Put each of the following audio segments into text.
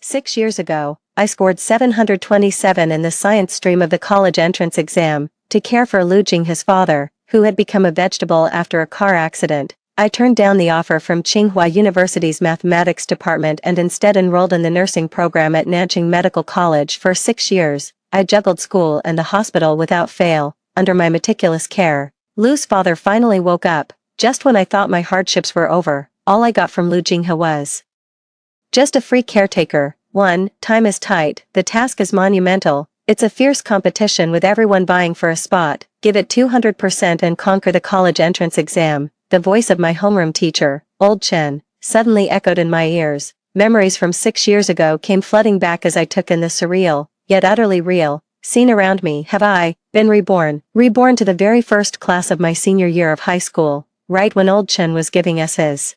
6 years ago, I scored 727 in the science stream of the college entrance exam, to care for Lu Jinghe's father, who had become a vegetable after a car accident. I turned down the offer from Tsinghua University's mathematics department and instead enrolled in the nursing program at Nanjing Medical College. For 6 years, I juggled school and the hospital without fail, under my meticulous care. Lu's father finally woke up, just when I thought my hardships were over. All I got from Lu Jinghe was just a free caretaker. 1. Time is tight, the task is monumental, it's a fierce competition with everyone vying for a spot. Give it 200% and conquer the college entrance exam. The voice of my homeroom teacher, old Chen, suddenly echoed in my ears. Memories from 6 years ago came flooding back as I took in the surreal, yet utterly real, scene around me. Have I been reborn? Reborn to the very first class of my senior year of high school, right when old Chen was giving us his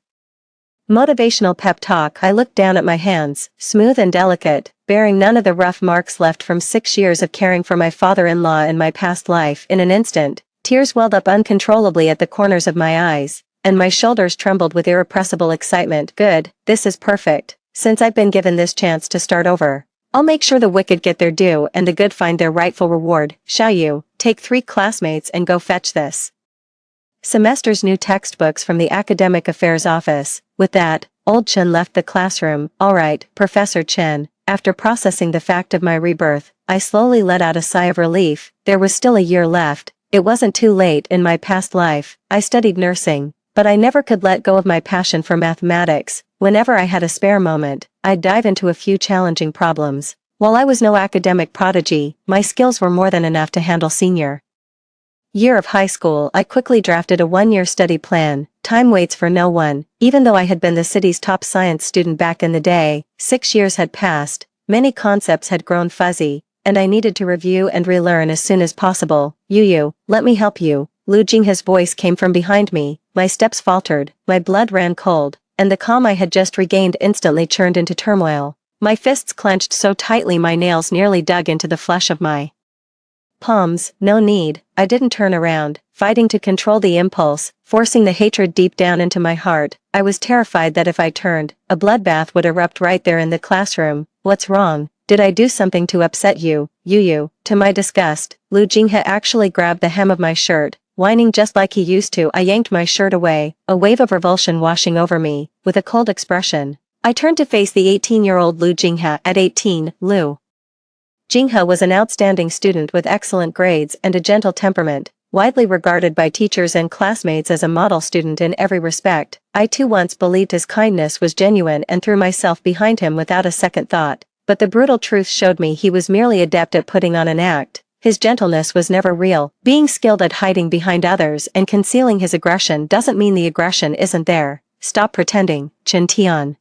motivational pep talk. I looked down at my hands, smooth and delicate, bearing none of the rough marks left from 6 years of caring for my father-in-law in my past life. In an instant, tears welled up uncontrollably at the corners of my eyes, and my shoulders trembled with irrepressible excitement. Good, this is perfect. Since I've been given this chance to start over, I'll make sure the wicked get their due and the good find their rightful reward. Shall you take 3 classmates and go fetch this semester's new textbooks from the academic affairs office? With that, old Chen left the classroom. All right, Professor Chen. After processing the fact of my rebirth, I slowly let out a sigh of relief. There was still a year left. It wasn't too late. In my past life, I studied nursing, but I never could let go of my passion for mathematics. Whenever I had a spare moment, I'd dive into a few challenging problems. While I was no academic prodigy, my skills were more than enough to handle senior year of high school. I quickly drafted a 1-year study plan. Time waits for no one. Even though I had been the city's top science student back in the day, 6 years had passed, many concepts had grown fuzzy, and I needed to review and relearn as soon as possible. Yu, let me help you. Lu Jinghe's voice came from behind me. My steps faltered, my blood ran cold, and the calm I had just regained instantly churned into turmoil. My fists clenched so tightly my nails nearly dug into the flesh of my palms. No need. I didn't turn around, fighting to control the impulse, forcing the hatred deep down into my heart. I was terrified that if I turned, a bloodbath would erupt right there in the classroom. What's wrong? Did I do something to upset you, Yu? To my disgust, Lu Jinghe actually grabbed the hem of my shirt, whining just like he used to. I yanked my shirt away, a wave of revulsion washing over me. With a cold expression, I turned to face the 18-year-old Lu Jinghe. At 18, Lu Jinghe was an outstanding student with excellent grades and a gentle temperament, widely regarded by teachers and classmates as a model student in every respect. I too once believed his kindness was genuine and threw myself behind him without a second thought, but the brutal truth showed me he was merely adept at putting on an act. His gentleness was never real. Being skilled at hiding behind others and concealing his aggression doesn't mean the aggression isn't there. Stop pretending. Chen Tian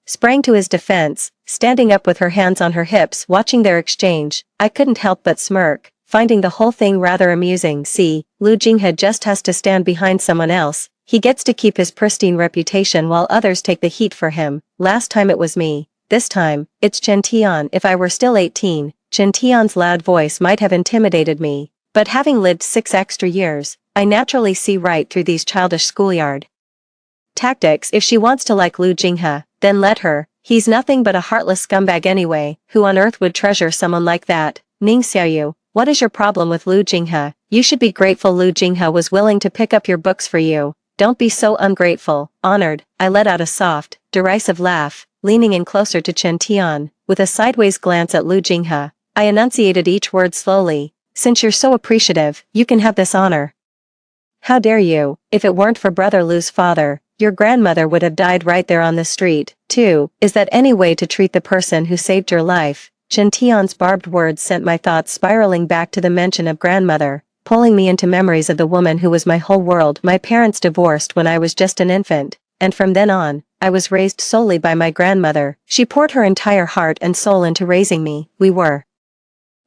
sprang to his defense, standing up with her hands on her hips watching their exchange. I couldn't help but smirk, finding the whole thing rather amusing. See, Lu Jinghe just has to stand behind someone else. He gets to keep his pristine reputation while others take the heat for him. Last time it was me. This time, it's Chen Tian. If I were still 18, Chen Tian's loud voice might have intimidated me, but having lived 6 extra years, I naturally see right through these childish schoolyard tactics. If she wants to like Lu Jinghe, then let her. He's nothing but a heartless scumbag anyway. Who on earth would treasure someone like that? Ning Xiaoyu, what is your problem with Lu Jinghe? You should be grateful Lu Jinghe was willing to pick up your books for you. Don't be so ungrateful. Honored. I let out a soft, derisive laugh, leaning in closer to Chen Tian. With a sideways glance at Lu Jinghe, I enunciated each word slowly. Since you're so appreciative, you can have this honor. How dare you? If it weren't for Brother Lu's father, your grandmother would have died right there on the street. 2. Is that any way to treat the person who saved your life? Chen Tian's barbed words sent my thoughts spiraling back to the mention of grandmother, pulling me into memories of the woman who was my whole world. My parents divorced when I was just an infant, and from then on, I was raised solely by my grandmother. She poured her entire heart and soul into raising me. We were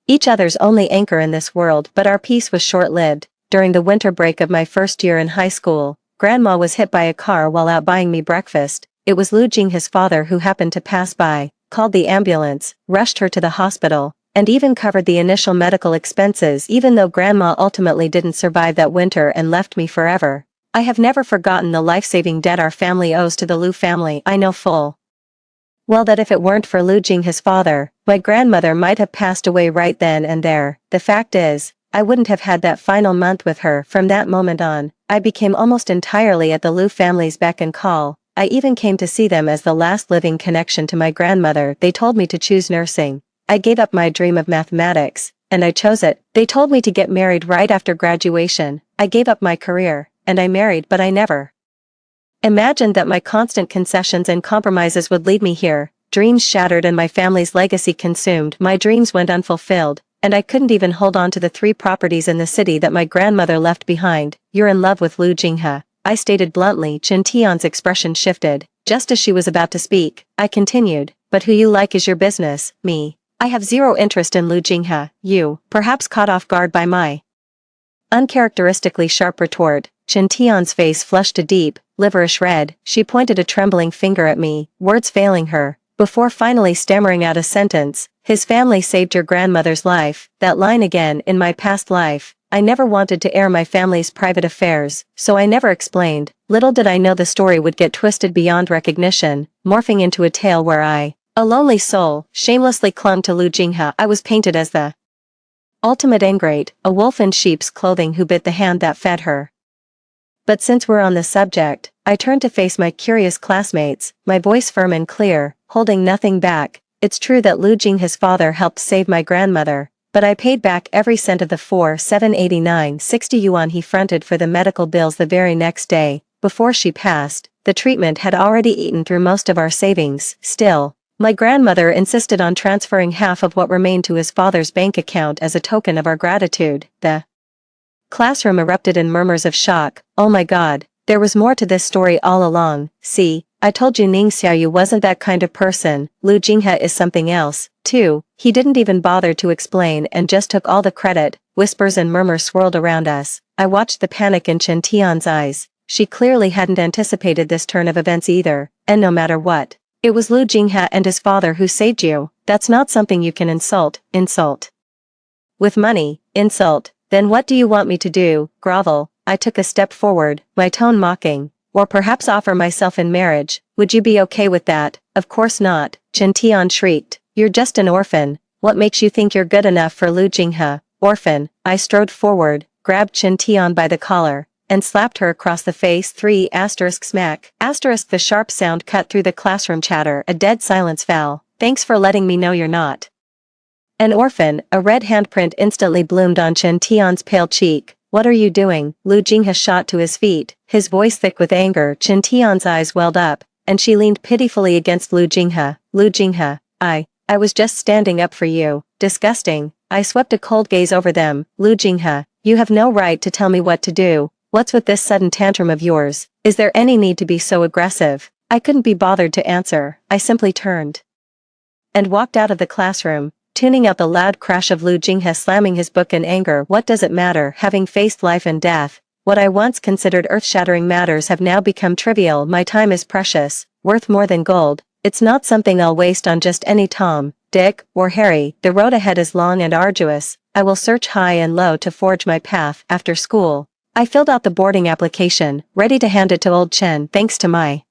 each other's only anchor in this world, but our peace was short-lived. During the winter break of my first year in high school, Grandma was hit by a car while out buying me breakfast. It was Lu Jinghe's father who happened to pass by, called the ambulance, rushed her to the hospital, and even covered the initial medical expenses. Even though Grandma ultimately didn't survive that winter and left me forever, I have never forgotten the life-saving debt our family owes to the Lu family. I know full Well, that if it weren't for Lu Jing, his father, my grandmother might have passed away right then and there. The fact is, I wouldn't have had that final month with her. From that moment on, I became almost entirely at the Lu family's beck and call. I even came to see them as the last living connection to my grandmother. They told me to choose nursing. I gave up my dream of mathematics, and I chose it. They told me to get married right after graduation. I gave up my career, and I married, but I never imagined that my constant concessions and compromises would lead me here. Dreams shattered and my family's legacy consumed. My dreams went unfulfilled, and I couldn't even hold on to the 3 properties in the city that my grandmother left behind. You're in love with Lu Jinghe, I stated bluntly. Chen Tian's expression shifted. Just as she was about to speak, I continued, but who you like is your business. Me, I have zero interest in Lu Jinghe. You, perhaps caught off guard by my uncharacteristically sharp retort, Chen Tian's face flushed a deep, liverish red. She pointed a trembling finger at me, words failing her, before finally stammering out a sentence. His family saved your grandmother's life. That line again. In my past life, I never wanted to air my family's private affairs, so I never explained. Little did I know the story would get twisted beyond recognition, morphing into a tale where I, a lonely soul, shamelessly clung to Lu Jinghe. I was painted as the ultimate ingrate, a wolf in sheep's clothing who bit the hand that fed her. But since we're on the subject, I turned to face my curious classmates, my voice firm and clear, holding nothing back. It's true that Lu Jing, his father, helped save my grandmother, but I paid back every cent of the 4,789.60 yuan he fronted for the medical bills the very next day. Before she passed, the treatment had already eaten through most of our savings. Still, my grandmother insisted on transferring half of what remained to his father's bank account as a token of our gratitude. The classroom erupted in murmurs of shock. Oh my god, there was more to this story all along. See, I told you Ning Xiaoyu wasn't that kind of person. Lu Jinghe is something else, too. He didn't even bother to explain and just took all the credit. Whispers and murmurs swirled around us. I watched the panic in Chen Tian's eyes. She clearly hadn't anticipated this turn of events either, and no matter what, it was Lu Jinghe and his father who saved you. That's not something you can insult. With money, insult. Then what do you want me to do? Grovel. I took a step forward, my tone mocking. Or perhaps offer myself in marriage. Would you be okay with that? Of course not, Chen Tian shrieked. You're just an orphan. What makes you think you're good enough for Lu Jinghe? Orphan. I strode forward, grabbed Chen Tian by the collar, and slapped her across the face. 3 smack. The sharp sound cut through the classroom chatter. A dead silence fell. Thanks for letting me know you're not an orphan. A red handprint instantly bloomed on Chen Tian's pale cheek. What are you doing? Lu Jinghe shot to his feet, his voice thick with anger. Chen Tian's eyes welled up, and she leaned pitifully against Lu Jinghe. Lu Jinghe, I was just standing up for you. Disgusting. I swept a cold gaze over them. Lu Jinghe, you have no right to tell me what to do. What's with this sudden tantrum of yours? Is there any need to be so aggressive? I couldn't be bothered to answer. I simply turned and walked out of the classroom, tuning out the loud crash of Lu Jinghe slamming his book in anger. What does it matter? Having faced life and death, what I once considered earth-shattering matters have now become trivial. My time is precious, worth more than gold. It's not something I'll waste on just any Tom, Dick, or Harry. The road ahead is long and arduous. I will search high and low to forge my path. After school, I filled out the boarding application, ready to hand it to old Chen. Thanks to my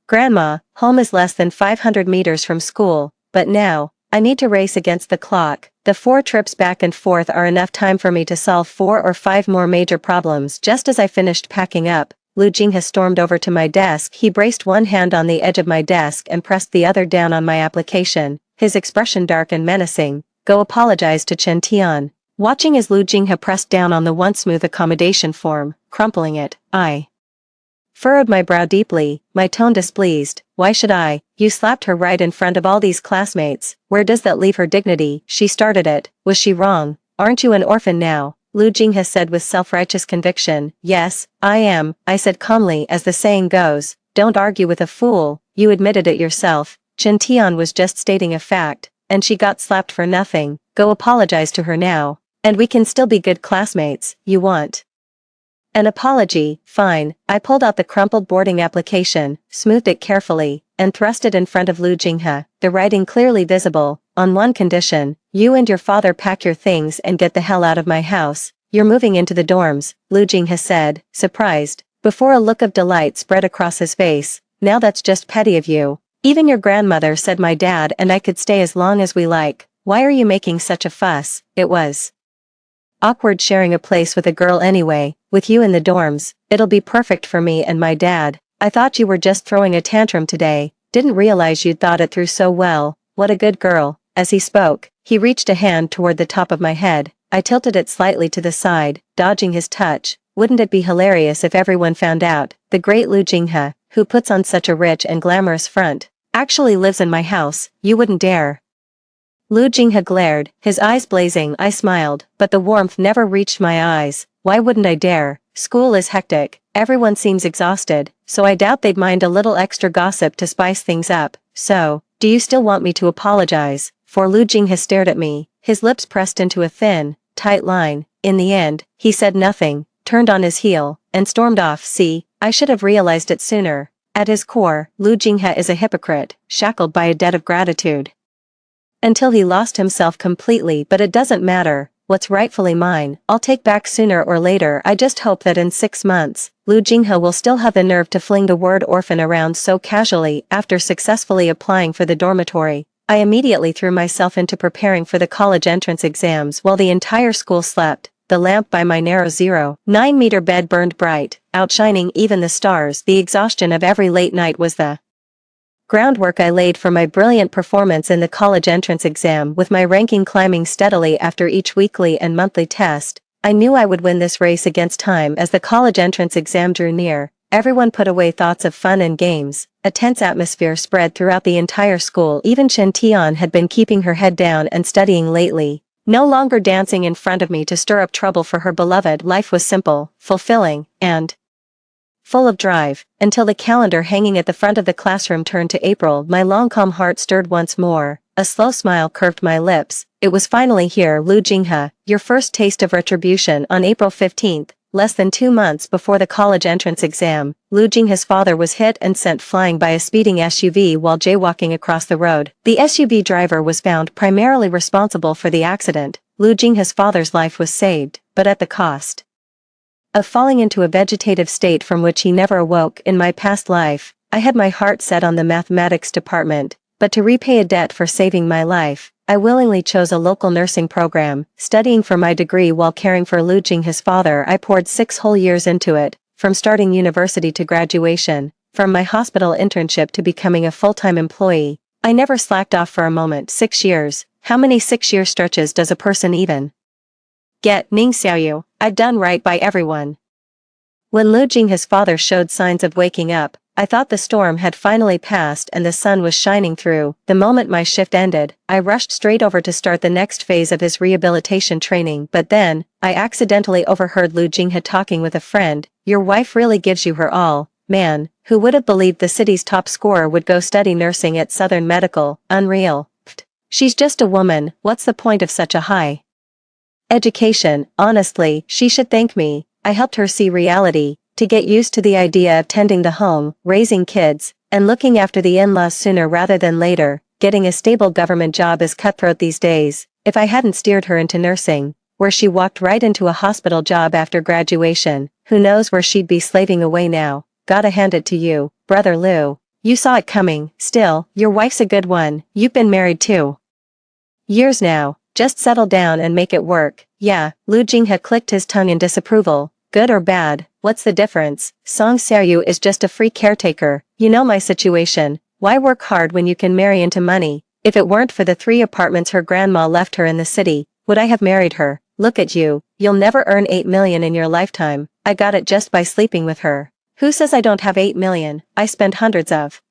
grandma, home is less than 500 meters from school, but now, I need to race against the clock. The 4 trips back and forth are enough time for me to solve 4 or 5 more major problems. Just as I finished packing up, Lu Jinghe stormed over to my desk. He braced one hand on the edge of my desk and pressed the other down on my application, his expression dark and menacing. Go apologize to Chen Tian. Watching as Lu Jinghe pressed down on the once smooth accommodation form, crumpling it, I furrowed my brow deeply, my tone displeased. Why should I? You slapped her right in front of all these classmates. Where does that leave her dignity? She started it. Was she wrong? Aren't you an orphan now? Lu Jinghe said with self-righteous conviction. Yes, I am, I said calmly. As the saying goes, don't argue with a fool. You admitted it yourself. Chen Tian was just stating a fact, and she got slapped for nothing. Go apologize to her now, and we can still be good classmates. You want an apology? Fine. I pulled out the crumpled boarding application, smoothed it carefully, and thrust it in front of Lu Jinghe, the writing clearly visible. On one condition, you and your father pack your things and get the hell out of my house. You're moving into the dorms, Lu Jinghe said, surprised, before a look of delight spread across his face. Now that's just petty of you. Even your grandmother said my dad and I could stay as long as we like. Why are you making such a fuss? It was awkward sharing a place with a girl anyway, with you in the dorms. It'll be perfect for me and my dad. I thought you were just throwing a tantrum today, didn't realize you'd thought it through so well. What a good girl. As he spoke, he reached a hand toward the top of my head. I tilted it slightly to the side, dodging his touch. Wouldn't it be hilarious if everyone found out, the great Lu Jinghe, who puts on such a rich and glamorous front, actually lives in my house? You wouldn't dare. Lu Jinghe glared, his eyes blazing. I smiled, but the warmth never reached my eyes. Why wouldn't I dare? School is hectic, everyone seems exhausted, so I doubt they'd mind a little extra gossip to spice things up. So, do you still want me to apologize? For Lu Jinghe stared at me, his lips pressed into a thin, tight line. In the end, he said nothing, turned on his heel, and stormed off. See, I should have realized it sooner. At his core, Lu Jinghe is a hypocrite, shackled by a debt of gratitude. Until he lost himself completely, but it doesn't matter. What's rightfully mine, I'll take back sooner or later. I just hope that in 6 months, Lu Jinghe will still have the nerve to fling the word orphan around so casually. After successfully applying for the dormitory, I immediately threw myself into preparing for the college entrance exams while the entire school slept. The lamp by my narrow 0.9-meter bed burned bright, outshining even the stars. The exhaustion of every late night was the groundwork I laid for my brilliant performance in the college entrance exam. With my ranking climbing steadily after each weekly and monthly test, I knew I would win this race against time. As the college entrance exam drew near, everyone put away thoughts of fun and games. A tense atmosphere spread throughout the entire school. Even Chen Tian had been keeping her head down and studying lately, no longer dancing in front of me to stir up trouble for her beloved. Life was simple, fulfilling, and full of drive, until the calendar hanging at the front of the classroom turned to April. My long calm heart stirred once more. A slow smile curved my lips. It was finally here. Lu Jinghe, your first taste of retribution. On April 15th, less than 2 months before the college entrance exam, Lu Jinghe's father was hit and sent flying by a speeding SUV while jaywalking across the road. The SUV driver was found primarily responsible for the accident. Lu Jinghe's father's life was saved, but at the cost of falling into a vegetative state from which he never awoke. In my past life, I had my heart set on the mathematics department, but to repay a debt for saving my life, I willingly chose a local nursing program. Studying for my degree while caring for Lu Jinghe's father, I poured 6 whole years into it, from starting university to graduation, from my hospital internship to becoming a full-time employee. I never slacked off for a moment. 6 years. How many 6-year stretches does a person even get? Ning Xiaoyu, I'd done right by everyone. When Lu Jinghe's father showed signs of waking up, I thought the storm had finally passed and the sun was shining through. The moment my shift ended, I rushed straight over to start the next phase of his rehabilitation training. But then, I accidentally overheard Lu Jinghe talking with a friend. Your wife really gives you her all. Man, who would have believed the city's top scorer would go study nursing at Southern Medical? Unreal. Pfft. She's just a woman. What's the point of such a high education? Honestly, she should thank me. I helped her see reality, to get used to the idea of tending the home, raising kids, and looking after the in-laws sooner rather than later. Getting a stable government job is cutthroat these days. If I hadn't steered her into nursing, where she walked right into a hospital job after graduation, who knows where she'd be slaving away now. Gotta hand it to you, brother Lu. You saw it coming. Still, your wife's a good one. You've been married 2 years now. Just settle down and make it work. Yeah. Lu Jinghe clicked his tongue in disapproval. Good or bad, what's the difference? Song Xiaoyu is just a free caretaker. You know my situation. Why work hard when you can marry into money? If it weren't for the 3 apartments her grandma left her in the city, would I have married her? Look at you. You'll never earn 8 million in your lifetime. I got it just by sleeping with her. Who says I don't have 8 million? I spend hundreds of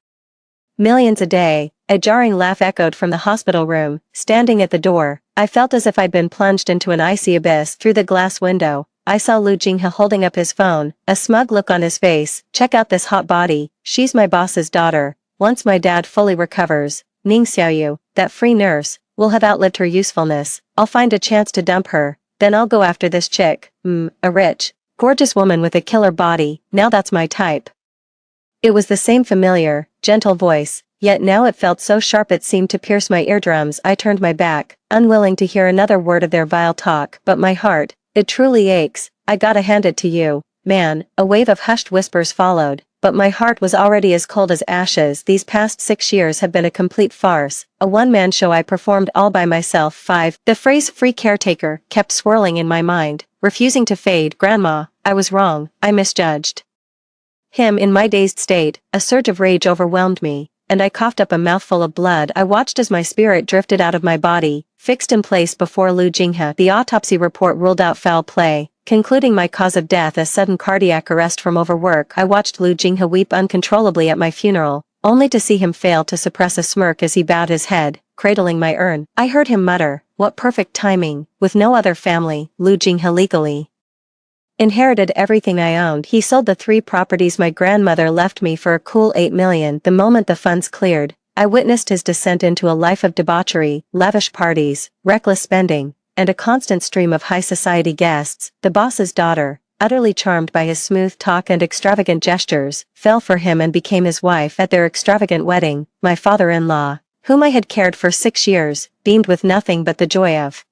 millions a day. A jarring laugh echoed from the hospital room. Standing at the door, I felt as if I'd been plunged into an icy abyss. Through the glass window, I saw Lu Jinghe holding up his phone, a smug look on his face. Check out this hot body. She's my boss's daughter. Once my dad fully recovers, Ning Xiaoyu, that free nurse, will have outlived her usefulness. I'll find a chance to dump her. Then I'll go after this chick. A rich, gorgeous woman with a killer body. Now that's my type. It was the same familiar, gentle voice, yet now it felt so sharp it seemed to pierce my eardrums. I turned my back, unwilling to hear another word of their vile talk. But my heart, it truly aches. I gotta hand it to you, man. A wave of hushed whispers followed. But my heart was already as cold as ashes. These past 6 years have been a complete farce, a one-man show I performed all by myself. 5. The phrase free caretaker kept swirling in my mind, refusing to fade. Grandma, I was wrong, I misjudged him. In my dazed state, a surge of rage overwhelmed me, and I coughed up a mouthful of blood. I watched as my spirit drifted out of my body, fixed in place before Lu Jinghe. The autopsy report ruled out foul play, concluding my cause of death as sudden cardiac arrest from overwork. I watched Lu Jinghe weep uncontrollably at my funeral, only to see him fail to suppress a smirk as he bowed his head, cradling my urn. I heard him mutter, "What perfect timing, with no other family, Lu Jinghe legally inherited everything I owned. He sold the 3 properties my grandmother left me for a cool 8 million. The moment the funds cleared, I witnessed his descent into a life of debauchery, lavish parties, reckless spending, and a constant stream of high society guests. The boss's daughter, utterly charmed by his smooth talk and extravagant gestures, fell for him and became his wife. At their extravagant wedding, my father-in-law, whom I had cared for 6 years, beamed with nothing but the joy of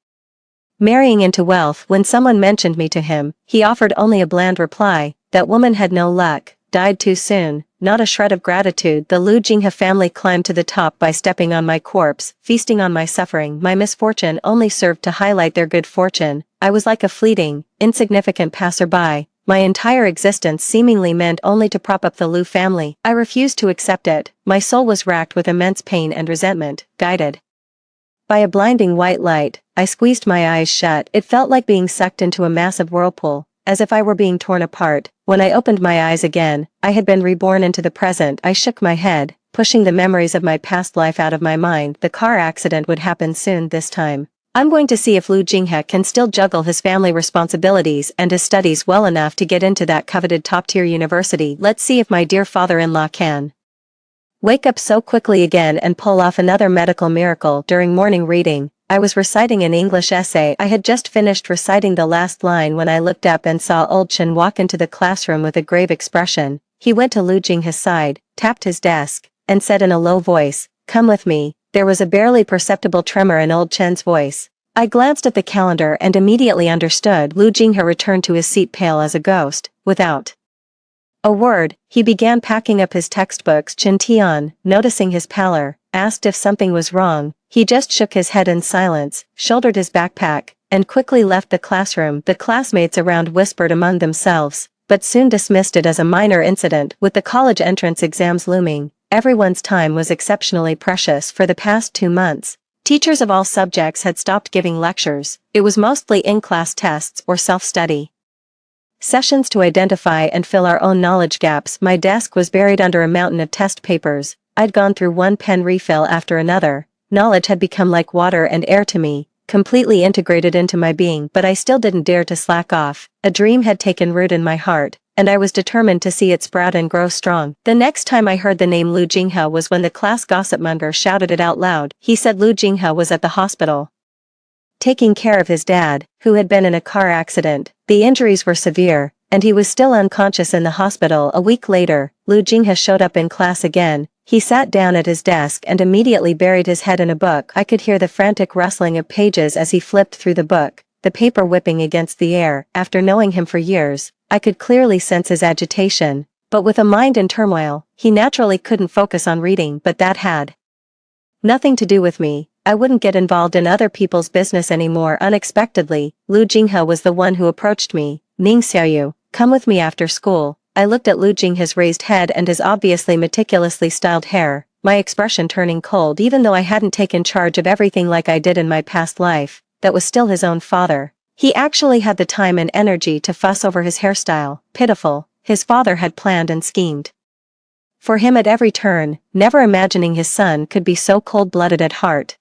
marrying into wealth. When someone mentioned me to him, he offered only a bland reply, "That woman had no luck, died too soon." Not a shred of gratitude. The Lu Jinghe family climbed to the top by stepping on my corpse, feasting on my suffering. My misfortune only served to highlight their good fortune. I was like a fleeting, insignificant passerby. My entire existence seemingly meant only to prop up the Lu family. I refused to accept it. My soul was racked with immense pain and resentment, guided by a blinding white light. I squeezed my eyes shut. It felt like being sucked into a massive whirlpool, as if I were being torn apart. When I opened my eyes again, I had been reborn into the present. I shook my head, pushing the memories of my past life out of my mind. The car accident would happen soon this time. I'm going to see if Lu Jinghe can still juggle his family responsibilities and his studies well enough to get into that coveted top-tier university. Let's see if my dear father-in-law can wake up so quickly again and pull off another medical miracle. During morning reading, I was reciting an English essay. I had just finished reciting the last line when I looked up and saw old Chen walk into the classroom with a grave expression. He went to Lu Jinghe's side, tapped his desk, and said in a low voice, "Come with me." There was a barely perceptible tremor in old Chen's voice. I glanced at the calendar and immediately understood. Lu Jinghe returned to his seat pale as a ghost. Without a word, he began packing up his textbooks. Chen Tian, noticing his pallor, asked if something was wrong. He just shook his head in silence, shouldered his backpack, and quickly left the classroom. The classmates around whispered among themselves, but soon dismissed it as a minor incident. With the college entrance exams looming, everyone's time was exceptionally precious. For the past 2 months, teachers of all subjects had stopped giving lectures. It was mostly in-class tests or self-study sessions to identify and fill our own knowledge gaps. My desk was buried under a mountain of test papers. I'd gone through one pen refill after another. Knowledge had become like water and air to me, completely integrated into my being, but I still didn't dare to slack off. A dream had taken root in my heart, and I was determined to see it sprout and grow strong. The next time I heard the name Lu Jinghe was when the class gossipmonger shouted it out loud. He said Lu Jinghe was at the hospital, taking care of his dad, who had been in a car accident. The injuries were severe, and he was still unconscious in the hospital. A week later, Lu Jinghe showed up in class again. He sat down at his desk and immediately buried his head in a book. I could hear the frantic rustling of pages as he flipped through the book, the paper whipping against the air. After knowing him for years, I could clearly sense his agitation, but with a mind in turmoil, he naturally couldn't focus on reading. But that had nothing to do with me. I wouldn't get involved in other people's business anymore. Unexpectedly, Lu Jinghe was the one who approached me. "Ning Xiaoyu, come with me after school." I looked at Lu Jinghe's raised head and his obviously meticulously styled hair, my expression turning cold. Even though I hadn't taken charge of everything like I did in my past life, that was still his own father. He actually had the time and energy to fuss over his hairstyle. Pitiful, his father had planned and schemed for him at every turn, never imagining his son could be so cold-blooded at heart.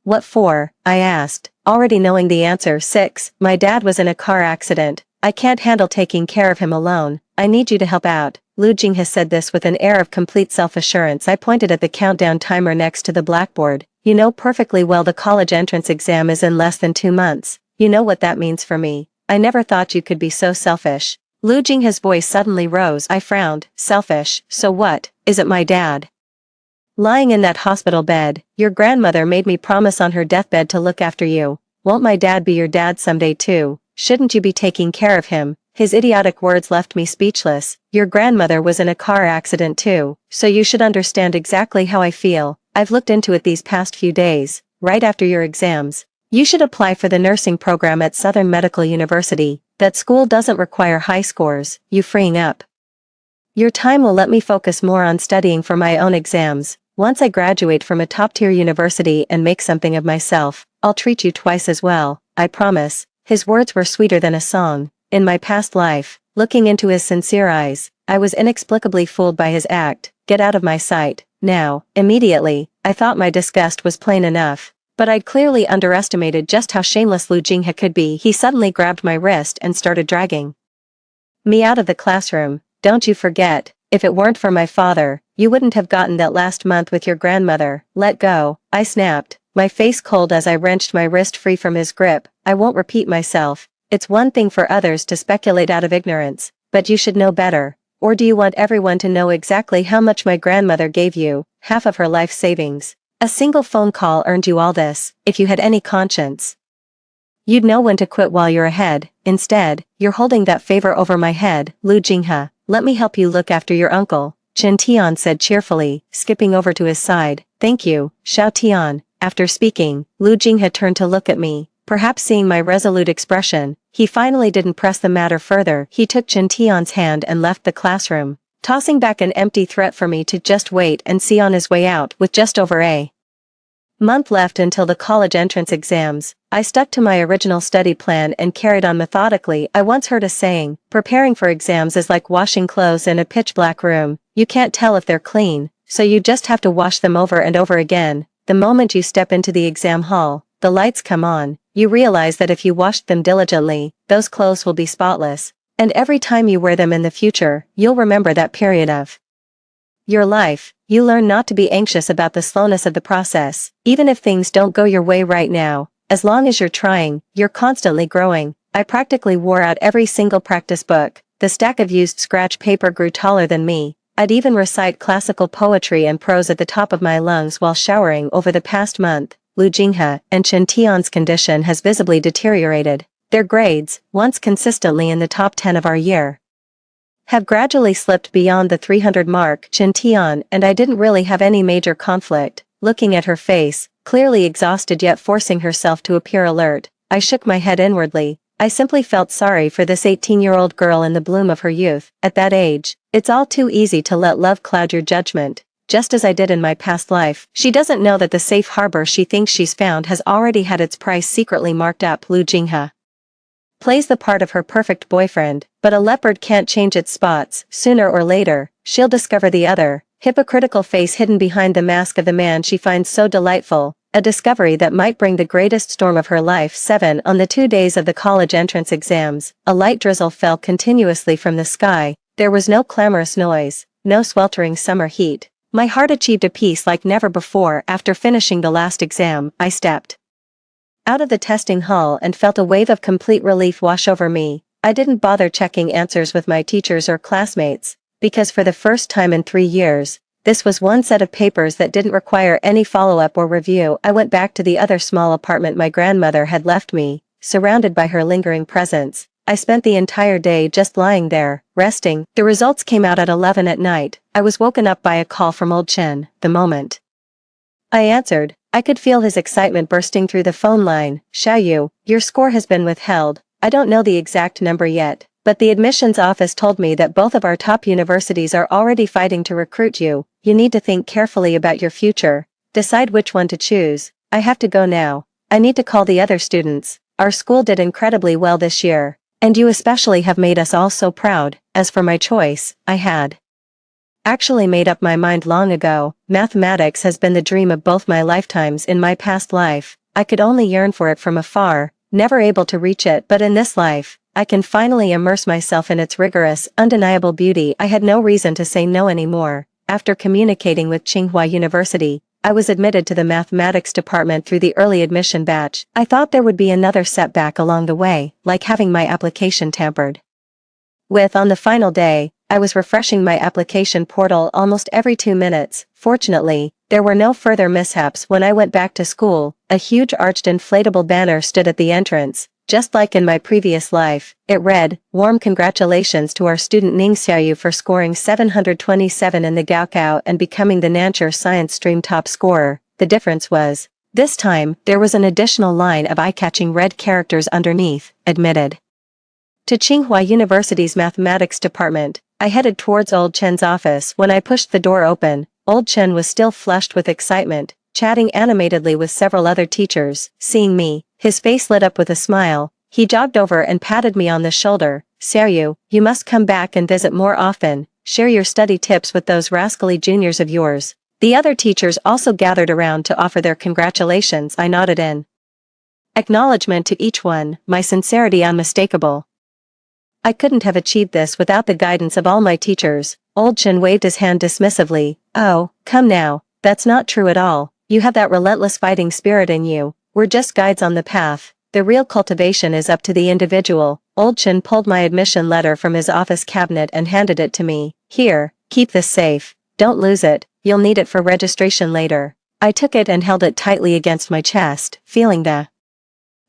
"What for?" I asked, already knowing the answer. 6. My dad was in a car accident. I can't handle taking care of him alone. I need you to help out. Lu Jinghe said this with an air of complete self-assurance. I pointed at the countdown timer next to the blackboard. "You know perfectly well the college entrance exam is in less than 2 months. You know what that means for me. I never thought you could be so selfish." Lu Jinghe's voice suddenly rose. I frowned. "Selfish? So what? Is it my dad lying in that hospital bed? Your grandmother made me promise on her deathbed to look after you. Won't my dad be your dad someday too? Shouldn't you be taking care of him?" His idiotic words left me speechless. Your grandmother was in a car accident too, so you should understand exactly how I feel. I've looked into it these past few days, right after your exams. You should apply for the nursing program at Southern Medical University. That school doesn't require high scores. You freeing up your time will let me focus more on studying for my own exams. Once I graduate from a top-tier university and make something of myself, I'll treat you twice as well, I promise. His words were sweeter than a song. In my past life, looking into his sincere eyes, I was inexplicably fooled by his act. Get out of my sight, now. Immediately, I thought my disgust was plain enough. But I'd clearly underestimated just how shameless Lu Jinghe could be. He suddenly grabbed my wrist and started dragging me out of the classroom. Don't you forget, if it weren't for my father, you wouldn't have gotten that last month with your grandmother. Let go, I snapped, my face cold as I wrenched my wrist free from his grip. I won't repeat myself. It's one thing for others to speculate out of ignorance, but you should know better. Or do you want everyone to know exactly how much my grandmother gave you? Half of her life savings. A single phone call earned you all this. If you had any conscience, you'd know when to quit while you're ahead. Instead, you're holding that favor over my head. Lu Jinghe, let me help you look after your uncle, Chen Tian said cheerfully, skipping over to his side. Thank you, Xiao Tian. After speaking, Lu Jinghe turned to look at me. Perhaps seeing my resolute expression, he finally didn't press the matter further. He took Chen Tian's hand and left the classroom, tossing back an empty threat for me to just wait and see on his way out. With just over a month left until the college entrance exams, I stuck to my original study plan and carried on methodically. I once heard a saying, preparing for exams is like washing clothes in a pitch-black room. You can't tell if they're clean, so you just have to wash them over and over again. The moment you step into the exam hall, the lights come on. You realize that if you washed them diligently, those clothes will be spotless, and every time you wear them in the future, you'll remember that period of your life. You learn not to be anxious about the slowness of the process, even if things don't go your way right now. As long as you're trying, you're constantly growing. I practically wore out every single practice book. The stack of used scratch paper grew taller than me. I'd even recite classical poetry and prose at the top of my lungs while showering. Over the past month, Lu Jinghe and Chen Tian's condition has visibly deteriorated. Their grades, once consistently in the top 10 of our year, have gradually slipped beyond the 300 mark. Chen Tian and I didn't really have any major conflict. Looking at her face, clearly exhausted yet forcing herself to appear alert, I shook my head inwardly. I simply felt sorry for this 18-year-old girl in the bloom of her youth. At that age, it's all too easy to let love cloud your judgment, just as I did in my past life. She doesn't know that the safe harbor she thinks she's found has already had its price secretly marked up. Lu Jinghe plays the part of her perfect boyfriend, but a leopard can't change its spots. Sooner or later, she'll discover the other, hypocritical face hidden behind the mask of the man she finds so delightful, a discovery that might bring the greatest storm of her life. 7 On the 2 days of the college entrance exams, a light drizzle fell continuously from the sky. There was no clamorous noise, no sweltering summer heat. My heart achieved a peace like never before. After finishing the last exam, I stepped out of the testing hall and felt a wave of complete relief wash over me. I didn't bother checking answers with my teachers or classmates, because for the first time in 3 years, this was one set of papers that didn't require any follow-up or review. I went back to the other small apartment my grandmother had left me, surrounded by her lingering presence. I spent the entire day just lying there, resting. The results came out at 11 at night. I was woken up by a call from old Chen. The moment I answered, I could feel his excitement bursting through the phone line. Xiaoyu, your score has been withheld. I don't know the exact number yet, but the admissions office told me that both of our top universities are already fighting to recruit you. You need to think carefully about your future. Decide which one to choose. I have to go now. I need to call the other students. Our school did incredibly well this year, and you especially have made us all so proud. As for my choice, I had actually made up my mind long ago. Mathematics has been the dream of both my lifetimes. In my past life, I could only yearn for it from afar, never able to reach it, but in this life, I can finally immerse myself in its rigorous, undeniable beauty. I had no reason to say no anymore. After communicating with Tsinghua University, I was admitted to the mathematics department through the early admission batch. I thought there would be another setback along the way, like having my application tampered with. On the final day, I was refreshing my application portal almost every 2 minutes. Fortunately, there were no further mishaps when I went back to school. A huge arched inflatable banner stood at the entrance. Just like in my previous life, it read, "Warm congratulations to our student Ning Xiaoyu for scoring 727 in the Gaokao and becoming the Nanchur science stream top scorer." The difference was, this time, there was an additional line of eye-catching red characters underneath, admitted to Tsinghua University's mathematics department. I headed towards Old Chen's office. When I pushed the door open, Old Chen was still flushed with excitement, chatting animatedly with several other teachers. Seeing me, his face lit up with a smile. He jogged over and patted me on the shoulder. "Xiaoyu, you must come back and visit more often. Share your study tips with those rascally juniors of yours." The other teachers also gathered around to offer their congratulations. I nodded in acknowledgement to each one, my sincerity unmistakable. I couldn't have achieved this without the guidance of all my teachers. Old Chen waved his hand dismissively. "Oh, come now, that's not true at all. You have that relentless fighting spirit in you. We're just guides on the path. The real cultivation is up to the individual." Old Chen pulled my admission letter from his office cabinet and handed it to me. "Here, keep this safe. Don't lose it, you'll need it for registration later." I took it and held it tightly against my chest, feeling the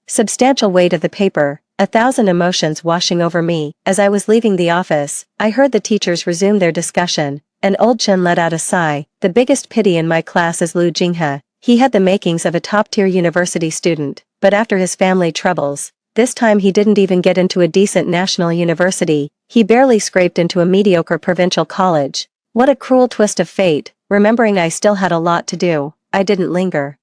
substantial weight of the paper. 1,000 emotions washing over me. As I was leaving the office, I heard the teachers resume their discussion, and Old Chen let out a sigh. "The biggest pity in my class is Lu Jinghe. He had the makings of a top-tier university student, but after his family troubles, this time he didn't even get into a decent national university. He barely scraped into a mediocre provincial college. What a cruel twist of fate." Remembering I still had a lot to do, I didn't linger.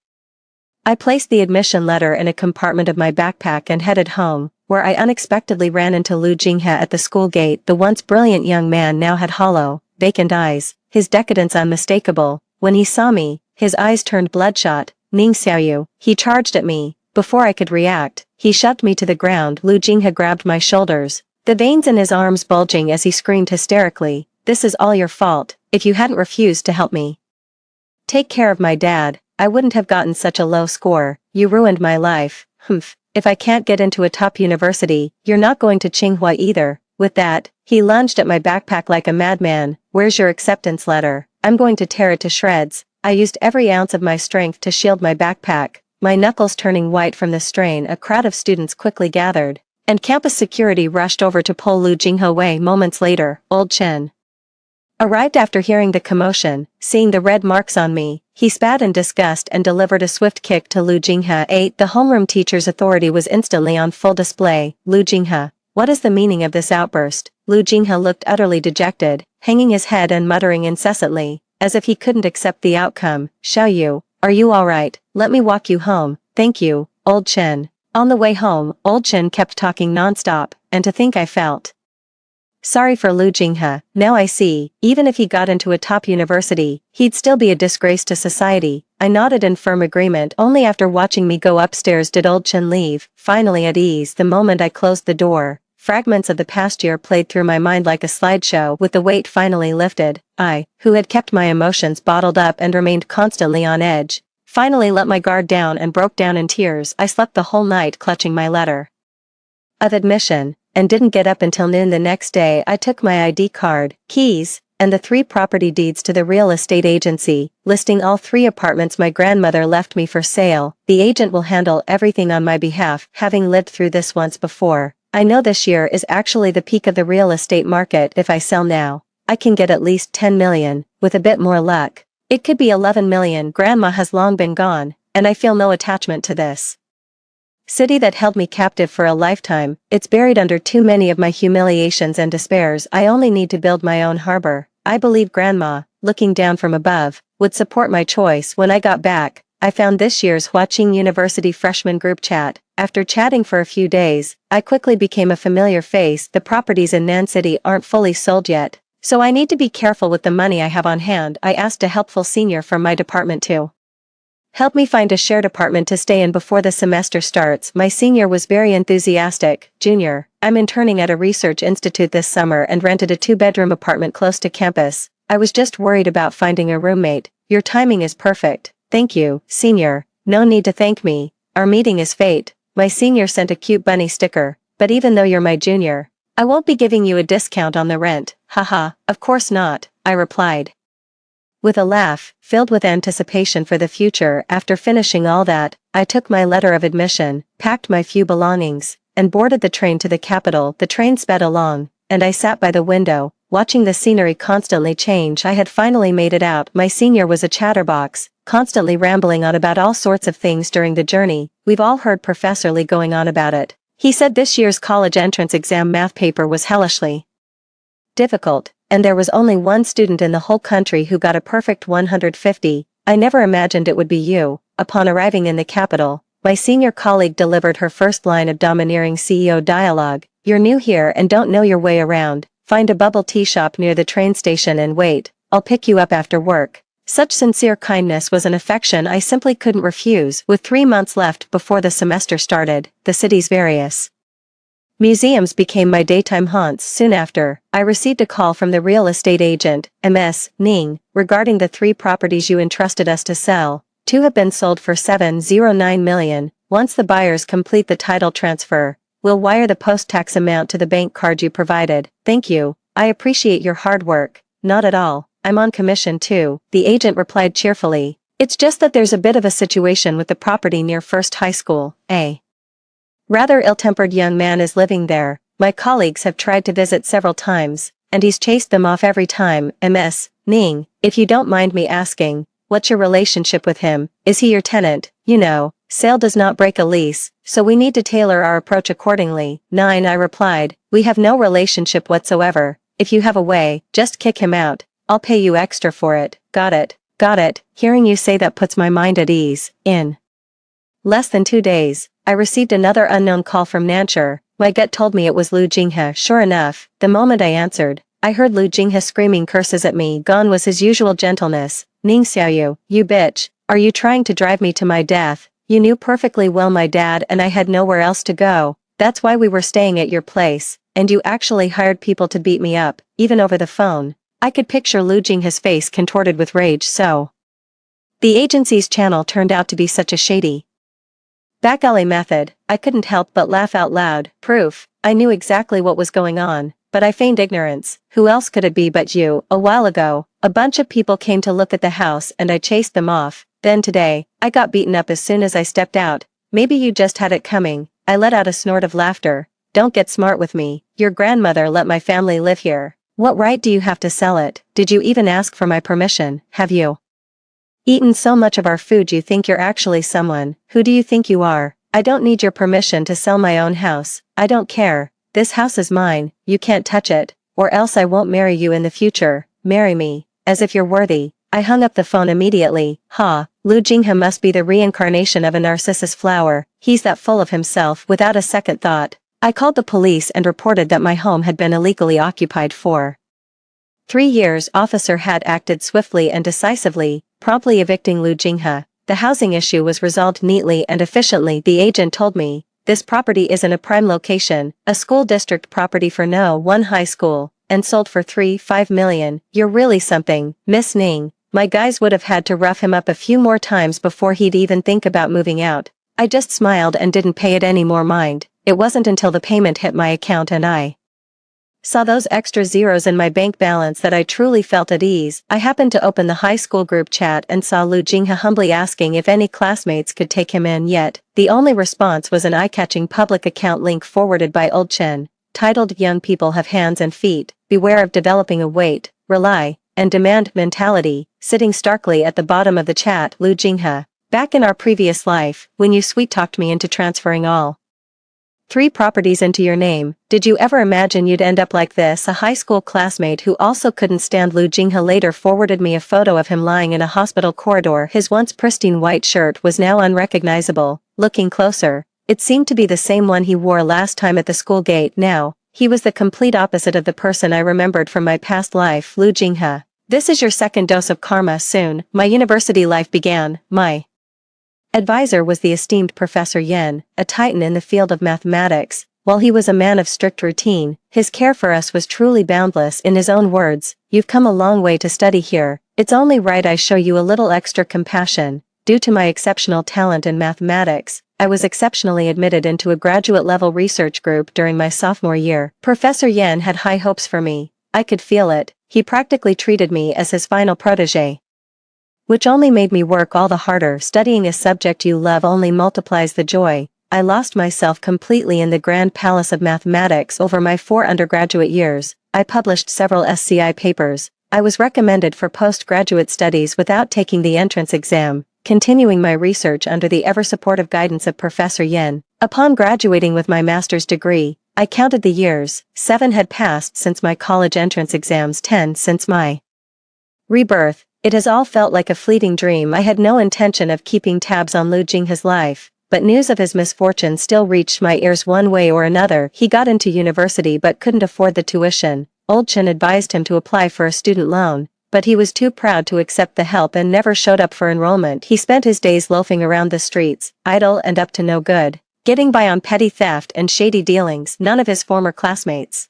I placed the admission letter in a compartment of my backpack and headed home, where I unexpectedly ran into Lu Jinghe at the school gate. The once brilliant young man now had hollow, vacant eyes, his decadence unmistakable. When he saw me, his eyes turned bloodshot. "Ning Xiaoyu," he charged at me. Before I could react, he shoved me to the ground. Lu Jinghe grabbed my shoulders, the veins in his arms bulging as he screamed hysterically, "This is all your fault. If you hadn't refused to help me take care of my dad, I wouldn't have gotten such a low score. You ruined my life. Humph. If I can't get into a top university, you're not going to Tsinghua either." With that, he lunged at my backpack like a madman. "Where's your acceptance letter? I'm going to tear it to shreds." I used every ounce of my strength to shield my backpack, my knuckles turning white from the strain. A crowd of students quickly gathered, and campus security rushed over to pull Lu Jinghe away. Moments later, Old Chen arrived after hearing the commotion. Seeing the red marks on me, he spat in disgust and delivered a swift kick to Lu Jinghe. The homeroom teacher's authority was instantly on full display. "Lu Jinghe, what is the meaning of this outburst?" Lu Jinghe looked utterly dejected, hanging his head and muttering incessantly, as if he couldn't accept the outcome. "Xiaoyu, are you alright? Let me walk you home." "Thank you, Old Chen." On the way home, Old Chen kept talking nonstop, and to think I felt sorry for Lu Jinghe. Now I see, even if he got into a top university, he'd still be a disgrace to society. I nodded in firm agreement. Only after watching me go upstairs did Old Chen leave. Finally at ease the moment I closed the door, fragments of the past year played through my mind like a slideshow. With the weight finally lifted, I, who had kept my emotions bottled up and remained constantly on edge, finally let my guard down and broke down in tears. I slept the whole night clutching my letter of admission, and didn't get up until noon the next day. I took my ID card, keys, and the 3 property deeds to the real estate agency, listing all 3 apartments my grandmother left me for sale. The agent will handle everything on my behalf. Having lived through this once before, I know this year is actually the peak of the real estate market. If I sell now, I can get at least 10 million, with a bit more luck. It could be 11 million. Grandma has long been gone, and I feel no attachment to this city that held me captive for a lifetime. It's buried under too many of my humiliations and despairs. I only need to build my own harbor. I believe Grandma, looking down from above, would support my choice. When I got back, I found this year's Huaqing University freshman group chat. After chatting for a few days, I quickly became a familiar face. The properties in Nan City aren't fully sold yet, so I need to be careful with the money I have on hand. I asked a helpful senior from my department to help me find a shared apartment to stay in before the semester starts. My senior was very enthusiastic. "Junior, I'm interning at a research institute this summer and rented a 2-bedroom apartment close to campus. I was just worried about finding a roommate. Your timing is perfect." "Thank you, senior." "No need to thank me. Our meeting is fate." My senior sent a cute bunny sticker. "But even though you're my junior, I won't be giving you a discount on the rent." "Haha, of course not," I replied, with a laugh, filled with anticipation for the future. After finishing all that, I took my letter of admission, packed my few belongings, and boarded the train to the capital. The train sped along, and I sat by the window, watching the scenery constantly change. I had finally made it out. My senior was a chatterbox, constantly rambling on about all sorts of things during the journey. We've all heard Professor Lee going on about it. He said this year's college entrance exam math paper was hellishly difficult, and there was only one student in the whole country who got a perfect 150. I never imagined it would be you. Upon arriving in the capital, my senior colleague delivered her first line of domineering CEO dialogue. You're new here and don't know your way around. Find a bubble tea shop near the train station and wait. I'll pick you up after work. Such sincere kindness was an affection I simply couldn't refuse. With 3 months left before the semester started, the city's various museums became my daytime haunts. Soon after, I received a call from the real estate agent, Ms. Ning, regarding the 3 properties you entrusted us to sell. 2 have been sold for $709 million. Once the buyers complete the title transfer, we'll wire the post-tax amount to the bank card you provided. Thank you. I appreciate your hard work. Not at all. I'm on commission too, the agent replied cheerfully. It's just that there's a bit of a situation with the property near First High School. A rather ill-tempered young man is living there. My colleagues have tried to visit several times, and he's chased them off every time. Ms. Ning, if you don't mind me asking, what's your relationship with him? Is he your tenant? You know, sale does not break a lease, so we need to tailor our approach accordingly. 9, I replied. We have no relationship whatsoever. If you have a way, just kick him out. I'll pay you extra for it. Got it. Got it. Hearing you say that puts my mind at ease. In less than 2 days, I received another unknown call from Nancher. My gut told me it was Lu Jinghe. Sure enough, the moment I answered, I heard Lu Jinghe screaming curses at me. Gone was his usual gentleness. Ning Xiaoyu, you bitch, are you trying to drive me to my death? You knew perfectly well my dad and I had nowhere else to go. That's why we were staying at your place, and you actually hired people to beat me up, even over the phone. I could picture Lu Jinghe's face contorted with rage. So the agency's channel turned out to be such a shady back alley method. I couldn't help but laugh out loud. Proof. I knew exactly what was going on, but I feigned ignorance. Who else could it be but you? A while ago, a bunch of people came to look at the house and I chased them off. Then today, I got beaten up as soon as I stepped out. Maybe you just had it coming. I let out a snort of laughter. Don't get smart with me. Your grandmother let my family live here. What right do you have to sell it? Did you even ask for my permission? Have you eaten so much of our food you think you're actually someone? Who do you think you are? I don't need your permission to sell my own house. I don't care. This house is mine. You can't touch it, or else I won't marry you in the future. Marry me, as if you're worthy. I hung up the phone immediately. Lu Jinghe must be the reincarnation of a narcissus flower. He's that full of himself. Without a second thought, I called the police and reported that my home had been illegally occupied for 3 years. Officer had acted swiftly and decisively, promptly evicting Lu Jinghe. The housing issue was resolved neatly and efficiently. The agent told me, this property is in a prime location, a school district property for No. 1 high school, and sold for $3.5 million. You're really something, Miss Ning. My guys would have had to rough him up a few more times before he'd even think about moving out. I just smiled and didn't pay it any more mind. It wasn't until the payment hit my account and I saw those extra zeros in my bank balance that I truly felt at ease. I happened to open the high school group chat and saw Lu Jinghe humbly asking if any classmates could take him in. Yet the only response was an eye-catching public account link forwarded by Old Chen, titled Young People Have Hands and Feet, Beware of Developing a Wait, Rely, and Demand Mentality. Sitting starkly at the bottom of the chat, Lu Jinghe, back in our previous life, when you sweet-talked me into transferring all 3 properties into your name, did you ever imagine you'd end up like this? A high school classmate who also couldn't stand Lu Jinghe later forwarded me a photo of him lying in a hospital corridor. His once pristine white shirt was now unrecognizable. Looking closer, it seemed to be the same one he wore last time at the school gate. Now, he was the complete opposite of the person I remembered from my past life. Lu Jinghe, this is your second dose of karma. Soon, my university life began. My advisor was the esteemed Professor Yen, a titan in the field of mathematics. While he was a man of strict routine, his care for us was truly boundless. In his own words, you've come a long way to study here. It's only right I show you a little extra compassion. Due to my exceptional talent in mathematics, I was exceptionally admitted into a graduate-level research group during my sophomore year. Professor Yen had high hopes for me. I could feel it. He practically treated me as his final protege, which only made me work all the harder. Studying a subject you love only multiplies the joy. I lost myself completely in the grand palace of mathematics over my 4 undergraduate years. I published several SCI papers. I was recommended for postgraduate studies without taking the entrance exam, continuing my research under the ever-supportive guidance of Professor Yin. Upon graduating with my master's degree, I counted the years. 7 had passed since my college entrance exams, 10 since my rebirth. It has all felt like a fleeting dream. I had no intention of keeping tabs on Lu Jinghe's life, but news of his misfortune still reached my ears one way or another. He got into university but couldn't afford the tuition. Old Chen advised him to apply for a student loan, but he was too proud to accept the help and never showed up for enrollment. He spent his days loafing around the streets, idle and up to no good, getting by on petty theft and shady dealings. None of his former classmates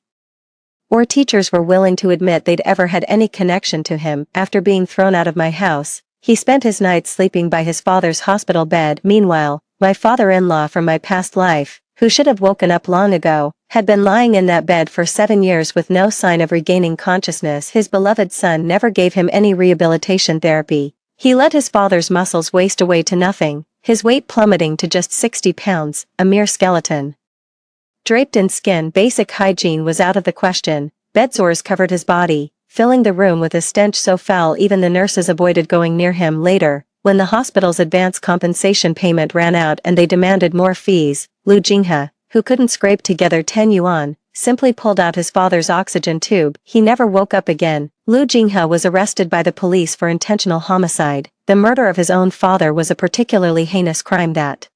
or teachers were willing to admit they'd ever had any connection to him. After being thrown out of my house, he spent his nights sleeping by his father's hospital bed. Meanwhile, my father-in-law from my past life, who should have woken up long ago, had been lying in that bed for 7 years with no sign of regaining consciousness. His beloved son never gave him any rehabilitation therapy. He let his father's muscles waste away to nothing, his weight plummeting to just 60 pounds, a mere skeleton. Draped in skin, basic hygiene was out of the question. Bedsores covered his body, filling the room with a stench so foul even the nurses avoided going near him. Later, when the hospital's advance compensation payment ran out and they demanded more fees, Lu Jinghe, who couldn't scrape together 10 yuan, simply pulled out his father's oxygen tube. He never woke up again. Lu Jinghe was arrested by the police for intentional homicide. The murder of his own father was a particularly heinous crime that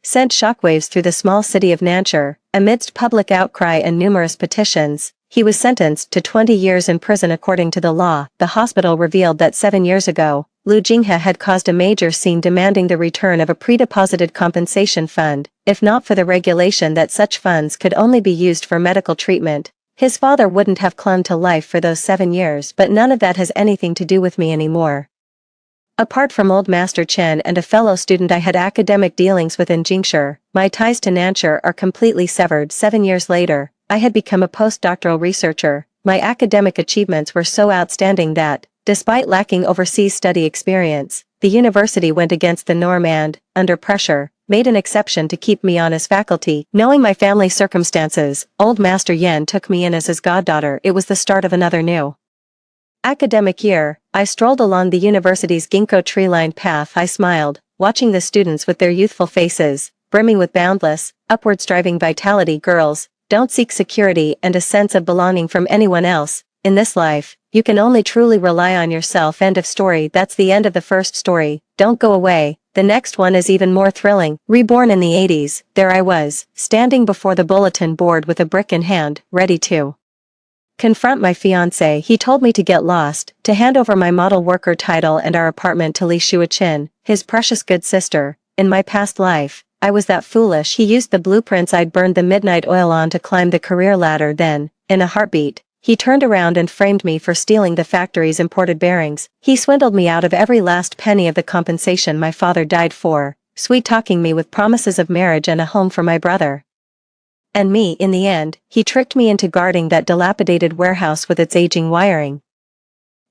sent shockwaves through the small city of Nanchur. Amidst public outcry and numerous petitions, he was sentenced to 20 years in prison according to the law. The hospital revealed that 7 years ago, Lu Jinghe had caused a major scene demanding the return of a pre-deposited compensation fund. If not for the regulation that such funds could only be used for medical treatment, his father wouldn't have clung to life for those 7 years. But none of that has anything to do with me anymore. Apart from old Master Chen and a fellow student I had academic dealings with in Jingshi, my ties to Nanchur are completely severed. 7 years later, I had become a postdoctoral researcher. My academic achievements were so outstanding that, despite lacking overseas study experience, the university went against the norm and, under pressure, made an exception to keep me on as faculty. Knowing my family circumstances, old Master Yen took me in as his goddaughter. It was the start of another new academic year. I strolled along the university's ginkgo tree-lined path. I smiled, watching the students with their youthful faces, brimming with boundless, upward-striving vitality. Girls, don't seek security and a sense of belonging from anyone else. In this life, you can only truly rely on yourself. End of story. That's the end of the first story. Don't go away. The next one is even more thrilling. Reborn in the 80s, there I was, standing before the bulletin board with a brick in hand, ready to confront my fiancé. He told me to get lost, to hand over my model worker title and our apartment to Li Shuaqin, his precious good sister. In my past life, I was that foolish. He used the blueprints I'd burned the midnight oil on to climb the career ladder. Then, in a heartbeat, he turned around and framed me for stealing the factory's imported bearings. He swindled me out of every last penny of the compensation my father died for, sweet-talking me with promises of marriage and a home for my brother and me. In the end, he tricked me into guarding that dilapidated warehouse with its aging wiring,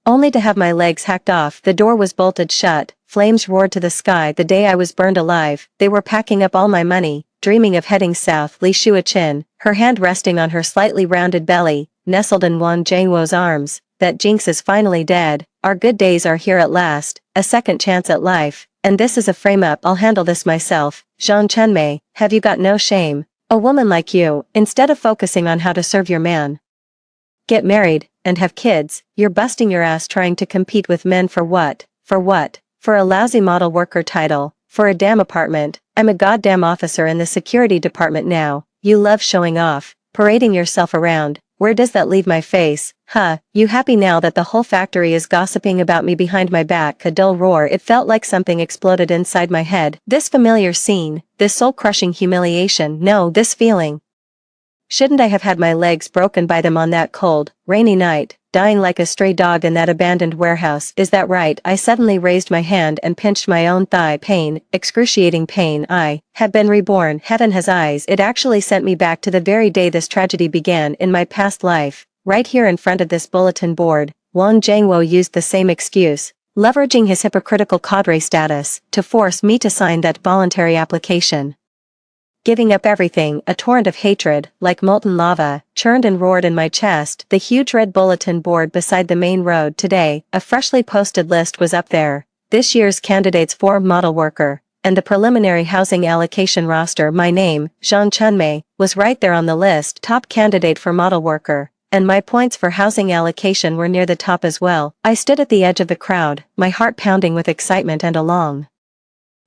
only to have my legs hacked off. The door was bolted shut, flames roared to the sky. The day I was burned alive, they were packing up all my money, dreaming of heading south. Li Shuaqin, her hand resting on her slightly rounded belly, nestled in Wang Zhengwo's arms. That jinx is finally dead. Our good days are here at last, a second chance at life, and this is a frame-up. I'll handle this myself. Zhang Chenmei, have you got no shame? A woman like you, instead of focusing on how to serve your man, get married, and have kids, you're busting your ass trying to compete with men for what? For what? For a lousy model worker title, for a damn apartment. I'm a goddamn officer in the security department now. You love showing off, parading yourself around. Where does that leave my face? Huh, you happy now that the whole factory is gossiping about me behind my back? A dull roar. It felt like something exploded inside my head. This familiar scene, this soul-crushing humiliation, no, this feeling. Shouldn't I have had my legs broken by them on that cold, rainy night, dying like a stray dog in that abandoned warehouse? Is that right? I suddenly raised my hand and pinched my own thigh. Pain, excruciating pain. I have been reborn. Heaven has eyes. It actually sent me back to the very day this tragedy began in my past life. Right here in front of this bulletin board, Wang Zhengwo used the same excuse, leveraging his hypocritical cadre status, to force me to sign that voluntary application. Giving up everything, a torrent of hatred, like molten lava, churned and roared in my chest. The huge red bulletin board beside the main road today, a freshly posted list was up there. This year's candidates for model worker, and the preliminary housing allocation roster. My name, Jean Chunmei, was right there on the list, top candidate for model worker, and my points for housing allocation were near the top as well. I stood at the edge of the crowd, my heart pounding with excitement and a long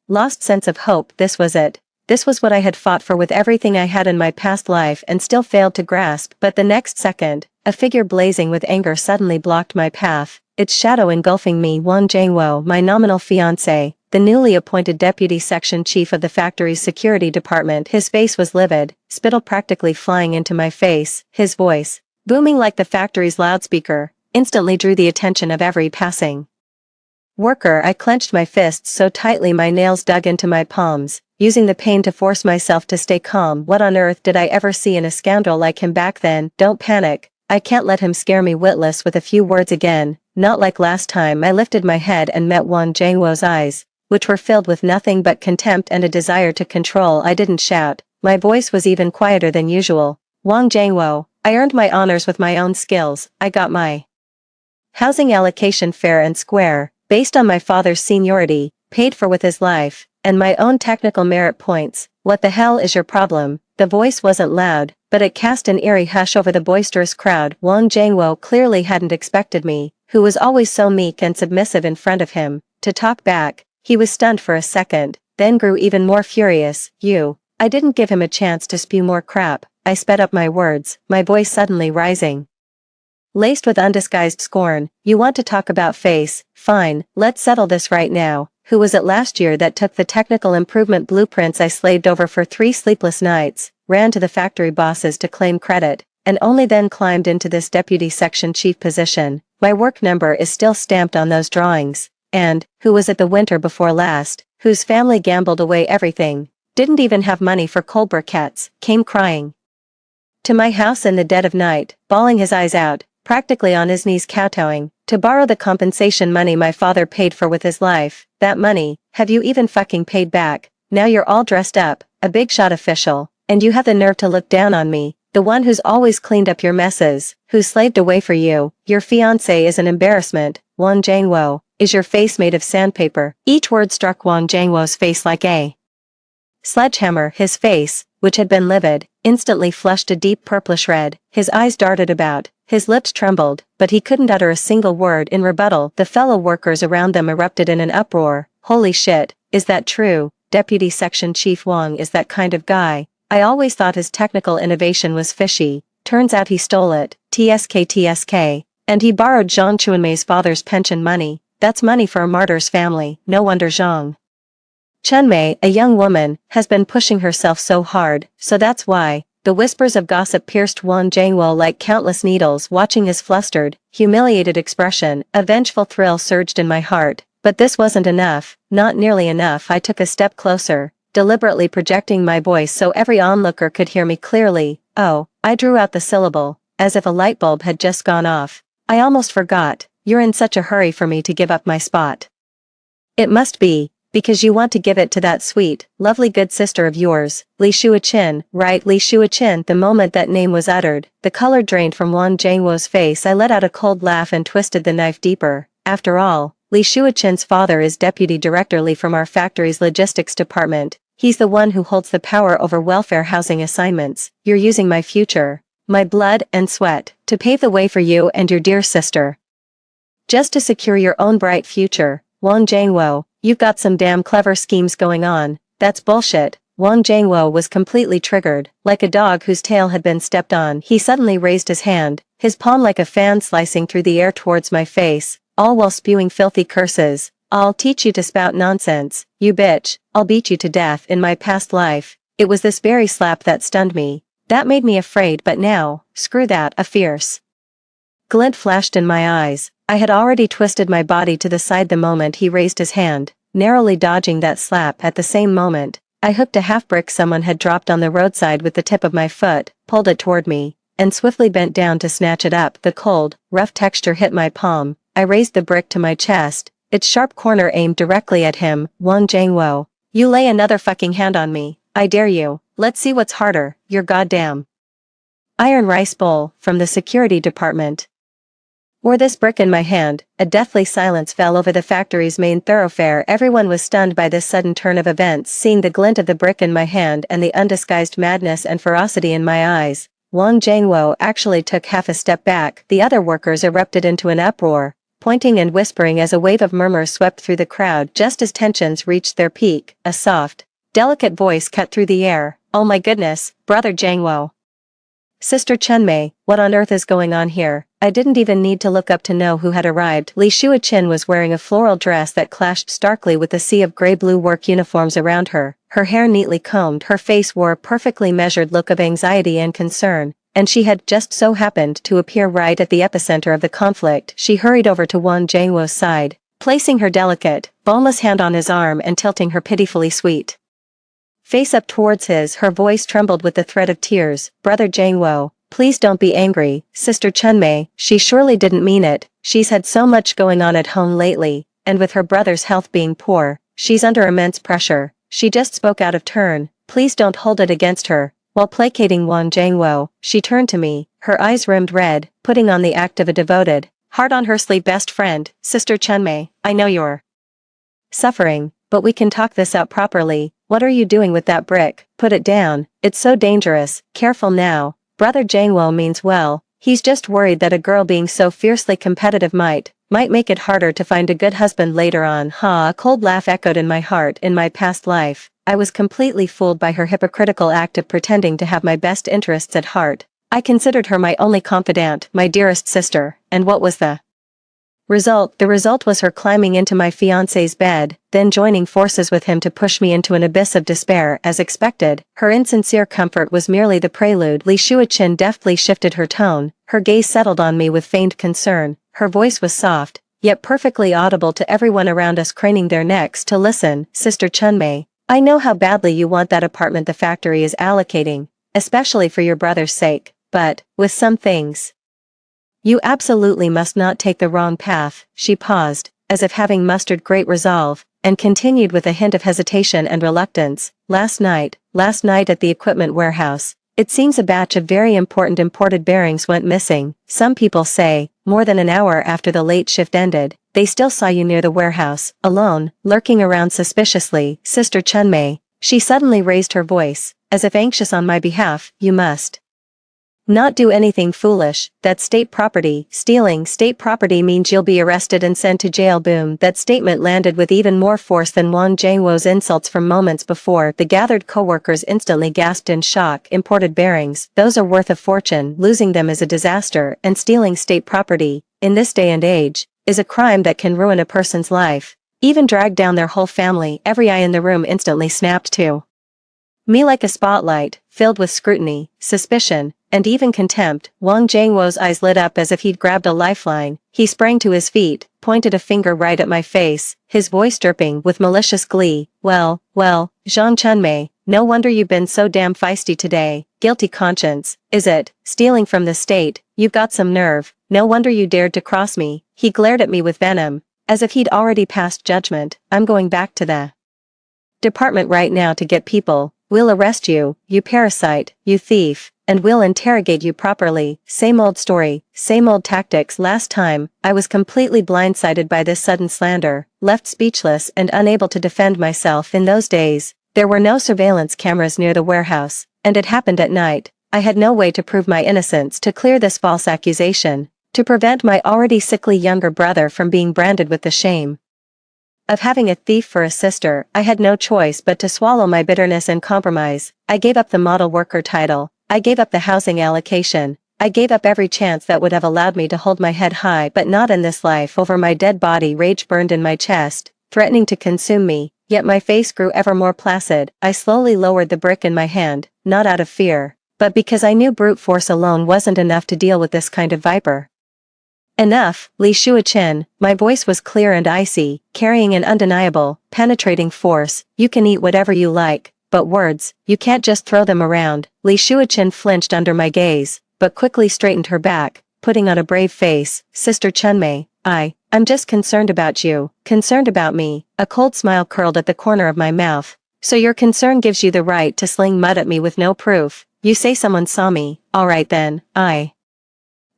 lost sense of hope. This was it. This was what I had fought for with everything I had in my past life and still failed to grasp. But the next second, a figure blazing with anger suddenly blocked my path, its shadow engulfing me. Wang Jiangwo, my nominal fiancé, the newly appointed deputy section chief of the factory's security department. His face was livid, spittle practically flying into my face. His voice, booming like the factory's loudspeaker, instantly drew the attention of every passing worker. I clenched my fists so tightly my nails dug into my palms, using the pain to force myself to stay calm. What on earth did I ever see in a scoundrel like him back then? Don't panic. I can't let him scare me witless with a few words again. Not like last time. I lifted my head and met Wang Jiangwo's eyes, which were filled with nothing but contempt and a desire to control. I didn't shout. My voice was even quieter than usual. Wang Jiangwo, I earned my honors with my own skills. I got my housing allocation fair and square, based on my father's seniority, paid for with his life, and my own technical merit points. What the hell is your problem? The voice wasn't loud, but it cast an eerie hush over the boisterous crowd. Wang Jiangwo clearly hadn't expected me, who was always so meek and submissive in front of him, to talk back. He was stunned for a second, then grew even more furious. I didn't give him a chance to spew more crap. I sped up my words, my voice suddenly rising, laced with undisguised scorn. You want to talk about face? Fine, let's settle this right now. Who was it last year that took the technical improvement blueprints I slaved over for 3 sleepless nights, ran to the factory bosses to claim credit, and only then climbed into this deputy section chief position? My work number is still stamped on those drawings. And, who was it the winter before last, whose family gambled away everything, didn't even have money for cold briquettes, came crying to my house in the dead of night, bawling his eyes out, practically on his knees kowtowing, to borrow the compensation money my father paid for with his life? That money, have you even fucking paid back? Now you're all dressed up, a big shot official, and you have the nerve to look down on me, the one who's always cleaned up your messes, who slaved away for you. Your fiancé is an embarrassment. Wang Jiangwo, is your face made of sandpaper? Each word struck Wang Jiangwo's face like a sledgehammer. His face, which had been livid, instantly flushed a deep purplish red. His eyes darted about, his lips trembled, but he couldn't utter a single word in rebuttal. The fellow workers around them erupted in an uproar. Holy shit, is that true? Deputy Section Chief Wang is that kind of guy. I always thought his technical innovation was fishy. Turns out he stole it. TSK. And he borrowed Zhang Chunmei's father's pension money. That's money for a martyr's family. No wonder Zhang Chunmei, a young woman, has been pushing herself so hard. So that's why. The whispers of gossip pierced Wang Jiangwo like countless needles. Watching his flustered, humiliated expression, a vengeful thrill surged in my heart. But this wasn't enough, not nearly enough. I took a step closer, deliberately projecting my voice so every onlooker could hear me clearly. Oh, I drew out the syllable, as if a light bulb had just gone off. I almost forgot. You're in such a hurry for me to give up my spot. It must be because you want to give it to that sweet, lovely good sister of yours, Li Shuaqin, right? Li Shuaqin. The moment that name was uttered, the color drained from Wang Jiangwo's face. I let out a cold laugh and twisted the knife deeper. After all, Li Shuaqin's father is deputy director Li from our factory's logistics department. He's the one who holds the power over welfare housing assignments. You're using my future, my blood and sweat, to pave the way for you and your dear sister, just to secure your own bright future. Wang Jiangwo, you've got some damn clever schemes going on. That's bullshit. Wang Jiangwo was completely triggered, like a dog whose tail had been stepped on. He suddenly raised his hand, his palm like a fan slicing through the air towards my face, all while spewing filthy curses. I'll teach you to spout nonsense, you bitch. I'll beat you to death. In my past life, it was this very slap that stunned me. That made me afraid, but now, screw that. A fierce glint flashed in my eyes. I had already twisted my body to the side the moment he raised his hand, narrowly dodging that slap. At the same moment, I hooked a half-brick someone had dropped on the roadside with the tip of my foot, pulled it toward me, and swiftly bent down to snatch it up. The cold, rough texture hit my palm. I raised the brick to my chest, its sharp corner aimed directly at him. Wang Jiangwo, you lay another fucking hand on me. I dare you. Let's see what's harder, your goddamn iron rice bowl, from the security department. Or this brick in my hand. A deathly silence fell over the factory's main thoroughfare. Everyone was stunned by this sudden turn of events, seeing the glint of the brick in my hand and the undisguised madness and ferocity in my eyes. Wang Jiangwo actually took half a step back. The other workers erupted into an uproar, pointing and whispering as a wave of murmurs swept through the crowd. Just as tensions reached their peak, a soft, delicate voice cut through the air. "Oh my goodness, Brother Jiangwo. Sister Chunmei, what on earth is going on here?" I didn't even need to look up to know who had arrived. Li Shuaqin was wearing a floral dress that clashed starkly with the sea of gray-blue work uniforms around her. Her hair neatly combed, her face wore a perfectly measured look of anxiety and concern, and she had just so happened to appear right at the epicenter of the conflict. She hurried over to Wang Jiangwo's side, placing her delicate, boneless hand on his arm and tilting her pitifully sweet face up towards his. Her voice trembled with the threat of tears. "Brother Jiangwo, please don't be angry, Sister Chunmei, she surely didn't mean it. She's had so much going on at home lately, and with her brother's health being poor, she's under immense pressure. She just spoke out of turn. Please don't hold it against her." While placating Wang Jiangwo, she turned to me, her eyes rimmed red, putting on the act of a devoted, heart-on-her-sleeve best friend. "Sister Chunmei, I know you're suffering, but we can talk this out properly. What are you doing with that brick? Put it down, it's so dangerous. Careful now. Brother Jiangwo means well, he's just worried that a girl being so fiercely competitive might make it harder to find a good husband later on." A cold laugh echoed in my heart. In my past life, I was completely fooled by her hypocritical act of pretending to have my best interests at heart. I considered her my only confidant, my dearest sister, and what was the result? The result was her climbing into my fiancé's bed, then joining forces with him to push me into an abyss of despair. As expected, her insincere comfort was merely the prelude. Li Shuaqin deftly shifted her tone, her gaze settled on me with feigned concern. Her voice was soft, yet perfectly audible to everyone around us craning their necks to listen. "Sister Chunmei, I know how badly you want that apartment the factory is allocating, especially for your brother's sake, but, with some things, you absolutely must not take the wrong path." She paused, as if having mustered great resolve, and continued with a hint of hesitation and reluctance. Last night at the equipment warehouse, it seems a batch of very important imported bearings went missing. Some people say, more than an hour after the late shift ended, they still saw you near the warehouse, alone, lurking around suspiciously. "Sister Chunmei," she suddenly raised her voice, as if anxious on my behalf, "you must not do anything foolish. That's state property. Stealing state property means you'll be arrested and sent to jail." Boom. That statement landed with even more force than Wang Jiangwo's insults from moments before. The gathered co-workers instantly gasped in shock. Imported bearings, those are worth a fortune. Losing them is a disaster, and stealing state property, in this day and age, is a crime that can ruin a person's life, even drag down their whole family. Every eye in the room instantly snapped to me like a spotlight, filled with scrutiny, suspicion, and even contempt. Wang Jiangwo's eyes lit up as if he'd grabbed a lifeline. He sprang to his feet, pointed a finger right at my face, his voice dripping with malicious glee. Well, Zhang Chunmei, no wonder you've been so damn feisty today. Guilty conscience, is it? Stealing from the state, you've got some nerve. No wonder you dared to cross me." He glared at me with venom, as if he'd already passed judgment. "I'm going back to the department right now to get people. We'll arrest you, you parasite, you thief, and we'll interrogate you properly." Same old story, same old tactics. Last time, I was completely blindsided by this sudden slander, left speechless and unable to defend myself. In those days, there were no surveillance cameras near the warehouse, and it happened at night. I had no way to prove my innocence, to clear this false accusation, to prevent my already sickly younger brother from being branded with the shame of having a thief for a sister. I had no choice but to swallow my bitterness and compromise. I gave up the model worker title, I gave up the housing allocation, I gave up every chance that would have allowed me to hold my head high, but not in this life. Over my dead body rage burned in my chest, threatening to consume me, yet my face grew ever more placid. I slowly lowered the brick in my hand, not out of fear, but because I knew brute force alone wasn't enough to deal with this kind of viper. "Enough, Li Shuaqin." My voice was clear and icy, carrying an undeniable, penetrating force. "You can eat whatever you like, but words, you can't just throw them around." Li Shuaqin flinched under my gaze, but quickly straightened her back, putting on a brave face. "Sister Chunmei, I'm just concerned about you." "Concerned about me?" A cold smile curled at the corner of my mouth. So your concern gives you the right to sling mud at me with no proof. You say someone saw me, alright then. I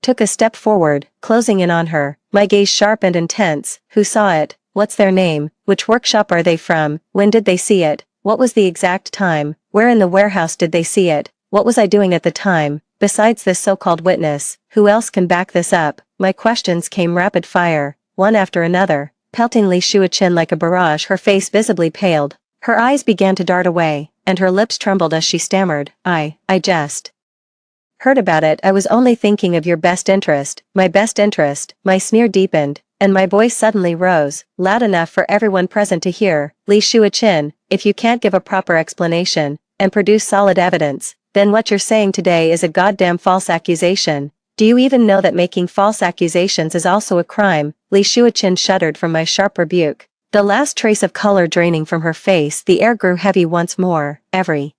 took a step forward, closing in on her, my gaze sharp and intense. Who saw it? What's their name? Which workshop are they from? When did they see it? What was the exact time? Where in the warehouse did they see it? What was I doing at the time? Besides this so-called witness, who else can back this up? My questions came rapid fire, one after another, pelting Li Shuachin like a barrage. Her face visibly paled. Her eyes began to dart away, and her lips trembled as she stammered, I just heard about it. I was only thinking of your best interest, my best interest. My sneer deepened, and my voice suddenly rose, loud enough for everyone present to hear. Li Shuachin, if you can't give a proper explanation, and produce solid evidence, then what you're saying today is a goddamn false accusation. Do you even know that making false accusations is also a crime? Li Shuachin shuddered from my sharp rebuke. The last trace of color draining from her face, the air grew heavy once more, every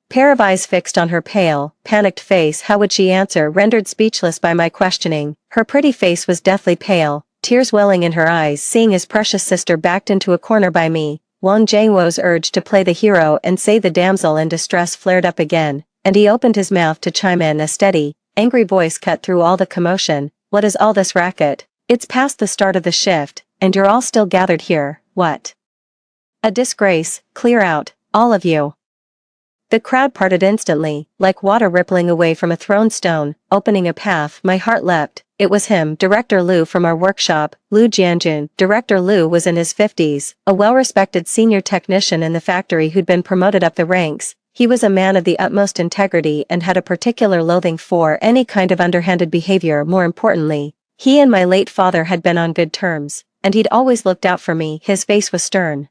pair of eyes fixed on her pale, panicked face. How would she answer? Rendered speechless by my questioning, her pretty face was deathly pale, tears welling in her eyes. Seeing his precious sister backed into a corner by me, Wang Jiangwo's urge to play the hero and save the damsel in distress flared up again, and he opened his mouth to chime in. A steady, angry voice cut through all the commotion. What is all this racket? It's past the start of the shift, and you're all still gathered here. What a disgrace. Clear out, all of you. The crowd parted instantly, like water rippling away from a thrown stone, opening a path. My heart leapt. It was him, Director Liu from our workshop, Liu Jianjun. Director Liu was in his 50s, a well-respected senior technician in the factory who'd been promoted up the ranks. He was a man of the utmost integrity and had a particular loathing for any kind of underhanded behavior. More importantly, he and my late father had been on good terms, and he'd always looked out for me. His face was stern.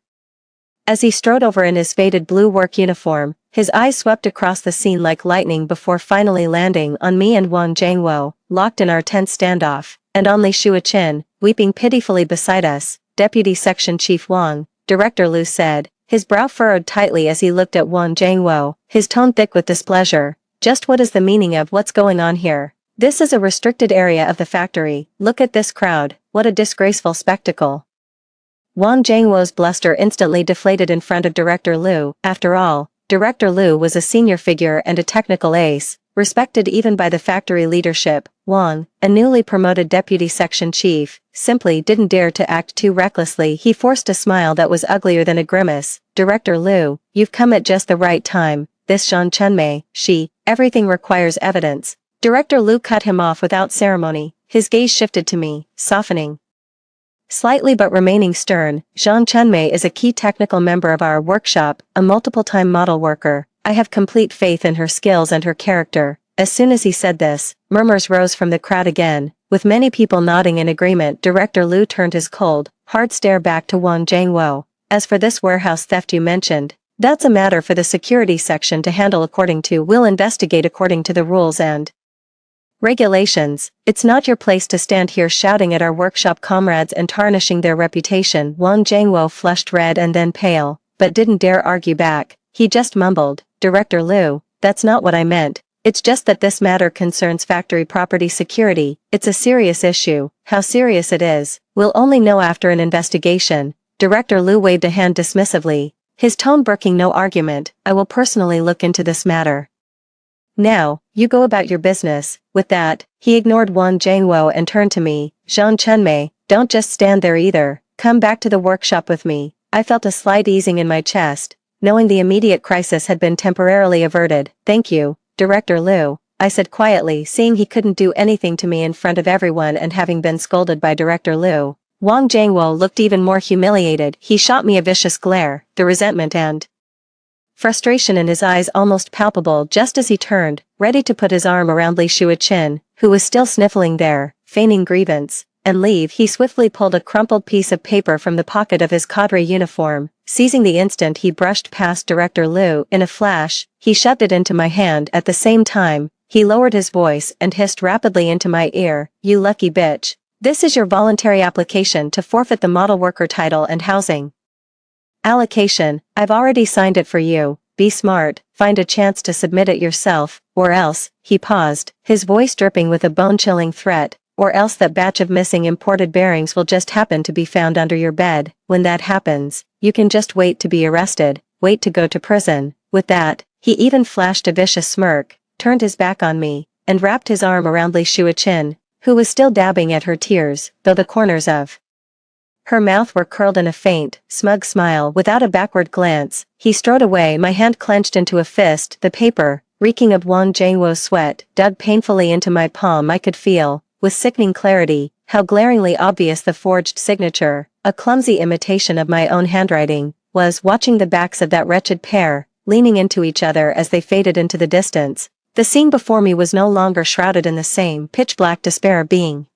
As he strode over in his faded blue work uniform, his eyes swept across the scene like lightning before finally landing on me and Wang Jiangwo, locked in our tense standoff, and on Li Shuachin, weeping pitifully beside us. Deputy Section Chief Wang, Director Liu said, his brow furrowed tightly as he looked at Wang Jiangwo, his tone thick with displeasure. Just what is the meaning of what's going on here? This is a restricted area of the factory. Look at this crowd, what a disgraceful spectacle. Wang Jiangwo's bluster instantly deflated in front of Director Liu. After all, Director Liu was a senior figure and a technical ace, respected even by the factory leadership. Wang, a newly promoted deputy section chief, simply didn't dare to act too recklessly. He forced a smile that was uglier than a grimace. Director Liu, you've come at just the right time. This Zhang Chunmei, everything requires evidence. Director Liu cut him off without ceremony. His gaze shifted to me, softening slightly but remaining stern. Zhang Chunmei is a key technical member of our workshop, a multiple-time model worker. I have complete faith in her skills and her character. As soon as he said this, murmurs rose from the crowd again, with many people nodding in agreement. Director Liu turned his cold, hard stare back to Wang Jiangwo. As for this warehouse theft you mentioned, that's a matter for the security section to handle. We'll investigate according to the rules and regulations. It's not your place to stand here shouting at our workshop comrades and tarnishing their reputation. Wang Jiangwo flushed red and then pale, but didn't dare argue back. He just mumbled, Director Liu, that's not what I meant. It's just that this matter concerns factory property security. It's a serious issue. How serious it is, we'll only know after an investigation. Director Liu waved a hand dismissively, his tone brooking no argument. I will personally look into this matter. Now, you go about your business. With that, he ignored Wang Jiangwo and turned to me. Zhang Chunmei, don't just stand there either. Come back to the workshop with me. I felt a slight easing in my chest, knowing the immediate crisis had been temporarily averted. Thank you, Director Liu, I said quietly, seeing he couldn't do anything to me in front of everyone and having been scolded by Director Liu. Wang Jiangwo looked even more humiliated. He shot me a vicious glare, the resentment and frustration in his eyes almost palpable just as he turned, ready to put his arm around Li Shuachin, who was still sniffling there, feigning grievance, and leave. He swiftly pulled a crumpled piece of paper from the pocket of his cadre uniform. Seizing the instant he brushed past Director Liu. In a flash, he shoved it into my hand. At the same time, he lowered his voice and hissed rapidly into my ear, you lucky bitch. This is your voluntary application to forfeit the model worker title and housing allocation. I've already signed it for you. Be smart, find a chance to submit it yourself, or else. He paused, his voice dripping with a bone-chilling threat, or else that batch of missing imported bearings will just happen to be found under your bed. When that happens, you can just wait to be arrested. wait to go to prison. With that, he even flashed a vicious smirk, turned his back on me, and wrapped his arm around Li Shuichin, who was still dabbing at her tears, though the corners of her mouth were curled in a faint, smug smile. Without a backward glance, he strode away, my hand clenched into a fist. The paper, reeking of Wang Jingwo's sweat, dug painfully into my palm. I could feel, with sickening clarity, how glaringly obvious the forged signature, a clumsy imitation of my own handwriting, was. Watching the backs of that wretched pair, leaning into each other as they faded into the distance, the scene before me was no longer shrouded in the same pitch-black despair of being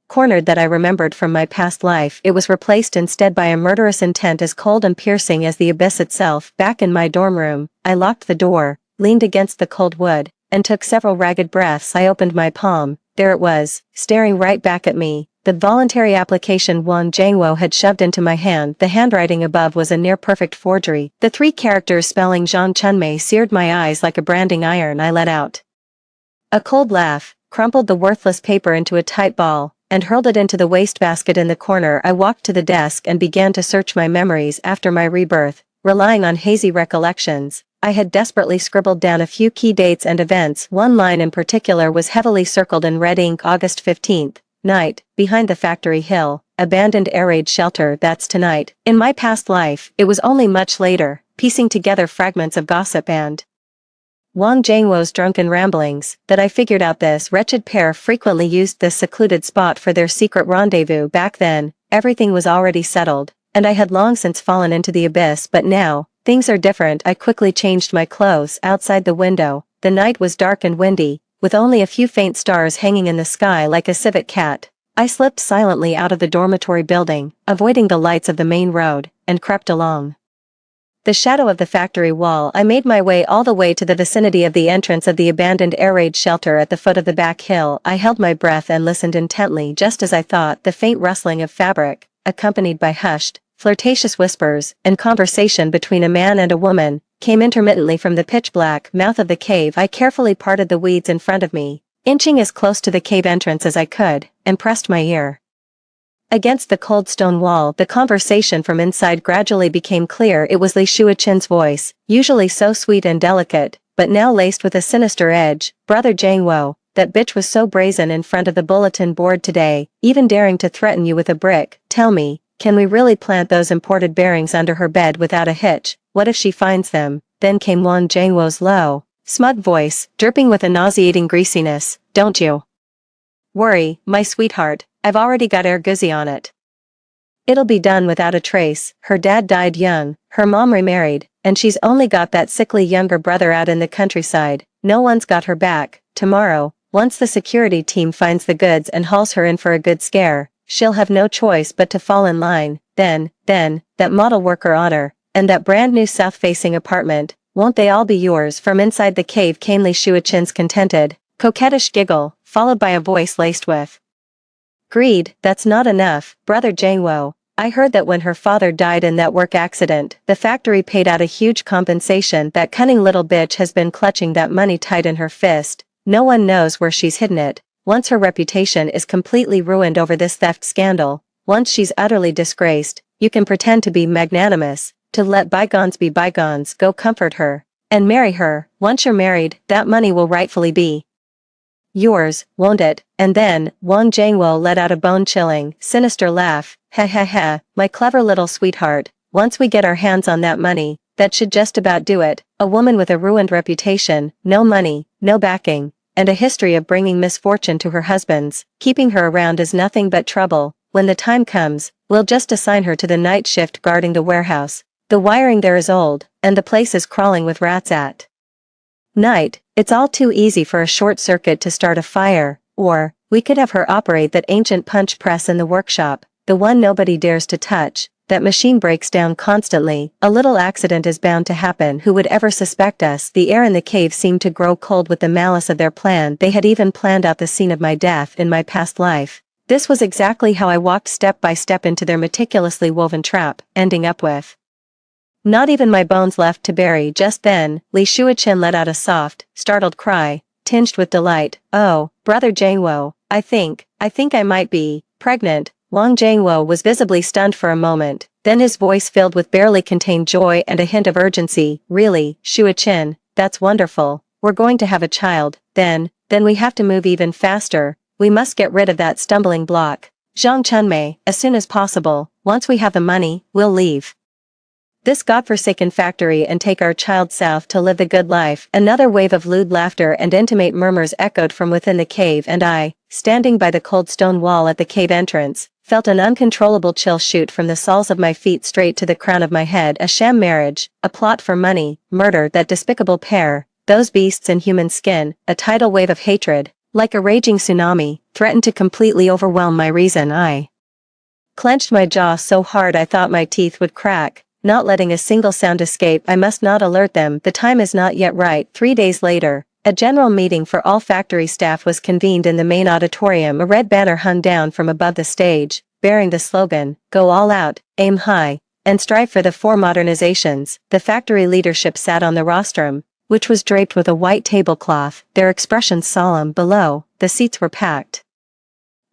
cornered that I remembered from my past life. It was replaced instead by a murderous intent as cold and piercing as the abyss itself. Back in my dorm room, I locked the door, leaned against the cold wood, and took several ragged breaths. I opened my palm. There it was, staring right back at me, the voluntary application Wang Jingwo had shoved into my hand. The handwriting above was a near-perfect forgery. The 3 characters spelling Zhang Chunmei seared my eyes like a branding iron. I let out a cold laugh, crumpled the worthless paper into a tight ball, and hurled it into the wastebasket in the corner. I walked to the desk and began to search my memories. After my rebirth, relying on hazy recollections, I had desperately scribbled down a few key dates and events. One line in particular was heavily circled in red ink. August 15th, night, behind the factory hill, abandoned air raid shelter. That's tonight. In my past life, it was only much later, piecing together fragments of gossip and Wang Jingwo's drunken ramblings, that I figured out this wretched pair frequently used this secluded spot for their secret rendezvous. Back then, everything was already settled, and I had long since fallen into the abyss. But now, things are different. I quickly changed my clothes. Outside the window, the night was dark and windy, with only a few faint stars hanging in the sky like a civet cat. I slipped silently out of the dormitory building, avoiding the lights of the main road, and crept along the shadow of the factory wall. I made my way all the way to the vicinity of the entrance of the abandoned air raid shelter at the foot of the back hill. I held my breath and listened intently. Just as I thought, the faint rustling of fabric, accompanied by hushed, flirtatious whispers, and conversation between a man and a woman, came intermittently from the pitch-black mouth of the cave. I carefully parted the weeds in front of me, inching as close to the cave entrance as I could, and pressed my ear against the cold stone wall. The conversation from inside gradually became clear. It was Li Shuichin's voice, usually so sweet and delicate, but now laced with a sinister edge. Brother Jingwo, that bitch was so brazen in front of the bulletin board today, even daring to threaten you with a brick. Tell me, can we really plant those imported bearings under her bed without a hitch? What if she finds them? Then came Wang Jingwo's low, smug voice, dripping with a nauseating greasiness. Don't you worry, my sweetheart, I've already got air guzzi on it. It'll be done without a trace. Her dad died young, her mom remarried, and she's only got that sickly younger brother out in the countryside. No one's got her back. Tomorrow, once the security team finds the goods and hauls her in for a good scare, she'll have no choice but to fall in line. Then, that model worker honor, and that brand new south-facing apartment, won't they all be yours? From inside the cave came Li Shuichin's contented, coquettish giggle, followed by a voice laced with greed. That's not enough, Brother Jingwo. I heard that when her father died in that work accident, the factory paid out a huge compensation. That cunning little bitch has been clutching that money tight in her fist. No one knows where she's hidden it. Once her reputation is completely ruined over this theft scandal, once she's utterly disgraced, you can pretend to be magnanimous, to let bygones be bygones. Go comfort her, and marry her. Once you're married, that money will rightfully be yours, won't it? And then, Wang Jingwo let out a bone-chilling, sinister laugh. Ha ha ha, my clever little sweetheart, once we get our hands on that money, that should just about do it. A woman with a ruined reputation, no money, no backing, and a history of bringing misfortune to her husbands, keeping her around is nothing but trouble. When the time comes, we'll just assign her to the night shift guarding the warehouse. The wiring there is old, and the place is crawling with rats at night. It's all too easy for a short circuit to start a fire. Or, we could have her operate that ancient punch press in the workshop, the one nobody dares to touch. That machine breaks down constantly. A little accident is bound to happen. Who would ever suspect us? The air in the cave seemed to grow cold with the malice of their plan. They had even planned out the scene of my death in my past life. This was exactly how I walked step by step into their meticulously woven trap, ending up with not even my bones left to bury. Just then, Li Shuichin let out a soft, startled cry, tinged with delight. Oh, Brother Jingwo, I think I might be pregnant. Wang Jingwo was visibly stunned for a moment, Then his voice filled with barely contained joy and a hint of urgency. Really, Shuo-chin, that's wonderful. We're going to have a child, then we have to move even faster. We must get rid of that stumbling block. Zhang Chunmei, as soon as possible. Once we have the money, we'll leave this godforsaken factory and take our child south to live the good life. Another wave of lewd laughter and intimate murmurs echoed from within the cave, and I, standing by the cold stone wall at the cave entrance, felt an uncontrollable chill shoot from the soles of my feet straight to the crown of my head. A sham marriage, a plot for money, murder, that despicable pair, those beasts in human skin. A tidal wave of hatred, like a raging tsunami, threatened to completely overwhelm my reason. I clenched my jaw so hard I thought my teeth would crack, not letting a single sound escape. I must not alert them. The time is not yet right. 3 days later, a general meeting for all factory staff was convened in the main auditorium. A red banner hung down from above the stage, bearing the slogan, "Go all out, aim high, and strive for the 4 modernizations." The factory leadership sat on the rostrum, which was draped with a white tablecloth, their expressions solemn. Below, the seats were packed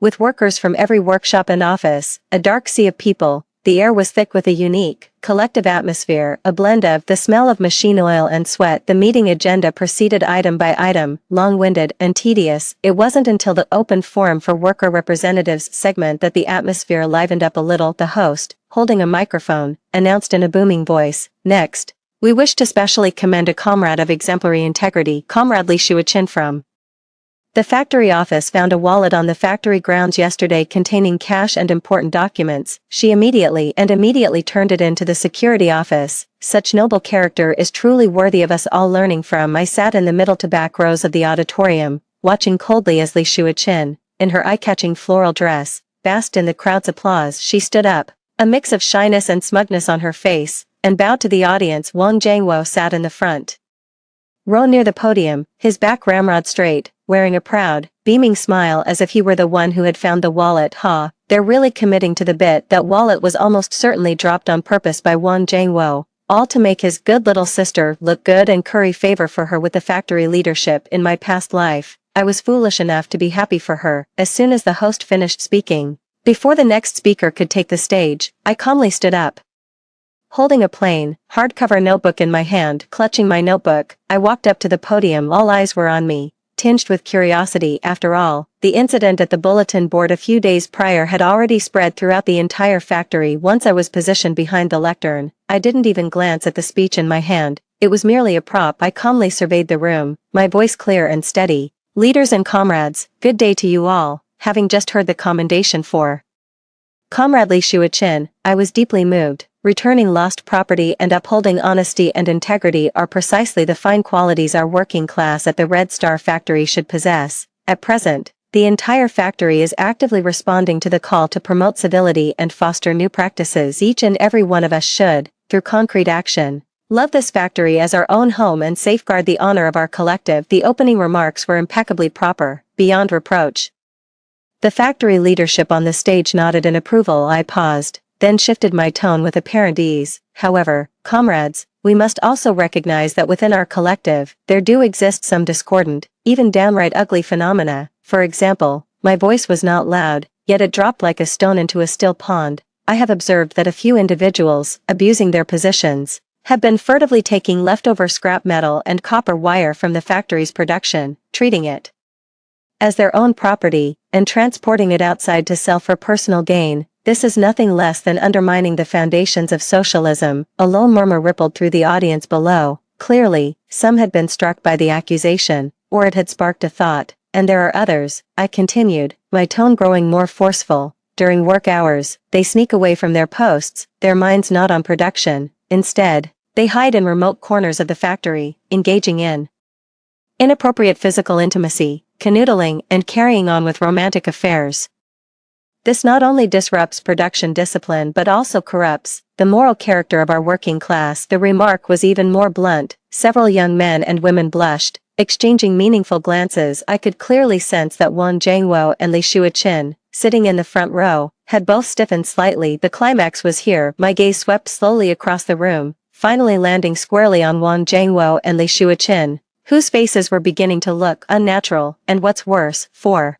with workers from every workshop and office, a dark sea of people. The air was thick with a unique, collective atmosphere, a blend of the smell of machine oil and sweat. The meeting agenda proceeded item by item, long-winded and tedious. It wasn't until the open forum for worker representatives segment that the atmosphere livened up a little. The host, holding a microphone, announced in a booming voice, "Next, we wish to specially commend a comrade of exemplary integrity, Comrade Li Shuo-chin from the factory office found a wallet on the factory grounds yesterday containing cash and important documents. She immediately turned it into the security office. Such noble character is truly worthy of us all learning from." I sat in the middle to back rows of the auditorium, watching coldly as Li Shuo-chin, in her eye-catching floral dress, basked in the crowd's applause. She stood up, a mix of shyness and smugness on her face, and bowed to the audience. Wang Jiangwo sat in the front row near the podium, his back ramrod straight, wearing a proud, beaming smile as if he were the one who had found the wallet. They're really committing to the bit. That wallet was almost certainly dropped on purpose by Wang Jiangwo, all to make his good little sister look good and curry favor for her with the factory leadership. In my past life, I was foolish enough to be happy for her. As soon as the host finished speaking, before the next speaker could take the stage, I calmly stood up. Holding a plain, hardcover notebook in my hand, clutching my notebook, I walked up to the podium. All eyes were on me, tinged with curiosity. After all, the incident at the bulletin board a few days prior had already spread throughout the entire factory. Once I was positioned behind the lectern, I didn't even glance at the speech in my hand. It was merely a prop. I calmly surveyed the room, my voice clear and steady. "Leaders and comrades, good day to you all." Having just heard the commendation for Comrade Li Shuo-chin, I was deeply moved. Returning lost property and upholding honesty and integrity are precisely the fine qualities our working class at the Red Star factory should possess. At present, the entire factory is actively responding to the call to promote civility and foster new practices. Each and every one of us should, through concrete action, love this factory as our own home and safeguard the honor of our collective. The opening remarks were impeccably proper, beyond reproach. The factory leadership on the stage nodded in approval. I paused, then shifted my tone with apparent ease. "However, comrades, we must also recognize that within our collective, there do exist some discordant, even downright ugly phenomena. For example, my voice was not loud, yet it dropped like a stone into a still pond. I have observed that a few individuals, abusing their positions, have been furtively taking leftover scrap metal and copper wire from the factory's production, treating it as their own property, and transporting it outside to sell for personal gain. This is nothing less than undermining the foundations of socialism." A low murmur rippled through the audience below. Clearly, some had been struck by the accusation, or it had sparked a thought. "And there are others," I continued, my tone growing more forceful. "During work hours, they sneak away from their posts, their minds not on production. Instead, they hide in remote corners of the factory, engaging in inappropriate physical intimacy, canoodling, and carrying on with romantic affairs. This not only disrupts production discipline but also corrupts the moral character of our working class." The remark was even more blunt. Several young men and women blushed, exchanging meaningful glances. I could clearly sense that Wang Jiangwo and Li Shuo-chin, sitting in the front row, had both stiffened slightly. The climax was here. My gaze swept slowly across the room, finally landing squarely on Wang Jiangwo and Li Shuo-chin, whose faces were beginning to look unnatural, and what's worse, for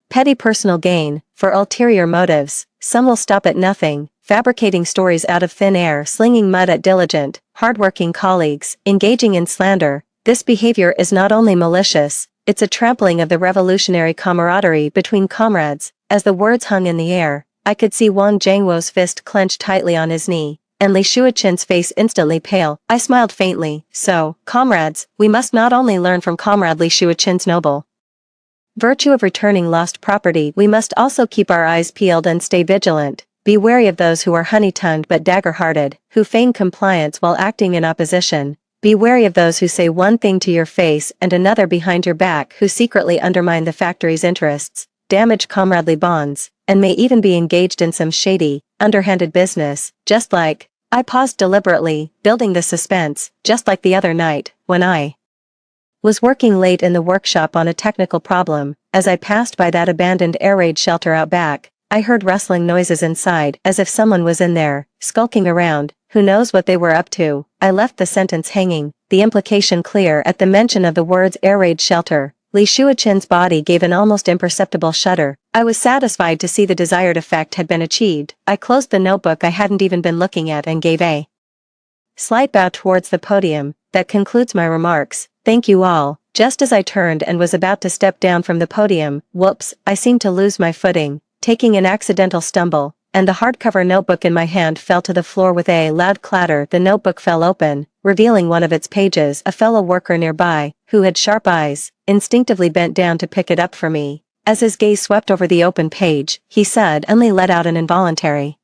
petty personal gain, for ulterior motives. Some will stop at nothing, fabricating stories out of thin air, slinging mud at diligent, hardworking colleagues, engaging in slander. This behavior is not only malicious, it's a trampling of the revolutionary camaraderie between comrades. As the words hung in the air, I could see Wang Jiangwo's fist clenched tightly on his knee, and Li Shuaqin's face instantly pale. I smiled faintly. So, comrades, we must not only learn from Comrade Li Shuaqin's noble virtue of returning lost property, we must also keep our eyes peeled and stay vigilant. Be wary of those who are honey-tongued but dagger-hearted, who feign compliance while acting in opposition. Be wary of those who say one thing to your face and another behind your back, who secretly undermine the factory's interests, damage comradely bonds, and may even be engaged in some shady, underhanded business, just like— I paused deliberately, building the suspense, just like the other night, when I was working late in the workshop on a technical problem. As I passed by that abandoned air raid shelter out back, I heard rustling noises inside, as if someone was in there, skulking around. Who knows what they were up to? I left the sentence hanging, the implication clear at the mention of the words air raid shelter. Li Shuaqin's body gave an almost imperceptible shudder. I was satisfied to see the desired effect had been achieved. I closed the notebook I hadn't even been looking at and gave a slight bow towards the podium. That concludes my remarks. Thank you all. Just as I turned and was about to step down from the podium, whoops, I seemed to lose my footing, taking an accidental stumble, and the hardcover notebook in my hand fell to the floor with a loud clatter. The notebook fell open, revealing one of its pages. A fellow worker nearby, who had sharp eyes, instinctively bent down to pick it up for me. As his gaze swept over the open page, he suddenly let out an involuntary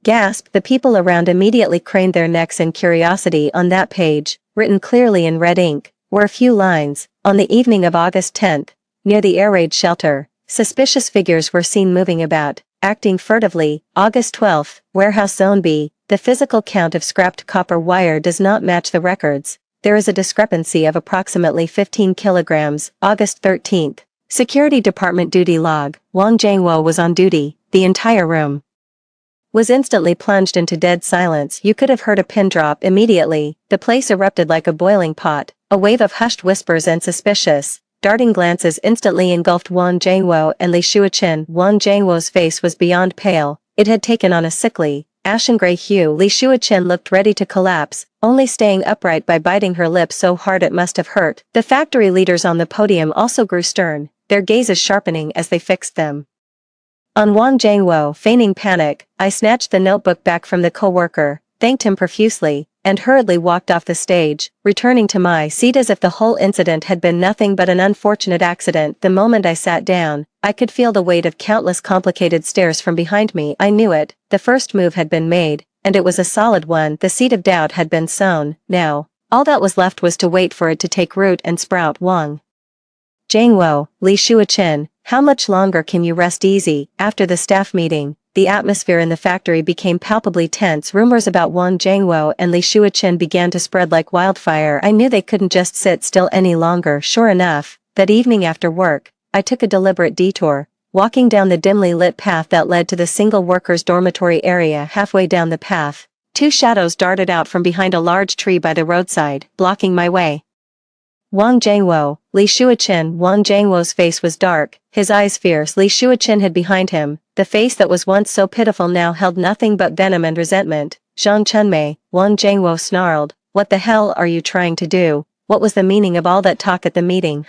gasp. The people around immediately craned their necks in curiosity. On that page, written clearly in red ink, were a few lines. On the evening of August 10th, near the air raid shelter, suspicious figures were seen moving about, acting furtively. August 12th, Warehouse Zone B, the physical count of scrapped copper wire does not match the records. There is a discrepancy of approximately 15 kilograms. August 13th, Security Department duty log. Wang Jiangwo was on duty. The entire room was instantly plunged into dead silence. You could have heard a pin drop immediately. The place erupted like a boiling pot. A wave of hushed whispers and suspicious, darting glances instantly engulfed Wang Jiangwo and Li Shuaqin. Wang Jiangwo's face was beyond pale. It had taken on a sickly, ashen-gray hue. Li Shuaqin looked ready to collapse, only staying upright by biting her lip so hard it must have hurt. The factory leaders on the podium also grew stern, their gazes sharpening as they fixed them on Wang Jiangwo. Feigning panic, I snatched the notebook back from the co-worker, thanked him profusely, and hurriedly walked off the stage, returning to my seat as if the whole incident had been nothing but an unfortunate accident. The moment I sat down, I could feel the weight of countless complicated stares from behind me. I knew it. The first move had been made, and it was a solid one. The seed of doubt had been sown. Now, all that was left was to wait for it to take root and sprout. Wang Jiangwo, Li Shuaqin, how much longer can you rest easy? After the staff meeting, the atmosphere in the factory became palpably tense. Rumors about Wang Jiangwo and Li Shuaqin began to spread like wildfire. I knew they couldn't just sit still any longer. Sure enough, that evening after work, I took a deliberate detour, walking down the dimly lit path that led to the single workers' dormitory area. Halfway down the path, two shadows darted out from behind a large tree by the roadside, blocking my way. Wang Jiangwo, Li Shuaqin. Wang Jiangwo's face was dark, his eyes fierce. Li Shuaqin had behind him, the face that was once so pitiful now held nothing but venom and resentment. Zhang Chunmei, Wang Jiangwo snarled, what the hell are you trying to do? What was the meaning of all that talk at the meeting?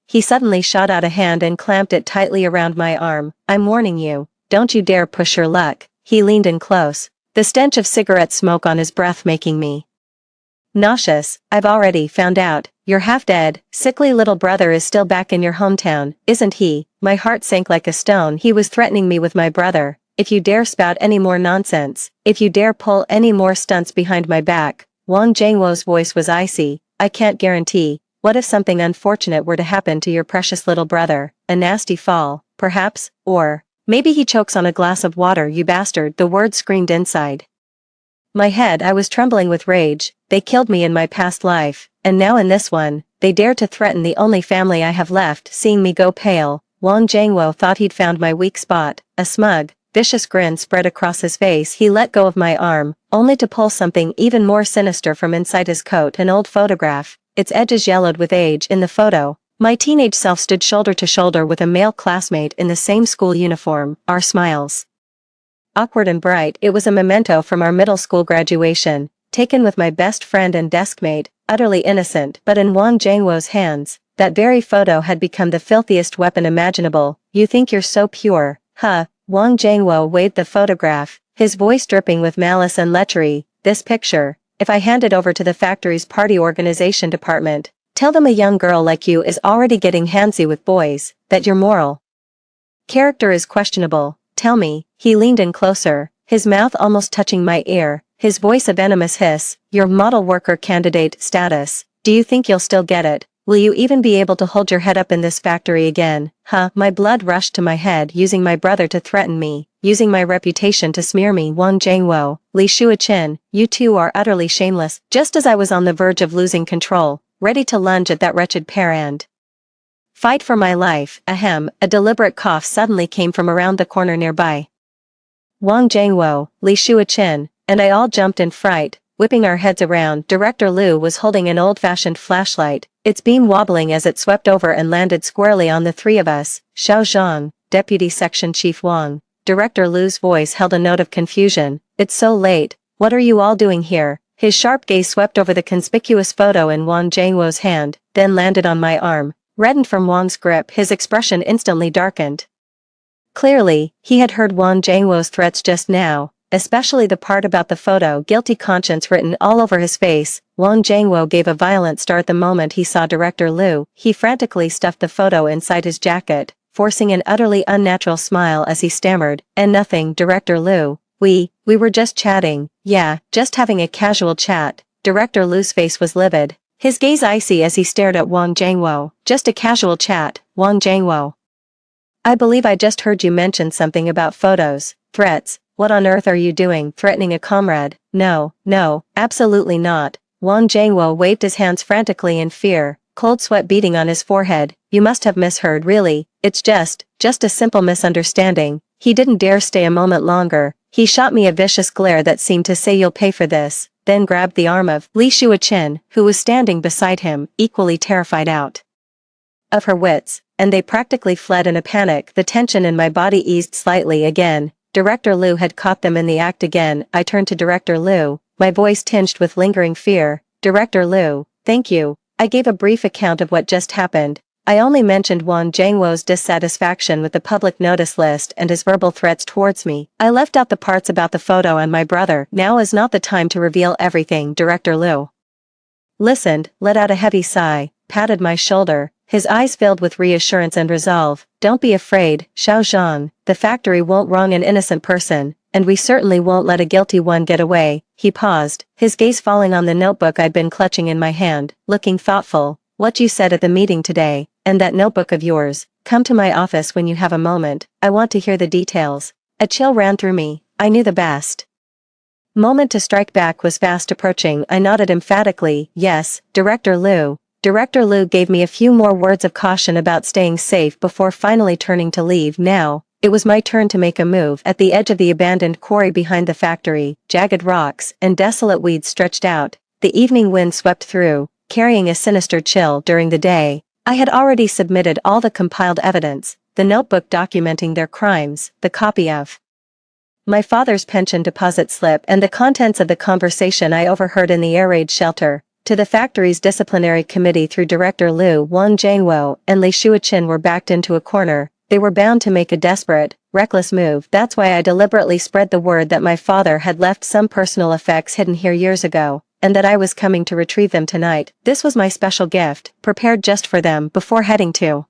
He suddenly shot out a hand and clamped it tightly around my arm. I'm warning you, don't you dare push your luck. He leaned in close, the stench of cigarette smoke on his breath making me nauseous. I've already found out. Your half-dead, sickly little brother is still back in your hometown, isn't he? My heart sank like a stone. He was threatening me with my brother. If you dare spout any more nonsense, if you dare pull any more stunts behind my back. Wang Jiangwo's voice was icy. I can't guarantee. What if something unfortunate were to happen to your precious little brother? A nasty fall, perhaps, or maybe he chokes on a glass of water. You bastard, the word screamed inside my head. I was trembling with rage. They killed me in my past life, and now in this one, they dare to threaten the only family I have left. Seeing me go pale, Wang Jiangwo thought he'd found my weak spot. A smug, vicious grin spread across his face. He let go of my arm, only to pull something even more sinister from inside his coat. An old photograph, its edges yellowed with age. In the photo, my teenage self stood shoulder to shoulder with a male classmate in the same school uniform. Our smiles awkward and bright. It was a memento from our middle school graduation, taken with my best friend and deskmate, utterly innocent. But in Wang Jiangwo's hands, that very photo had become the filthiest weapon imaginable. You think you're so pure, huh? Wang Jiangwo waved the photograph, his voice dripping with malice and lechery. This picture, if I hand it over to the factory's party organization department, tell them a young girl like you is already getting handsy with boys, that your moral character is questionable. Tell me, he leaned in closer, his mouth almost touching my ear, his voice a venomous hiss, your model worker candidate status, do you think you'll still get it? Will you even be able to hold your head up in this factory again? Huh? My blood rushed to my head, using my brother to threaten me, using my reputation to smear me. Wang Jiangwo, Li Shuaqin, you two are utterly shameless. Just as I was on the verge of losing control, ready to lunge at that wretched pair and fight for my life, ahem, a deliberate cough suddenly came from around the corner nearby. Wang Jiangwo, Li Shuaqin, and I all jumped in fright, whipping our heads around. Director Liu was holding an old-fashioned flashlight, its beam wobbling as it swept over and landed squarely on the three of us. Xiao Zhang, Deputy Section Chief Wang. Director Liu's voice held a note of confusion. It's so late, what are you all doing here? His sharp gaze swept over the conspicuous photo in Wang Jiangwo's hand, then landed on my arm. Reddened from Wang's grip, his expression instantly darkened. Clearly, he had heard Wang Jiangwo's threats just now, especially the part about the photo, guilty conscience written all over his face. Wang Jiangwo gave a violent start the moment he saw Director Liu. He frantically stuffed the photo inside his jacket, forcing an utterly unnatural smile as he stammered, and nothing, Director Liu. We were just chatting, yeah, just having a casual chat. Director Liu's face was livid, his gaze icy as he stared at Wang Jiangwo. Just a casual chat, Wang Jiangwo. I believe I just heard you mention something about photos, threats. What on earth are you doing, threatening a comrade? No, absolutely not. Wang Jiangwo waved his hands frantically in fear, cold sweat beading on his forehead. You must have misheard, really. It's just a simple misunderstanding. He didn't dare stay a moment longer. He shot me a vicious glare that seemed to say you'll pay for this, then grabbed the arm of Li Shuaqin, who was standing beside him, equally terrified out of her wits, and they practically fled in a panic. The tension in my body eased slightly again. Director Liu had caught them in the act again. I turned to Director Liu, my voice tinged with lingering fear. Director Liu, thank you. I gave a brief account of what just happened. I only mentioned Wang Jiangwo's dissatisfaction with the public notice list and his verbal threats towards me. I left out the parts about the photo and my brother. Now is not the time to reveal everything. Director Liu listened, let out a heavy sigh, patted my shoulder, his eyes filled with reassurance and resolve. Don't be afraid, Xiao Zhang, the factory won't wrong an innocent person, and we certainly won't let a guilty one get away. He paused, his gaze falling on the notebook I'd been clutching in my hand, looking thoughtful. What you said at the meeting today, and that notebook of yours, come to my office when you have a moment, I want to hear the details. A chill ran through me, I knew the best moment to strike back was fast approaching. I nodded emphatically, yes, Director Liu. Director Liu gave me a few more words of caution about staying safe before finally turning to leave. Now, it was my turn to make a move. At the edge of the abandoned quarry behind the factory, jagged rocks and desolate weeds stretched out. The evening wind swept through, carrying a sinister chill. During the day, I had already submitted all the compiled evidence, the notebook documenting their crimes, the copy of my father's pension deposit slip, and the contents of the conversation I overheard in the air raid shelter, to the factory's disciplinary committee through Director Liu. Wang Jiangwo and Li Shuaqin were backed into a corner. They were bound to make a desperate, reckless move. That's why I deliberately spread the word that my father had left some personal effects hidden here years ago, and that I was coming to retrieve them tonight. This was my special gift, prepared just for them. Before heading to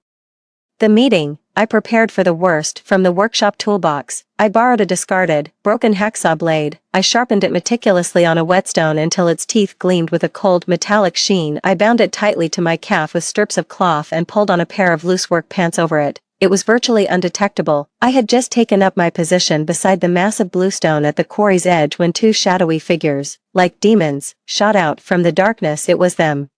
the meeting, I prepared for the worst. From the workshop toolbox, I borrowed a discarded, broken hacksaw blade. I sharpened it meticulously on a whetstone until its teeth gleamed with a cold metallic sheen. I bound it tightly to my calf with strips of cloth and pulled on a pair of loose work pants over it. It was virtually undetectable. I had just taken up my position beside the massive bluestone at the quarry's edge when two shadowy figures, like demons, shot out from the darkness. It was them.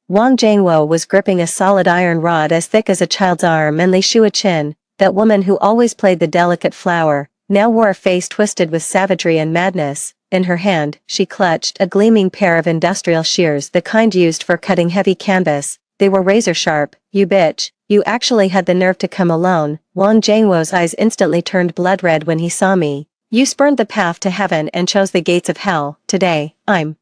Wang Jiangwo was gripping a solid iron rod as thick as a child's arm, and Li Shuaqin, that woman who always played the delicate flower, now wore a face twisted with savagery and madness. In her hand, she clutched a gleaming pair of industrial shears, the kind used for cutting heavy canvas. They were razor sharp. You bitch, you actually had the nerve to come alone. Wang Jiangwo's eyes instantly turned blood red when he saw me. You spurned the path to heaven and chose the gates of hell. Today, I'm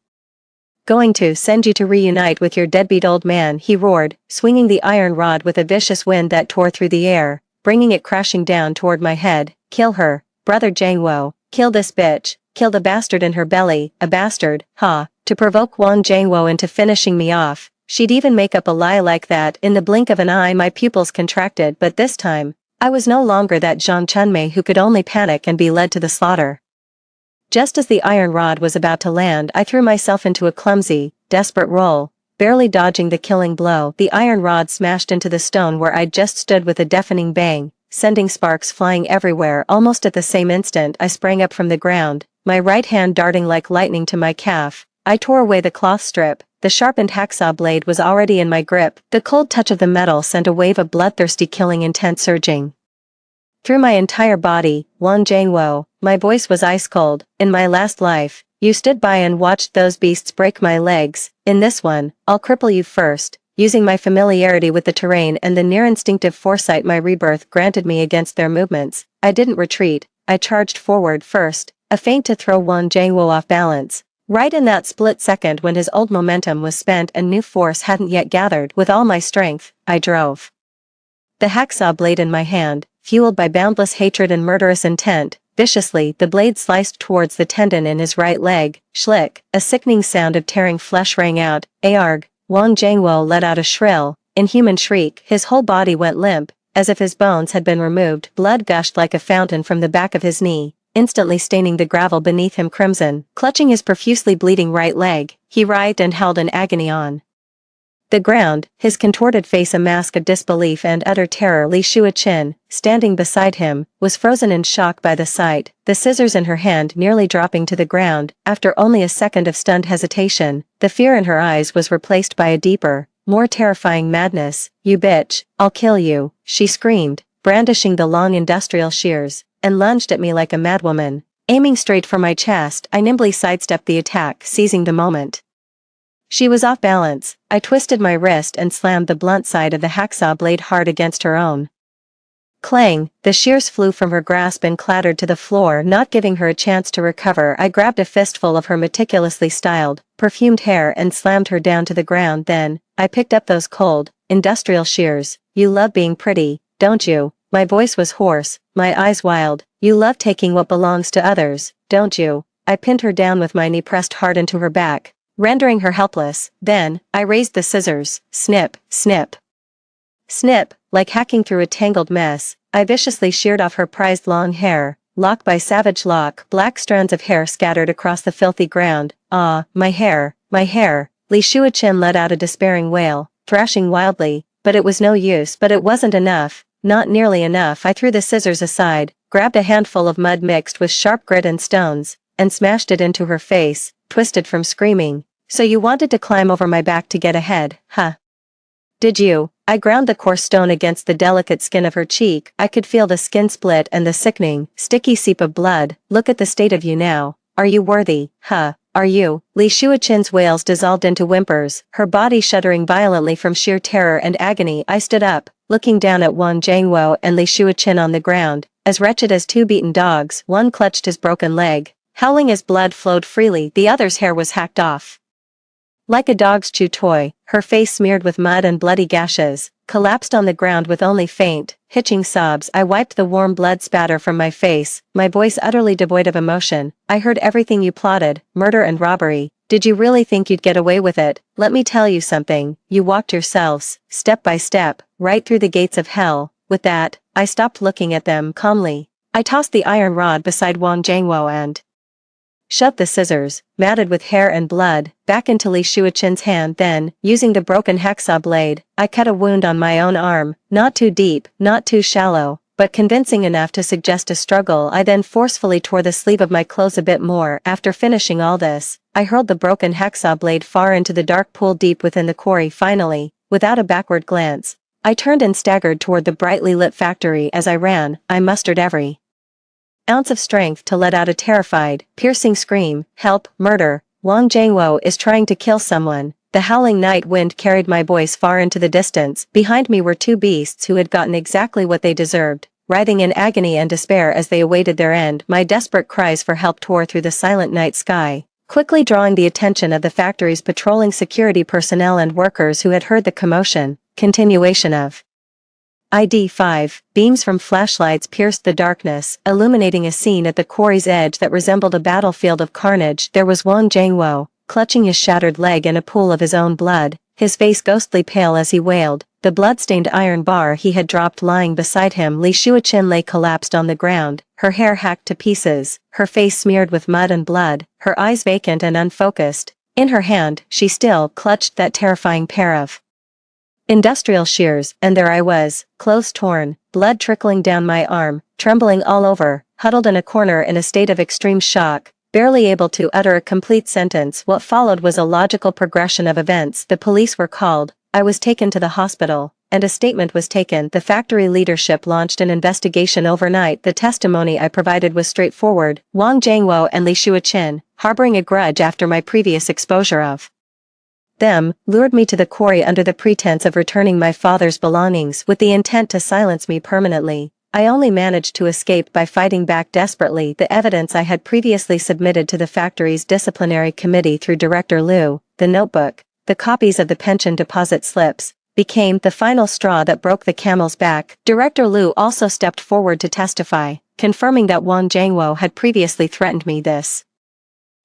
going to send you to reunite with your deadbeat old man," he roared, swinging the iron rod with a vicious wind that tore through the air, bringing it crashing down toward my head. "Kill her, brother Jangwo. Kill this bitch. Kill the bastard in her belly." A bastard, ha, to provoke Wang Jangwo into finishing me off. She'd even make up a lie like that. In the blink of an eye my pupils contracted, but this time, I was no longer that Zhang Chunmei who could only panic and be led to the slaughter. Just as the iron rod was about to land, I threw myself into a clumsy, desperate roll, barely dodging the killing blow. The iron rod smashed into the stone where I'd just stood with a deafening bang, sending sparks flying everywhere. Almost at the same instant I sprang up from the ground, my right hand darting like lightning to my calf. I tore away the cloth strip. The sharpened hacksaw blade was already in my grip. The cold touch of the metal sent a wave of bloodthirsty killing intent surging through my entire body. "Wang Jangwo," my voice was ice cold. "In my last life, you stood by and watched those beasts break my legs. In this one, I'll cripple you first." Using my familiarity with the terrain and the near-instinctive foresight my rebirth granted me against their movements, I didn't retreat. I charged forward first, a feint to throw Wang Jangwo off balance. Right in that split second when his old momentum was spent and new force hadn't yet gathered, with all my strength, I drove the hacksaw blade in my hand, fueled by boundless hatred and murderous intent. Viciously, the blade sliced towards the tendon in his right leg. Schlick, a sickening sound of tearing flesh rang out. "Arg!" Wang Jangwo let out a shrill, inhuman shriek. His whole body went limp, as if his bones had been removed. Blood gushed like a fountain from the back of his knee, instantly staining the gravel beneath him crimson. Clutching his profusely bleeding right leg, he writhed and held in agony on the ground, his contorted face a mask of disbelief and utter terror. Li Shuichin, standing beside him, was frozen in shock by the sight, the scissors in her hand nearly dropping to the ground. After only a second of stunned hesitation, the fear in her eyes was replaced by a deeper, more terrifying madness. "You bitch, I'll kill you," she screamed, brandishing the long industrial shears, and lunged at me like a madwoman. Aiming straight for my chest, I nimbly sidestepped the attack, seizing the moment she was off balance. I twisted my wrist and slammed the blunt side of the hacksaw blade hard against her own. Clang, the shears flew from her grasp and clattered to the floor, not giving her a chance to recover. I grabbed a fistful of her meticulously styled, perfumed hair and slammed her down to the ground. Then, I picked up those cold, industrial shears. "You love being pretty, don't you?" My voice was hoarse, my eyes wild. "You love taking what belongs to others, don't you?" I pinned her down with my knee pressed hard into her back, rendering her helpless. Then, I raised the scissors. Snip, snip, snip, like hacking through a tangled mess. I viciously sheared off her prized long hair, lock by savage lock. Black strands of hair scattered across the filthy ground. "Ah, my hair, my hair." Li Shuichin let out a despairing wail, thrashing wildly, but it was no use. But it wasn't enough, not nearly enough. I threw the scissors aside, grabbed a handful of mud mixed with sharp grit and stones, and smashed it into her face, twisted from screaming. "So you wanted to climb over my back to get ahead, huh? Did you?" I ground the coarse stone against the delicate skin of her cheek. I could feel the skin split and the sickening, sticky seep of blood. "Look at the state of you now. Are you worthy, huh? Are you?" Li Shuichin's wails dissolved into whimpers, her body shuddering violently from sheer terror and agony. I stood up, looking down at Wang Jangwo and Li Shuichin on the ground, as wretched as two beaten dogs. One clutched his broken leg, howling as blood flowed freely. The other's hair was hacked off like a dog's chew toy, her face smeared with mud and bloody gashes, collapsed on the ground with only faint, hitching sobs. I wiped the warm blood spatter from my face, my voice utterly devoid of emotion. "I heard everything you plotted, murder and robbery. Did you really think you'd get away with it? Let me tell you something, you walked yourselves, step by step, right through the gates of hell." With that, I stopped looking at them calmly. I tossed the iron rod beside Wang Jangwo and shoved the scissors, matted with hair and blood, back into Li Shuichin's hand. Then, using the broken hacksaw blade, I cut a wound on my own arm, not too deep, not too shallow, but convincing enough to suggest a struggle. I then forcefully tore the sleeve of my clothes a bit more. After finishing all this, I hurled the broken hacksaw blade far into the dark pool deep within the quarry. Finally, without a backward glance, I turned and staggered toward the brightly lit factory. As I ran, I mustered every ounce of strength to let out a terrified, piercing scream. "Help, murder, Wang Jangwo is trying to kill someone." The howling night wind carried my voice far into the distance. Behind me were two beasts who had gotten exactly what they deserved, writhing in agony and despair as they awaited their end. My desperate cries for help tore through the silent night sky, quickly drawing the attention of the factory's patrolling security personnel and workers who had heard the commotion. Continuation of ID 5. Beams from flashlights pierced the darkness, illuminating a scene at the quarry's edge that resembled a battlefield of carnage. There was Wang Jiangwo, clutching his shattered leg in a pool of his own blood, his face ghostly pale as he wailed, the blood-stained iron bar he had dropped lying beside him. Li Shuoqin lay collapsed on the ground, her hair hacked to pieces, her face smeared with mud and blood, her eyes vacant and unfocused. In her hand, she still clutched that terrifying pair of industrial shears, and there I was, clothes torn, blood trickling down my arm, trembling all over, huddled in a corner in a state of extreme shock, barely able to utter a complete sentence. What followed was a logical progression of events. The police were called, I was taken to the hospital, and a statement was taken. The factory leadership launched an investigation overnight. The testimony I provided was straightforward. Wang Jiangwo and Li Shuoqin, harboring a grudge after my previous exposure of them, lured me to the quarry under the pretense of returning my father's belongings with the intent to silence me permanently. I only managed to escape by fighting back desperately. The evidence I had previously submitted to the factory's disciplinary committee through Director Liu, the notebook, the copies of the pension deposit slips, became the final straw that broke the camel's back. Director Liu also stepped forward to testify, confirming that Wang Jiangwo had previously threatened me. This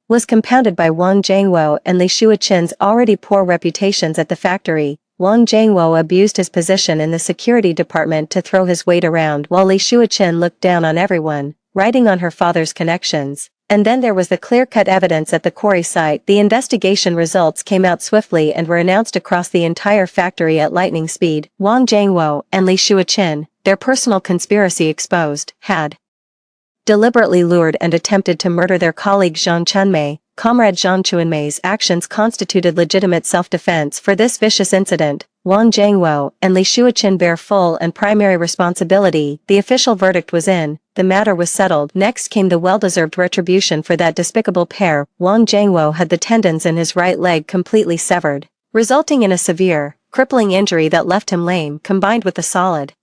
was compounded by Wang Jiangwo and Li Shuoqin's already poor reputations at the factory. Wang Jiangwo abused his position in the security department to throw his weight around, while Li Shuoqin looked down on everyone, riding on her father's connections. And then there was the clear-cut evidence at the quarry site. The investigation results came out swiftly and were announced across the entire factory at lightning speed. Wang Jiangwo and Li Shuoqin, their personal conspiracy exposed, had deliberately lured and attempted to murder their colleague Zhang Chunmei. Comrade Zhang Chunmei's actions constituted legitimate self-defense. For this vicious incident, Wang Jiangwo and Li Shuoqin bear full and primary responsibility. The official verdict was in, the matter was settled. Next came the well-deserved retribution for that despicable pair. Wang Jiangwo had the tendons in his right leg completely severed, resulting in a severe, crippling injury that left him lame. Combined with the solid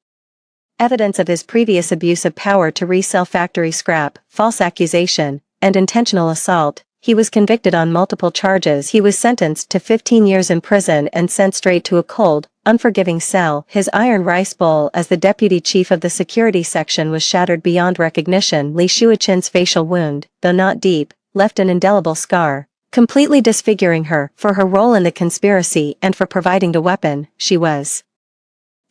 evidence of his previous abuse of power to resell factory scrap, false accusation, and intentional assault, he was convicted on multiple charges. He was sentenced to 15 years in prison and sent straight to a cold, unforgiving cell. His iron rice bowl as the deputy chief of the security section was shattered beyond recognition. Li Shuoqin's facial wound, though not deep, left an indelible scar, completely disfiguring her. For her role in the conspiracy and for providing the weapon, she was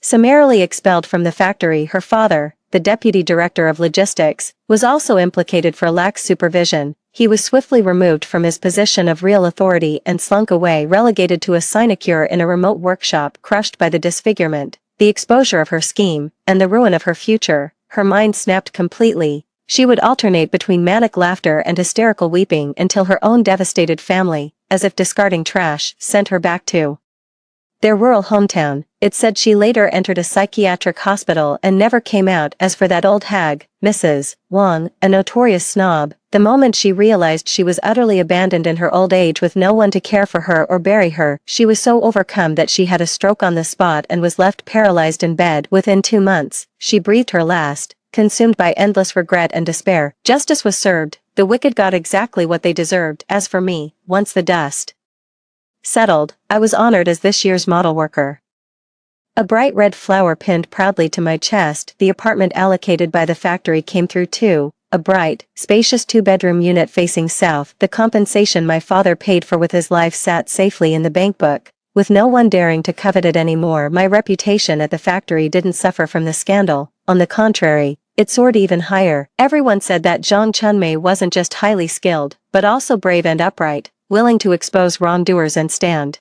summarily expelled from the factory. Her father, the deputy director of logistics, was also implicated for lax supervision. He was swiftly removed from his position of real authority and slunk away, relegated to a sinecure in a remote workshop. Crushed by the disfigurement, the exposure of her scheme, and the ruin of her future, her mind snapped completely. She would alternate between manic laughter and hysterical weeping until her own devastated family, as if discarding trash, sent her back to their rural hometown. It said she later entered a psychiatric hospital and never came out. As for that old hag, Mrs. Wang, a notorious snob, the moment she realized she was utterly abandoned in her old age with no one to care for her or bury her, she was so overcome that she had a stroke on the spot and was left paralyzed in bed. Within 2 months, she breathed her last, consumed by endless regret and despair. Justice was served. The wicked got exactly what they deserved. As for me, once the dust settled, I was honored as this year's model worker. A bright red flower pinned proudly to my chest. The apartment allocated by the factory came through too, a bright, spacious 2-bedroom unit facing south. The compensation my father paid for with his life sat safely in the bank book, with no one daring to covet it anymore. My reputation at the factory didn't suffer from the scandal. On the contrary, it soared even higher. Everyone said that Zhang Chunmei wasn't just highly skilled, but also brave and upright, willing to expose wrongdoers and stand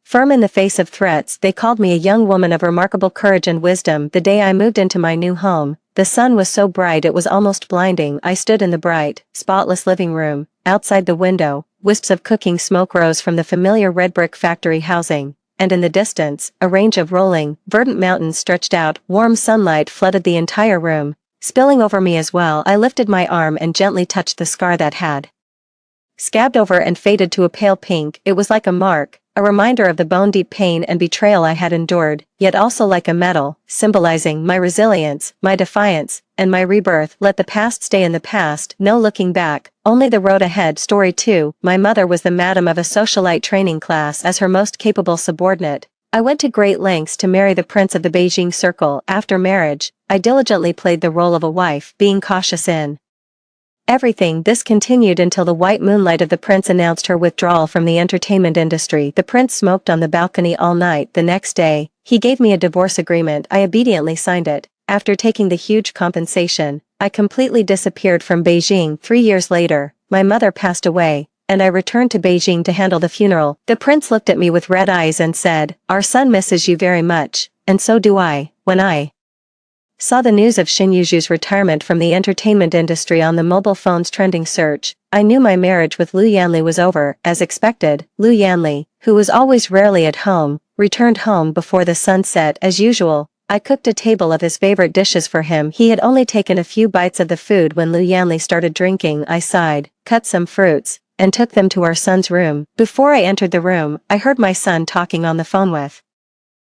firm in the face of threats. They called me a young woman of remarkable courage and wisdom. The day I moved into my new home, the sun was so bright it was almost blinding. I stood in the bright, spotless living room. Outside the window, wisps of cooking smoke rose from the familiar red brick factory housing, and in the distance, a range of rolling, verdant mountains stretched out. Warm sunlight flooded the entire room, spilling over me as well. I lifted my arm and gently touched the scar that had scabbed over and faded to a pale pink. It was like a mark, a reminder of the bone-deep pain and betrayal I had endured, yet also like a medal, symbolizing my resilience, my defiance, and my rebirth. Let the past stay in the past, no looking back, only the road ahead. Story 2, my mother was the madam of a socialite training class as her most capable subordinate. I went to great lengths to marry the prince of the Beijing circle. After marriage, I diligently played the role of a wife, being cautious in everything. This continued until the white moonlight of the prince announced her withdrawal from the entertainment industry. The prince smoked on the balcony all night. The next day, he gave me a divorce agreement. I obediently signed it. After taking the huge compensation, I completely disappeared from Beijing. 3 years later, my mother passed away, and I returned to Beijing to handle the funeral. The prince looked at me with red eyes and said, "Our son misses you very much, and so do I." When I saw the news of Xin Yuzhu's retirement from the entertainment industry on the mobile phone's trending search, I knew my marriage with Lu Yanli was over. As expected, Lu Yanli, who was always rarely at home, returned home before the sun set. As usual, I cooked a table of his favorite dishes for him. He had only taken a few bites of the food when Lu Yanli started drinking. I sighed, cut some fruits, and took them to our son's room. Before I entered the room, I heard my son talking on the phone with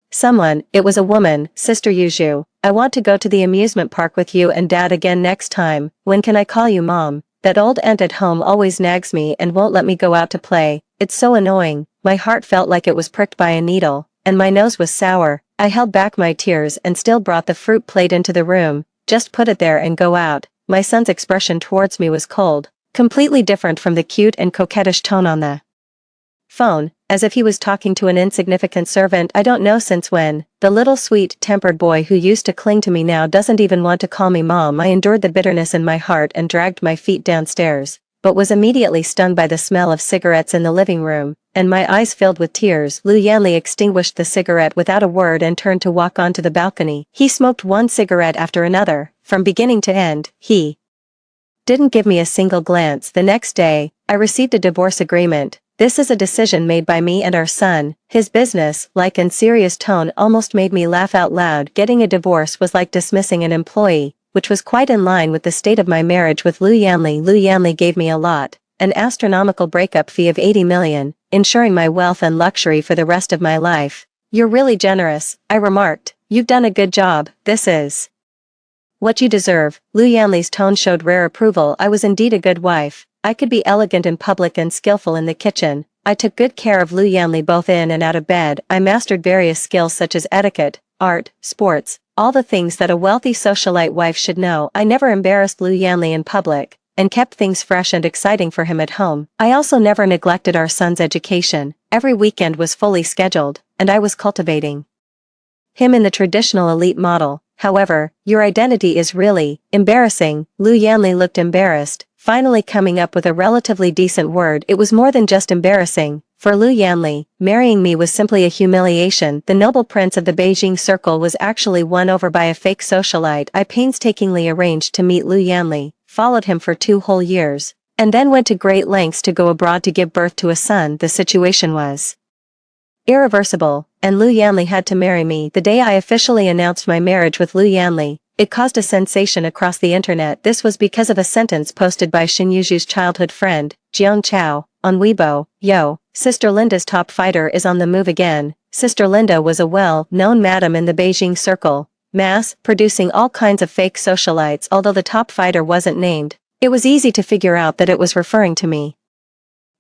someone. It was a woman. "Sister Yuzhu, I want to go to the amusement park with you and Dad again next time. When can I call you Mom? That old aunt at home always nags me and won't let me go out to play. It's so annoying." My heart felt like it was pricked by a needle, and my nose was sour. I held back my tears and still brought the fruit plate into the room. "Just put it there and go out." My son's expression towards me was cold, completely different from the cute and coquettish tone on the phone, as if he was talking to an insignificant servant. I don't know since when. The little sweet-tempered boy who used to cling to me now doesn't even want to call me Mom. I endured the bitterness in my heart and dragged my feet downstairs, but was immediately stung by the smell of cigarettes in the living room, and my eyes filled with tears. Lu Yanli extinguished the cigarette without a word and turned to walk onto the balcony. He smoked one cigarette after another, from beginning to end. He didn't give me a single glance. The next day, I received a divorce agreement. "This is a decision made by me and our son." His business-like and serious tone almost made me laugh out loud. Getting a divorce was like dismissing an employee, which was quite in line with the state of my marriage with Lu Yanli. Lu Yanli gave me a lot, an astronomical breakup fee of 80 million, ensuring my wealth and luxury for the rest of my life. "You're really generous," I remarked. "You've done a good job. This is what you deserve." Lu Yanli's tone showed rare approval. I was indeed a good wife. I could be elegant in public and skillful in the kitchen. I took good care of Lu Yanli both in and out of bed. I mastered various skills such as etiquette, art, sports, all the things that a wealthy socialite wife should know. I never embarrassed Lu Yanli in public, and kept things fresh and exciting for him at home. I also never neglected our son's education. Every weekend was fully scheduled, and I was cultivating him in the traditional elite model. "However, your identity is really embarrassing." Lu Yanli looked embarrassed, finally coming up with a relatively decent word. It was more than just embarrassing. For Lu Yanli, marrying me was simply a humiliation. The noble prince of the Beijing circle was actually won over by a fake socialite. I painstakingly arranged to meet Lu Yanli, followed him for 2 whole years, and then went to great lengths to go abroad to give birth to a son. The situation was irreversible, and Lu Yanli had to marry me. The day I officially announced my marriage with Lu Yanli, it caused a sensation across the internet. This was because of a sentence posted by Xin Yuzhu's childhood friend, Jiang Chao, on Weibo. "Yo, Sister Linda's top fighter is on the move again." Sister Linda was a well-known madam in the Beijing circle, mass-producing all kinds of fake socialites. Although the top fighter wasn't named, it was easy to figure out that it was referring to me.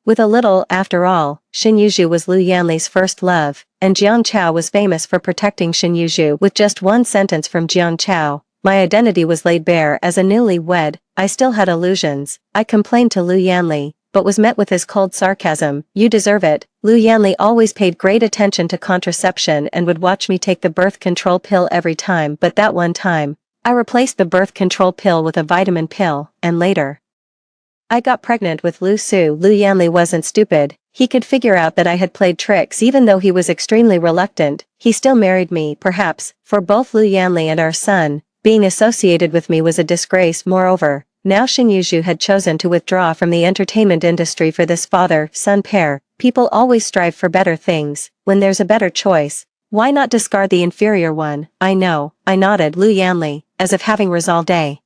With a little, after all, Xin Yuzhu was Lu Yanli's first love, and Jiang Chao was famous for protecting Xin Yuzhu. With just one sentence from Jiang Chao, my identity was laid bare. As a newlywed, I still had illusions. I complained to Lu Yanli, but was met with his cold sarcasm. "You deserve it." Lu Yanli always paid great attention to contraception and would watch me take the birth control pill every time. But that one time, I replaced the birth control pill with a vitamin pill, and later I got pregnant with Lu Su. Lu Yanli wasn't stupid. He could figure out that I had played tricks. Even though he was extremely reluctant, he still married me. Perhaps, for both Lu Yanli and our son, being associated with me was a disgrace. Moreover, now Xin Yuzhu had chosen to withdraw from the entertainment industry for this father-son pair. People always strive for better things. When there's a better choice, why not discard the inferior one? "I know," I nodded. Lu Yanli, as if having resolved a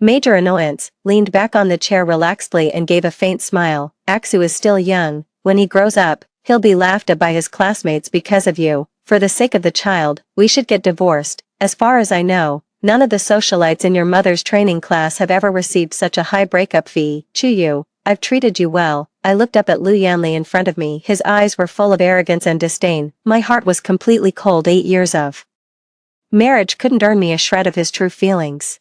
major annoyance, leaned back on the chair relaxedly and gave a faint smile. "Aksu is still young. When he grows up, He'll be laughed at by his classmates because of you. For the sake of the child, we should get divorced. As far as I know, none of the socialites in your mother's training class have ever received such a high breakup fee. Chu, I've treated you well. I looked up at Lu Yanli in front of me. His eyes were full of arrogance and disdain. My heart was completely cold. 8 years of marriage couldn't earn me a shred of his true feelings.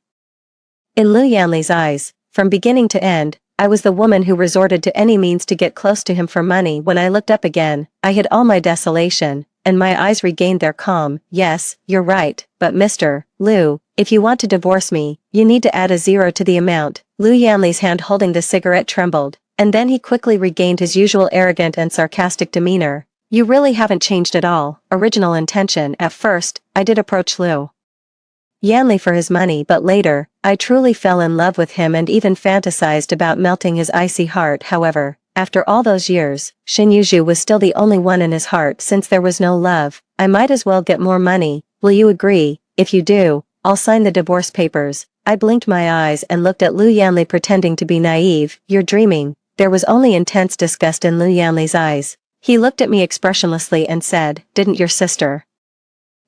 In Lu Yanli's eyes, from beginning to end, I was the woman who resorted to any means to get close to him for money. When I looked up again, I hid all my desolation, and my eyes regained their calm. Yes, you're right, but Mr. Lu, if you want to divorce me, you need to add a 0 to the amount. Lu Yanli's hand holding the cigarette trembled, and then he quickly regained his usual arrogant and sarcastic demeanor. You really haven't changed at all. Original intention. At first, I did approach Lu Yanli for his money, but later, I truly fell in love with him and even fantasized about melting his icy heart. However, after all those years, Shin Yuzhu was still the only one in his heart. Since there was no love, I might as well get more money. Will you agree? If you do, I'll sign the divorce papers. I blinked my eyes and looked at Lu Yanli, pretending to be naive. You're dreaming. There was only intense disgust in Lu Yanli's eyes. He looked at me expressionlessly and said, didn't your sister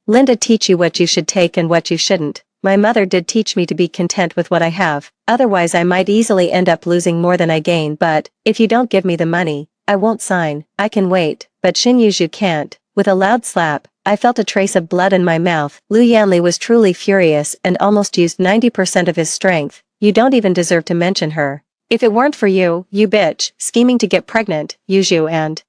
Linda teach you what you should take and what you shouldn't? My mother did teach me to be content with what I have, otherwise I might easily end up losing more than I gain. But, if you don't give me the money, I won't sign. I can wait, but Shin Yuzhu can't. With a loud slap, I felt a trace of blood in my mouth. Lu Yanli was truly furious and almost used 90% of his strength. You don't even deserve to mention her. If it weren't for you, you bitch, scheming to get pregnant, Yuzhu and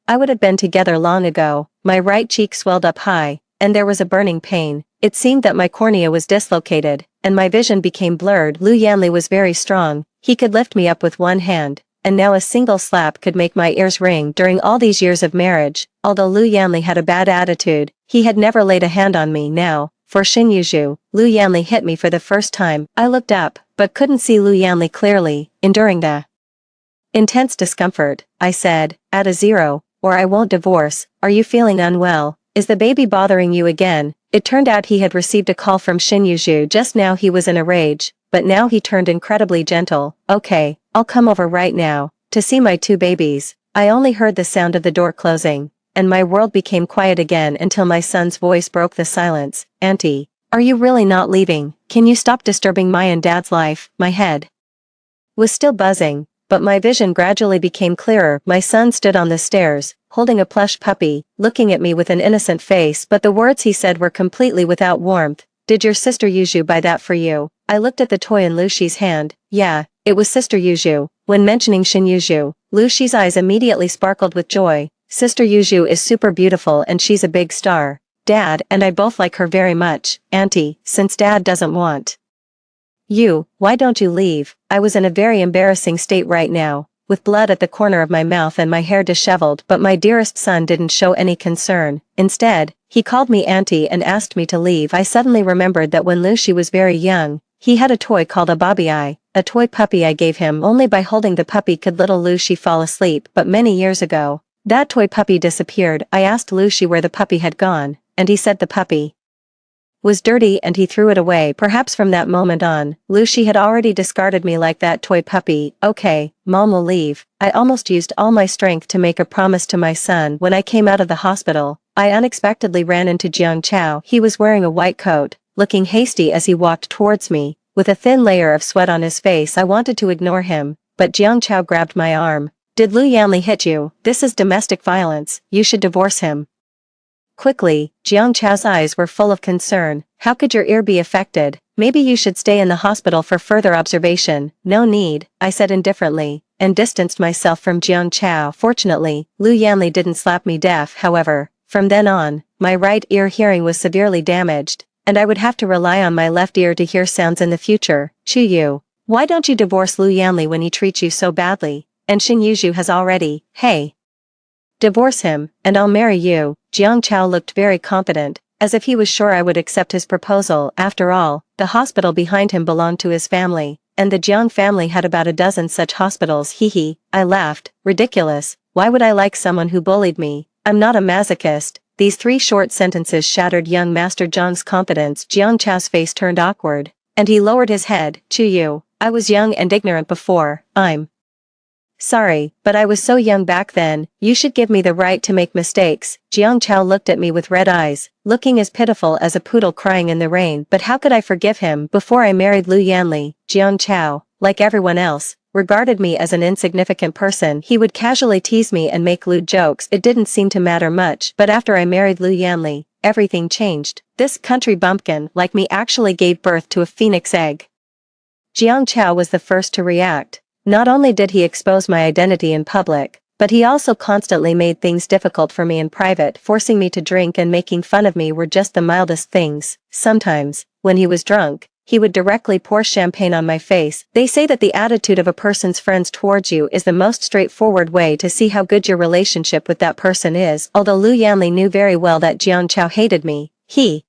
I would have been together long ago. My right cheek swelled up high, and there was a burning pain. It seemed that my cornea was dislocated, and my vision became blurred. Lu Yanli was very strong. He could lift me up with one hand, and now a single slap could make my ears ring. During all these years of marriage, although Lu Yanli had a bad attitude, he had never laid a hand on me. Now, for Shin Yuzhu, Lu Yanli hit me for the first time. I looked up, but couldn't see Lu Yanli clearly. Enduring the intense discomfort, I said, add a 0, or I won't divorce. Are you feeling unwell? Is the baby bothering you again? It turned out he had received a call from Shin Yuzhu. Just now he was in a rage, but now he turned incredibly gentle. Okay, I'll come over right now, to see my 2 babies. I only heard the sound of the door closing, and my world became quiet again until my son's voice broke the silence. Auntie, are you really not leaving? Can you stop disturbing my and Dad's life? My head was still buzzing, but my vision gradually became clearer. My son stood on the stairs, holding a plush puppy, looking at me with an innocent face, but the words he said were completely without warmth. Did your sister Yuzhu buy that for you? I looked at the toy in Lu Shi's hand. Yeah, it was Sister Yuzhu. When mentioning Shin Yuzhu, Lu Shi's eyes immediately sparkled with joy. Sister Yuzhu is super beautiful and she's a big star. Dad and I both like her very much. Auntie, since Dad doesn't want you, why don't you leave? I was in a very embarrassing state right now, with blood at the corner of my mouth and my hair disheveled, but my dearest son didn't show any concern. Instead, he called me auntie and asked me to leave. I suddenly remembered that when Lu Shi was very young, he had a toy called a Bobby-Eye, a toy puppy I gave him. Only by holding the puppy could little Lu Shi fall asleep, but many years ago, that toy puppy disappeared. I asked Lu Shi where the puppy had gone, and he said the puppy was dirty and he threw it away. Perhaps from that moment on, Lu Shi had already discarded me like that toy puppy. Okay, Mom will leave. I almost used all my strength to make a promise to my son. When I came out of the hospital, I unexpectedly ran into Jiang Chao. He was wearing a white coat, looking hasty as he walked towards me, with a thin layer of sweat on his face. I wanted to ignore him, but Jiang Chao grabbed my arm. Did Lu Yanli hit you? This is domestic violence. You should divorce him. Quickly, Jiang Chao's eyes were full of concern. How could your ear be affected? Maybe you should stay in the hospital for further observation. No need, I said indifferently, and distanced myself from Jiang Chao. Fortunately, Lu Yanli didn't slap me deaf. However, from then on, my right ear hearing was severely damaged, and I would have to rely on my left ear to hear sounds in the future. Chu Yu, why don't you divorce Lu Yanli when he treats you so badly? And Shin Yuzhu has already, hey. Divorce him, and I'll marry you. Jiang Chao looked very confident, as if he was sure I would accept his proposal. After all, the hospital behind him belonged to his family, and the Jiang family had about a dozen such hospitals. Hee. I laughed. Ridiculous. Why would I like someone who bullied me? I'm not a masochist. These 3 short sentences shattered young Master Zhang's confidence. Jiang Chao's face turned awkward, and he lowered his head. Chu Yu, I was young and ignorant before. I'm Sorry, but I was so young back then, you should give me the right to make mistakes. Jiang Chao looked at me with red eyes, looking as pitiful as a poodle crying in the rain. But how could I forgive him? Before I married Lu Yanli, Jiang Chao, like everyone else, regarded me as an insignificant person. He would casually tease me and make lewd jokes. It didn't seem to matter much. But after I married Lu Yanli, everything changed. This country bumpkin like me actually gave birth to a phoenix egg. Jiang Chao was the first to react. Not only did he expose my identity in public, but he also constantly made things difficult for me in private. Forcing me to drink and making fun of me were just the mildest things. Sometimes, when he was drunk, he would directly pour champagne on my face. They say that the attitude of a person's friends towards you is the most straightforward way to see how good your relationship with that person is. Although Lu Yanli knew very well that Jiang Chao hated me, he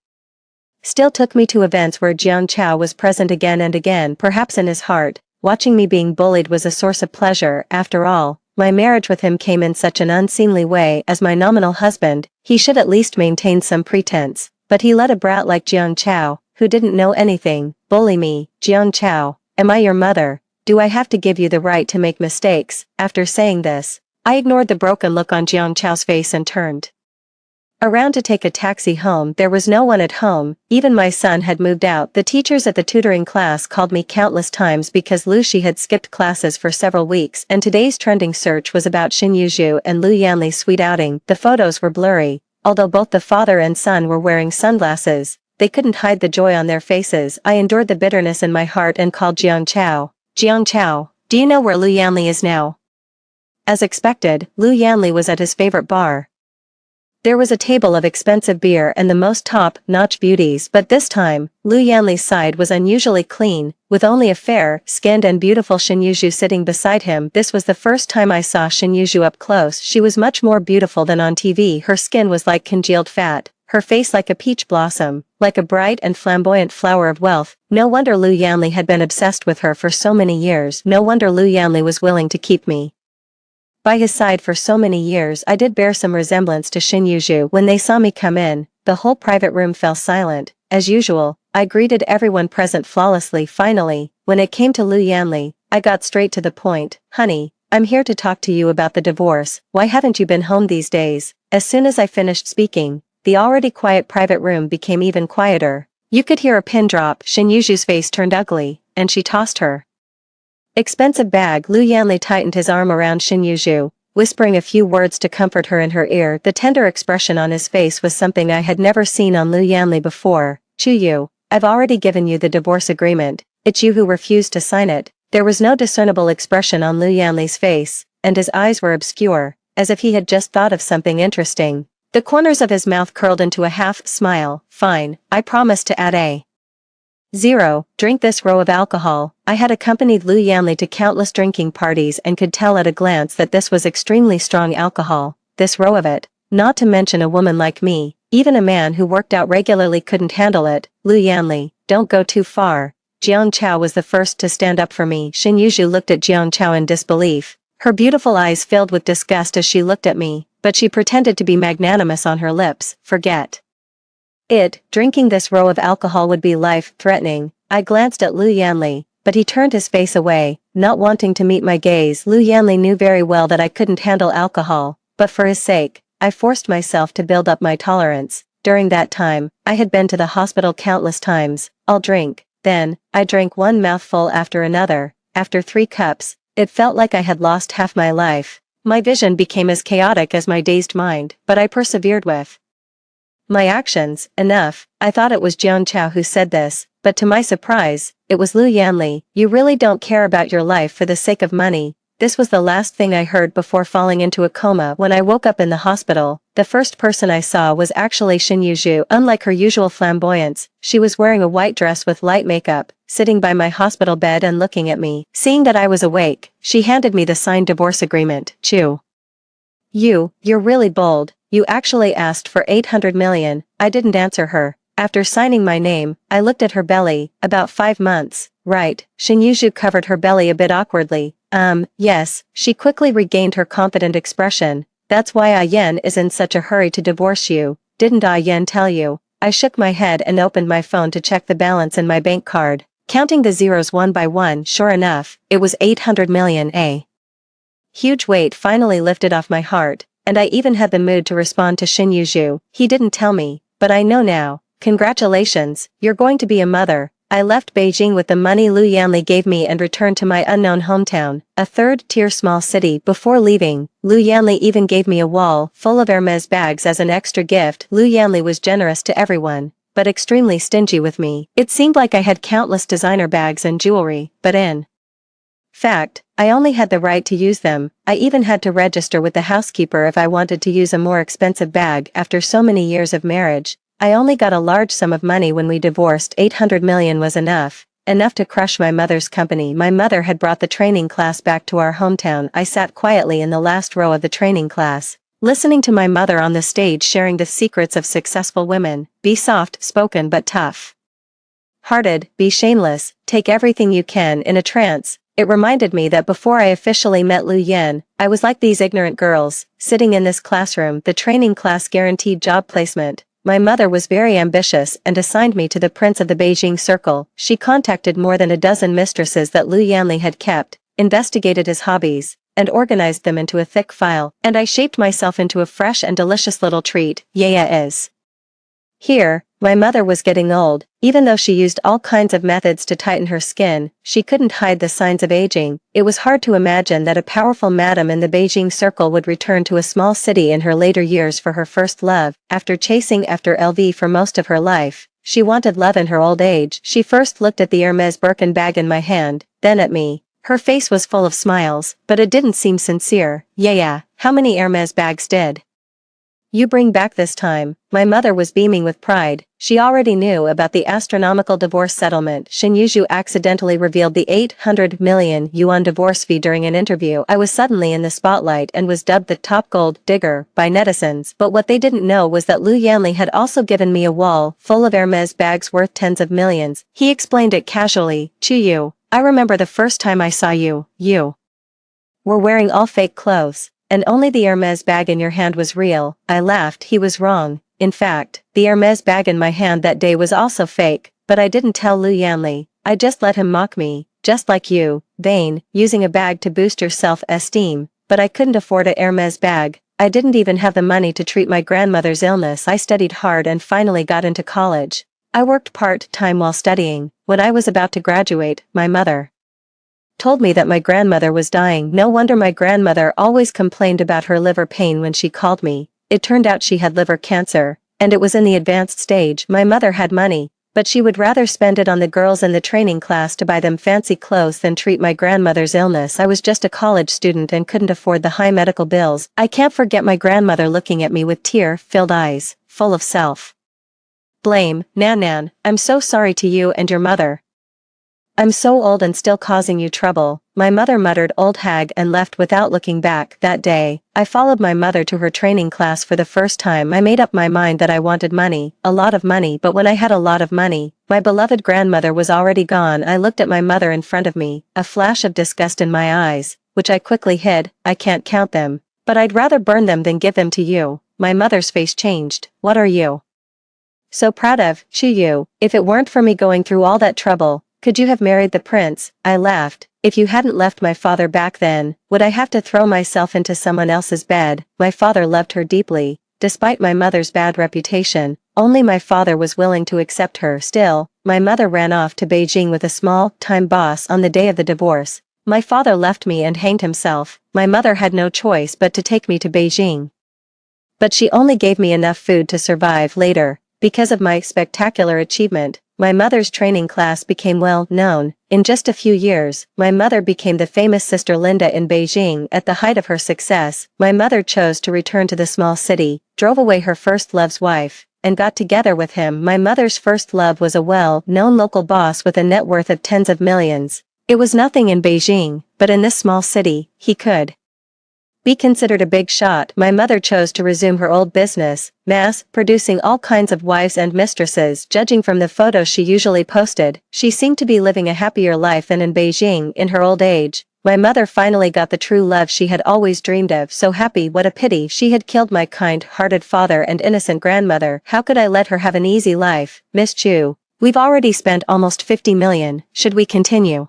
still took me to events where Jiang Chao was present again and again. Perhaps in his heart, watching me being bullied was a source of pleasure. After all, my marriage with him came in such an unseemly way. As my nominal husband, he should at least maintain some pretense. But he let a brat like Jiang Chao, who didn't know anything, bully me. Jiang Chao, am I your mother? Do I have to give you the right to make mistakes? After saying this, I ignored the broken look on Jiang Chao's face and turned around to take a taxi home. There was no one at home, even my son had moved out. The teachers at the tutoring class called me countless times because Lu Shi had skipped classes for several weeks, and today's trending search was about Xin Yuzhu and Lu Yanli's sweet outing. The photos were blurry, although both the father and son were wearing sunglasses. They couldn't hide the joy on their faces. I endured the bitterness in my heart and called Jiang Chao. Jiang Chao, do you know where Lu Yanli is now? As expected, Lu Yanli was at his favorite bar. There was a table of expensive beer and the most top-notch beauties, but this time, Lu Yanli's side was unusually clean, with only a fair-skinned and beautiful Xin Yuzhu sitting beside him. This was the first time I saw Xin Yuzhu up close. She was much more beautiful than on TV. Her skin was like congealed fat, her face like a peach blossom, like a bright and flamboyant flower of wealth. No wonder Lu Yanli had been obsessed with her for so many years. No wonder Lu Yanli was willing to keep me by his side for so many years. I did bear some resemblance to Xin Yuzhu. When they saw me come in, the whole private room fell silent. As usual, I greeted everyone present flawlessly. Finally, when it came to Lu Yanli, I got straight to the point. Honey, I'm here to talk to you about the divorce. Why haven't you been home these days? As soon as I finished speaking, the already quiet private room became even quieter. You could hear a pin drop. Xin Yuzhu's face turned ugly, and she tossed her expensive bag. Lu Yanli tightened his arm around Xin Yuzhu, whispering a few words to comfort her in her ear. The tender expression on his face was something I had never seen on Lu Yanli before. Chu Yu, I've already given you the divorce agreement. It's you who refused to sign it. There was no discernible expression on Lu Yanli's face, and his eyes were obscure, as if he had just thought of something interesting. The corners of his mouth curled into a half-smile. Fine, I promise to add a 0. Drink this row of alcohol. I had accompanied Lu Yanli to countless drinking parties and could tell at a glance that this was extremely strong alcohol. This row of it. Not to mention a woman like me, even a man who worked out regularly couldn't handle it. Lu Yanli, don't go too far. Jiang Chao was the first to stand up for me. Xin Yuzhu looked at Jiang Chao in disbelief. Her beautiful eyes filled with disgust as she looked at me, but she pretended to be magnanimous on her lips. Forget it. Drinking this row of alcohol would be life-threatening. I glanced at Lu Yanli, but he turned his face away, not wanting to meet my gaze. Lu Yanli knew very well that I couldn't handle alcohol, but for his sake, I forced myself to build up my tolerance. During that time, I had been to the hospital countless times. I'll drink. Then, I drank one mouthful after another. After 3 cups, it felt like I had lost half my life. My vision became as chaotic as my dazed mind, but I persevered with my actions. Enough. I thought it was Jiang Chao who said this, but to my surprise, it was Lu Yanli. You really don't care about your life for the sake of money. This was the last thing I heard before falling into a coma. When I woke up in the hospital, the first person I saw was actually Xin Yuzhu. Unlike her usual flamboyance, she was wearing a white dress with light makeup, sitting by my hospital bed and looking at me. Seeing that I was awake, she handed me the signed divorce agreement. Chu Yu, you're really bold. You actually asked for 800 million. I didn't answer her. After signing my name, I looked at her belly. About 5 months. Right. Xin Yuzhu covered her belly a bit awkwardly. Yes. She quickly regained her confident expression. That's why Ai Yan is in such a hurry to divorce you. Didn't Ai Yan tell you? I shook my head and opened my phone to check the balance in my bank card. Counting the zeros one by one, sure enough, it was 800 million. huge weight finally lifted off my heart, and I even had the mood to respond to Xin Yuzhu. He didn't tell me, but I know now. Congratulations, you're going to be a mother. I left Beijing with the money Lu Yanli gave me and returned to my unknown hometown, a third-tier small city. Before leaving, Lu Yanli even gave me a wall full of Hermes bags as an extra gift. Lu Yanli was generous to everyone, but extremely stingy with me. It seemed like I had countless designer bags and jewelry, but in fact, I only had the right to use them. I even had to register with the housekeeper if I wanted to use a more expensive bag. After so many years of marriage, I only got a large sum of money when we divorced. 800 million was enough to crush my mother's company. My mother had brought the training class back to our hometown. I sat quietly in the last row of the training class, listening to my mother on the stage sharing the secrets of successful women. Be soft-spoken but tough-hearted, be shameless, take everything you can. In a trance, it reminded me that before I officially met Lu Yan, I was like these ignorant girls, sitting in this classroom. The training class guaranteed job placement. My mother was very ambitious and assigned me to the prince of the Beijing circle. She contacted more than a dozen mistresses that Lu Yanli had kept, investigated his hobbies, and organized them into a thick file, and I shaped myself into a fresh and delicious little treat. Yeah is. Here, my mother was getting old. Even though she used all kinds of methods to tighten her skin, she couldn't hide the signs of aging. It was hard to imagine that a powerful madam in the Beijing circle would return to a small city in her later years for her first love. After chasing after LV for most of her life, she wanted love in her old age. She first looked at the Hermes Birkin bag in my hand, then at me. Her face was full of smiles, but it didn't seem sincere. Yeah, how many Hermes bags did you bring back this time? My mother was beaming with pride. She already knew about the astronomical divorce settlement. Xin Yuzhu accidentally revealed the 800 million yuan divorce fee during an interview. I was suddenly in the spotlight and was dubbed the top gold digger by netizens. But what they didn't know was that Lu Yanli had also given me a wall full of Hermes bags worth tens of millions. He explained it casually. Chu, I remember the first time I saw you. You were wearing all fake clothes, and only the Hermes bag in your hand was real. I laughed. He was wrong. In fact, the Hermes bag in my hand that day was also fake, but I didn't tell Lu Yanli. I just let him mock me, just like you, vain, using a bag to boost your self-esteem. But I couldn't afford a Hermes bag. I didn't even have the money to treat my grandmother's illness. I studied hard and finally got into college. I worked part-time while studying. When I was about to graduate, my mother told me that my grandmother was dying. No wonder my grandmother always complained about her liver pain when she called me. It turned out she had liver cancer, and it was in the advanced stage. My mother had money, but she would rather spend it on the girls in the training class to buy them fancy clothes than treat my grandmother's illness. I was just a college student and couldn't afford the high medical bills. I can't forget my grandmother looking at me with tear-filled eyes, full of self-blame. Nan, I'm so sorry to you and your mother. I'm so old and still causing you trouble. My mother muttered, old hag, and left without looking back. That day, I followed my mother to her training class for the first time. I made up my mind that I wanted money, a lot of money, but when I had a lot of money, my beloved grandmother was already gone. I looked at my mother in front of me, a flash of disgust in my eyes, which I quickly hid. I can't count them, but I'd rather burn them than give them to you. My mother's face changed. What are you so proud of, Chu? If it weren't for me going through all that trouble, could you have married the prince? I laughed. If you hadn't left my father back then, would I have to throw myself into someone else's bed? My father loved her deeply. Despite my mother's bad reputation, only my father was willing to accept her. Still, my mother ran off to Beijing with a small-time boss on the day of the divorce. My father left me and hanged himself. My mother had no choice but to take me to Beijing. But she only gave me enough food to survive. Later, because of my spectacular achievement, my mother's training class became well known. In just a few years, my mother became the famous Sister Linda in Beijing. At the height of her success, my mother chose to return to the small city, drove away her first love's wife, and got together with him. My mother's first love was a well-known local boss with a net worth of tens of millions. It was nothing in Beijing, but in this small city, he could be considered a big shot. My mother chose to resume her old business, mass-producing all kinds of wives and mistresses. Judging from the photos she usually posted, she seemed to be living a happier life than in Beijing. In her old age, my mother finally got the true love she had always dreamed of. So happy. What a pity she had killed my kind-hearted father and innocent grandmother. How could I let her have an easy life? Miss Chu, we've already spent almost 50 million. Should we continue?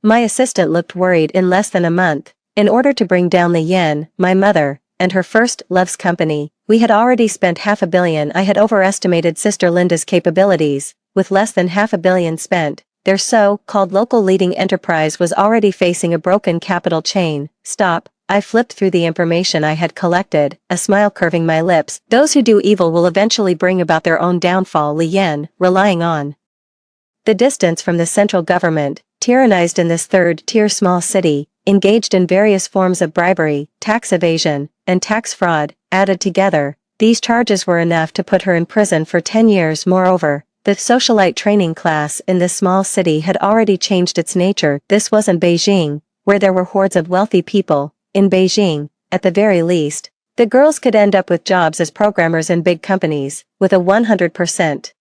My assistant looked worried. In less than a month, In order to bring down Li Yan, my mother, and her first love's company, we had already spent $500 million. I had overestimated Sister Linda's capabilities. With less than $500 million spent, their so-called local leading enterprise was already facing a broken capital chain. Stop. I flipped through the information I had collected, a smile curving my lips. Those who do evil will eventually bring about their own downfall. Li Yan, relying on the distance from the central government, tyrannized in this third-tier small city, engaged in various forms of bribery, tax evasion, and tax fraud. Added together, these charges were enough to put her in prison for 10 years. Moreover, the socialite training class in this small city had already changed its nature. This wasn't Beijing, where there were hordes of wealthy people. In Beijing, at the very least, the girls could end up with jobs as programmers in big companies, with a 100%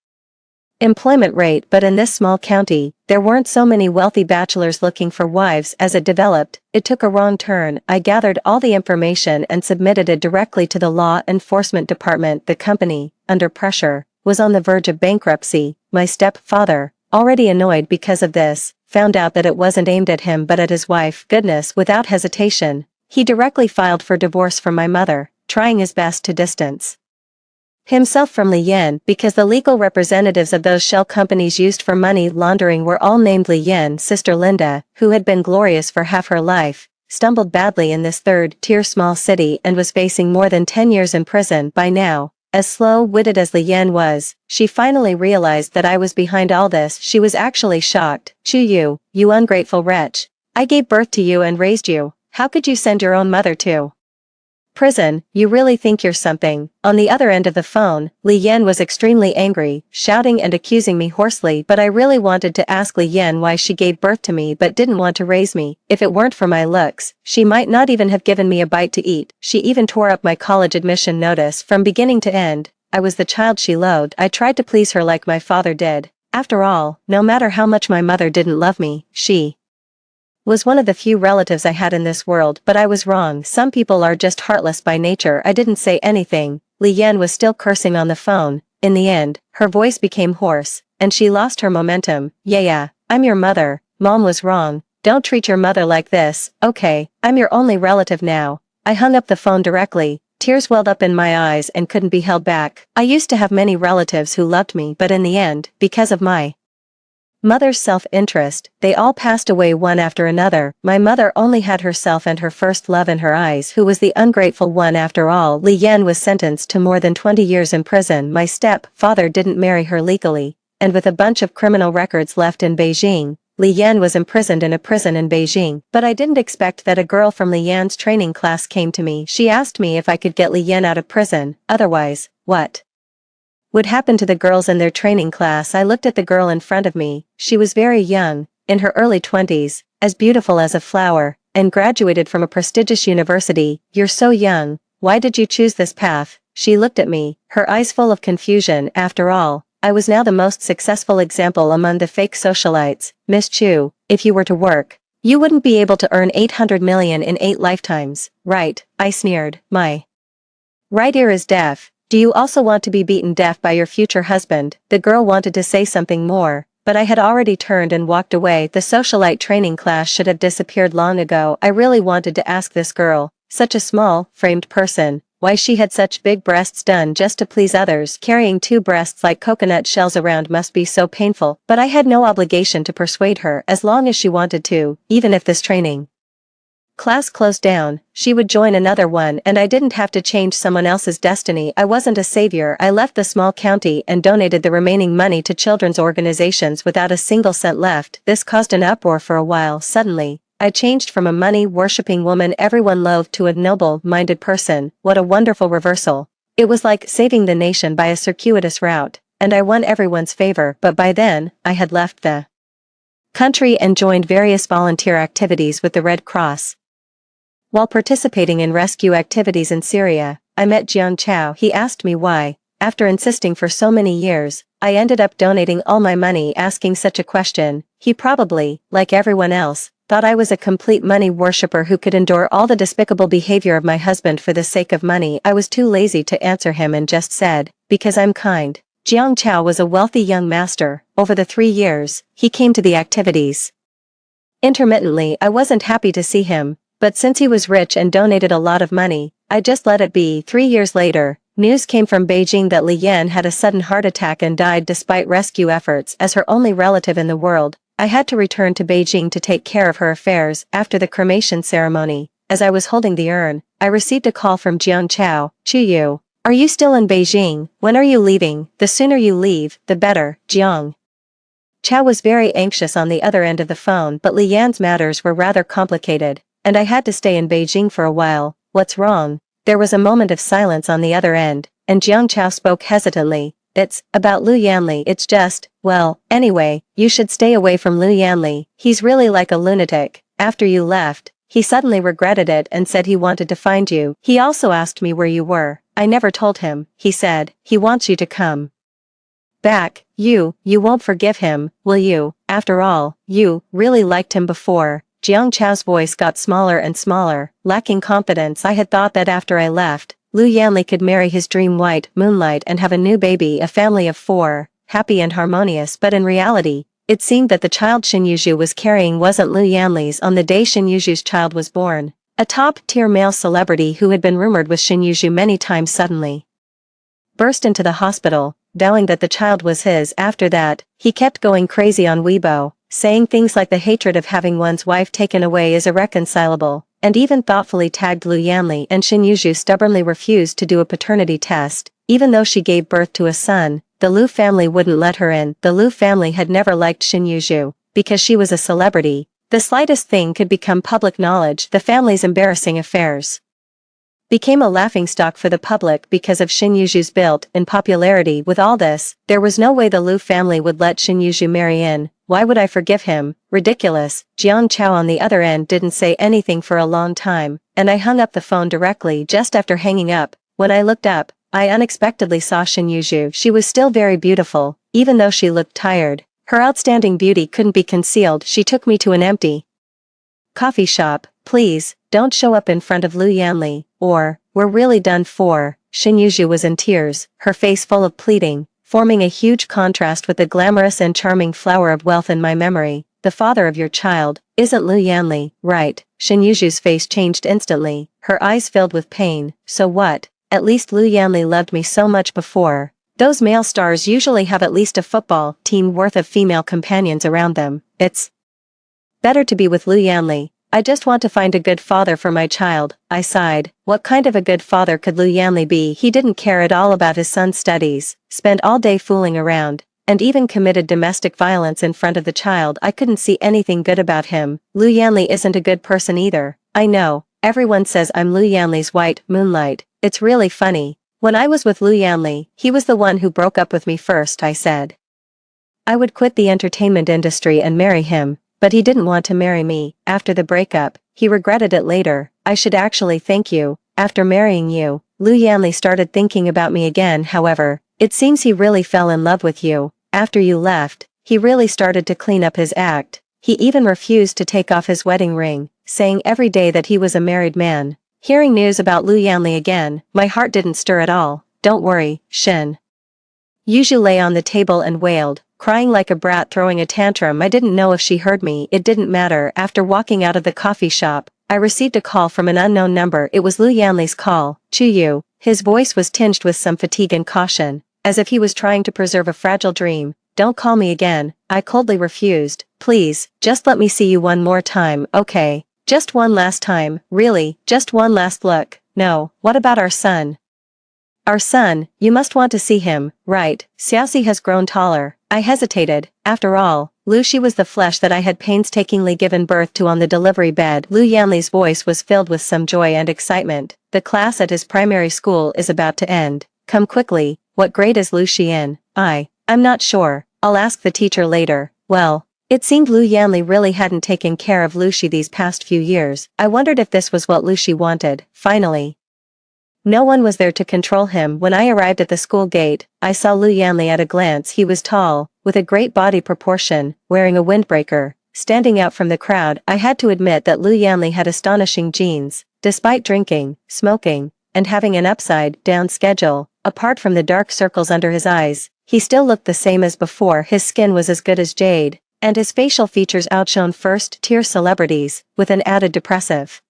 employment rate. But in this small county, there weren't so many wealthy bachelors looking for wives. As it developed, it took a wrong turn. I gathered all the information and submitted it directly to the law enforcement department. The company, under pressure, was on the verge of bankruptcy. My stepfather, already annoyed because of this, found out that it wasn't aimed at him but at his wife. Goodness, without hesitation, he directly filed for divorce from my mother, trying his best to distance himself from Li Yan, because the legal representatives of those shell companies used for money laundering were all named Li Yan. Sister Linda, who had been glorious for half her life, stumbled badly in this third-tier small city and was facing more than 10 years in prison. By now, as slow-witted as Li Yan was, she finally realized that I was behind all this. She was actually shocked. You ungrateful wretch. I gave birth to you and raised you. How could you send your own mother to prison? You really think you're something. On the other end of the phone, Li Yan was extremely angry, shouting and accusing me hoarsely. But I really wanted to ask Li Yan why she gave birth to me but didn't want to raise me. If it weren't for my looks, she might not even have given me a bite to eat. She even tore up my college admission notice from beginning to end. I was the child she loathed. I tried to please her like my father did. After all, no matter how much my mother didn't love me, she was one of the few relatives I had in this world. But I was wrong. Some people are just heartless by nature. I didn't say anything. Li Yan was still cursing on the phone. In the end, her voice became hoarse, and she lost her momentum. Yeah, I'm your mother. Mom was wrong. Don't treat your mother like this. Okay, I'm your only relative now. I hung up the phone directly. Tears welled up in my eyes and couldn't be held back. I used to have many relatives who loved me, but in the end, because of my mother's self-interest, they all passed away one after another. My mother only had herself and her first love in her eyes, who was the ungrateful one after all. Li Yan was sentenced to more than 20 years in prison. My step-father didn't marry her legally, and with a bunch of criminal records left in Beijing, Li Yan was imprisoned in a prison in Beijing. But I didn't expect that a girl from Li Yan's training class came to me. She asked me if I could get Li Yan out of prison. Otherwise, what would happen to the girls in their training class? I looked at the girl in front of me. She was very young, in her early 20s, as beautiful as a flower, and graduated from a prestigious university. You're so young. Why did you choose this path? She looked at me, her eyes full of confusion. After all, I was now the most successful example among the fake socialites. Miss Chu, if you were to work, you wouldn't be able to earn 800 million in 8 lifetimes, right? I sneered. My right ear is deaf. Do you also want to be beaten deaf by your future husband? The girl wanted to say something more, but I had already turned and walked away. The socialite training class should have disappeared long ago. I really wanted to ask this girl, such a small, framed person, why she had such big breasts done just to please others. Carrying 2 breasts like coconut shells around must be so painful. But I had no obligation to persuade her. As long as she wanted to, even if this training class closed down, she would join another one, and I didn't have to change someone else's destiny. I wasn't a savior. I left the small county and donated the remaining money to children's organizations without a single cent left. This caused an uproar for a while. Suddenly, I changed from a money-worshipping woman everyone loathed to a noble-minded person. What a wonderful reversal. It was like saving the nation by a circuitous route, and I won everyone's favor. But by then, I had left the country and joined various volunteer activities with the Red Cross. While participating in rescue activities in Syria, I met Jiang Chao. He asked me why, after insisting for so many years, I ended up donating all my money. Asking such a question, he probably, like everyone else, thought I was a complete money worshipper who could endure all the despicable behavior of my husband for the sake of money. I was too lazy to answer him and just said, because I'm kind. Jiang Chao was a wealthy young master. Over the 3 years, he came to the activities intermittently. I wasn't happy to see him, But since he was rich and donated a lot of money, I just let it be. 3 years later, news came from Beijing that Li Yan had a sudden heart attack and died despite rescue efforts. As her only relative in the world, I had to return to Beijing to take care of her affairs. After the cremation ceremony, as I was holding the urn, I received a call from Jiang Chao. Chuyu, are you still in Beijing? When are you leaving? The sooner you leave, the better, Jiang. Chao was very anxious on the other end of the phone, but Li Yan's matters were rather complicated, and I had to stay in Beijing for a while. What's wrong? There was a moment of silence on the other end, and Jiang Chao spoke hesitantly. It's about Lu Yanli. It's just, well, anyway, you should stay away from Lu Yanli. He's really like a lunatic. After you left, he suddenly regretted it and said he wanted to find you. He also asked me where you were. I never told him. He said, he wants you to come back. You won't forgive him, will you? After all, you really liked him before. Jiang Chao's voice got smaller and smaller. Lacking confidence, I had thought that after I left, Lu Yanli could marry his dream wife, Moonlight, and have a new baby, a family of 4, happy and harmonious. But in reality, it seemed that the child Shin Yuzhu was carrying wasn't Lu Yanli's. On the day Shin Yuzhu's child was born, a top-tier male celebrity who had been rumored with Shin Yuzhu many times suddenly burst into the hospital, vowing that the child was his. After that, he kept going crazy on Weibo, saying things like the hatred of having one's wife taken away is irreconcilable, and even thoughtfully tagged Lu Yanli. And Shin Yuzhu stubbornly refused to do a paternity test. Even though she gave birth to a son, the Lu family wouldn't let her in. The Lu family had never liked Shin Yuzhu, because she was a celebrity. The slightest thing could become public knowledge. The family's embarrassing affairs became a laughingstock for the public because of Shin Yuzhu's built-in popularity. With all this, there was no way the Lu family would let Shin Yuzhu marry in. Why would I forgive him? Ridiculous. Jiang Chao on the other end didn't say anything for a long time, and I hung up the phone directly. Just after hanging up, when I looked up, I unexpectedly saw Shin Yuzhu. She was still very beautiful, even though she looked tired. Her outstanding beauty couldn't be concealed. She took me to an empty coffee shop. Please, don't show up in front of Lu Yanli, or we're really done for. Shin Yuzhu was in tears, her face full of pleading, forming a huge contrast with the glamorous and charming flower of wealth in my memory. The father of your child isn't Lu Yanli, right? Shin Yuzhu's face changed instantly, her eyes filled with pain. So what? At least Lu Yanli loved me so much before. Those male stars usually have at least a football team worth of female companions around them. It's better to be with Lu Yanli. I just want to find a good father for my child. I sighed. What kind of a good father could Lu Yanli be? He didn't care at all about his son's studies, spent all day fooling around, and even committed domestic violence in front of the child. I couldn't see anything good about him. Lu Yanli isn't a good person either. I know, everyone says I'm Lu Yanli's white Moonlight. It's really funny. When I was with Lu Yanli, he was the one who broke up with me first. I said I would quit the entertainment industry and marry him, but he didn't want to marry me. After the breakup, he regretted it later. I should actually thank you. After marrying you, Lu Yanli started thinking about me again. However, it seems he really fell in love with you. After you left, he really started to clean up his act. He even refused to take off his wedding ring, saying every day that he was a married man. Hearing news about Lu Yanli again, my heart didn't stir at all. Don't worry, Shin Yuzhu lay on the table and wailed, crying like a brat throwing a tantrum. I didn't know if she heard me. It didn't matter. After walking out of the coffee shop, I received a call from an unknown number. It was Lu Yanli's call. Chuyu. His voice was tinged with some fatigue and caution, as if he was trying to preserve a fragile dream. Don't call me again. I coldly refused. Please, just let me see you one more time, okay? Just one last time, really, just one last look. No, what about our son? Our son, you must want to see him, right? Xiaoxi has grown taller. I hesitated. After all, Lu Shi was the flesh that I had painstakingly given birth to on the delivery bed. Lu Yanli's voice was filled with some joy and excitement. The class at his primary school is about to end. Come quickly. What grade is Lu Shi in? I'm not sure. I'll ask the teacher later. Well, it seemed Lu Yanli really hadn't taken care of Lu Shi these past few years. I wondered if this was what Lu Shi wanted. Finally, no one was there to control him. When I arrived at the school gate, I saw Lu Yanli at a glance. He was tall, with a great body proportion, wearing a windbreaker. Standing out from the crowd, I had to admit that Lu Yanli had astonishing genes. Despite drinking, smoking, and having an upside-down schedule, apart from the dark circles under his eyes, he still looked the same as before. His skin was as good as jade, and his facial features outshone first-tier celebrities, with an added depressive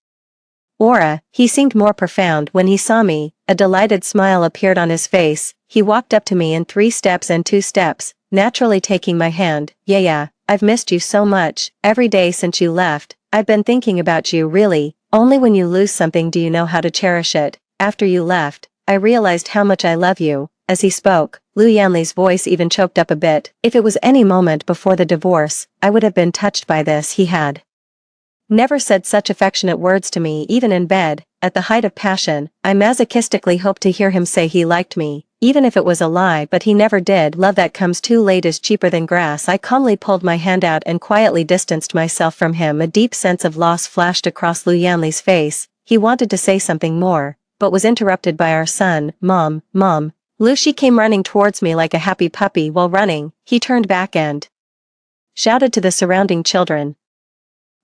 aura. He seemed more profound when he saw me. A delighted smile appeared on his face. He walked up to me in 3 steps and 2 steps, naturally taking my hand. Yeah, I've missed you so much. Every day since you left, I've been thinking about you really. Only when you lose something do you know how to cherish it. After you left, I realized how much I love you. As he spoke, Lu Yanli's voice even choked up a bit. If it was any moment before the divorce, I would have been touched by this. He had never said such affectionate words to me even in bed. At the height of passion, I masochistically hoped to hear him say he liked me, even if it was a lie, but he never did. Love that comes too late is cheaper than grass. I calmly pulled my hand out and quietly distanced myself from him. A deep sense of loss flashed across Lu Yanli's face. He wanted to say something more, but was interrupted by our son. Mom. Lucy came running towards me like a happy puppy. While running, he turned back and shouted to the surrounding children.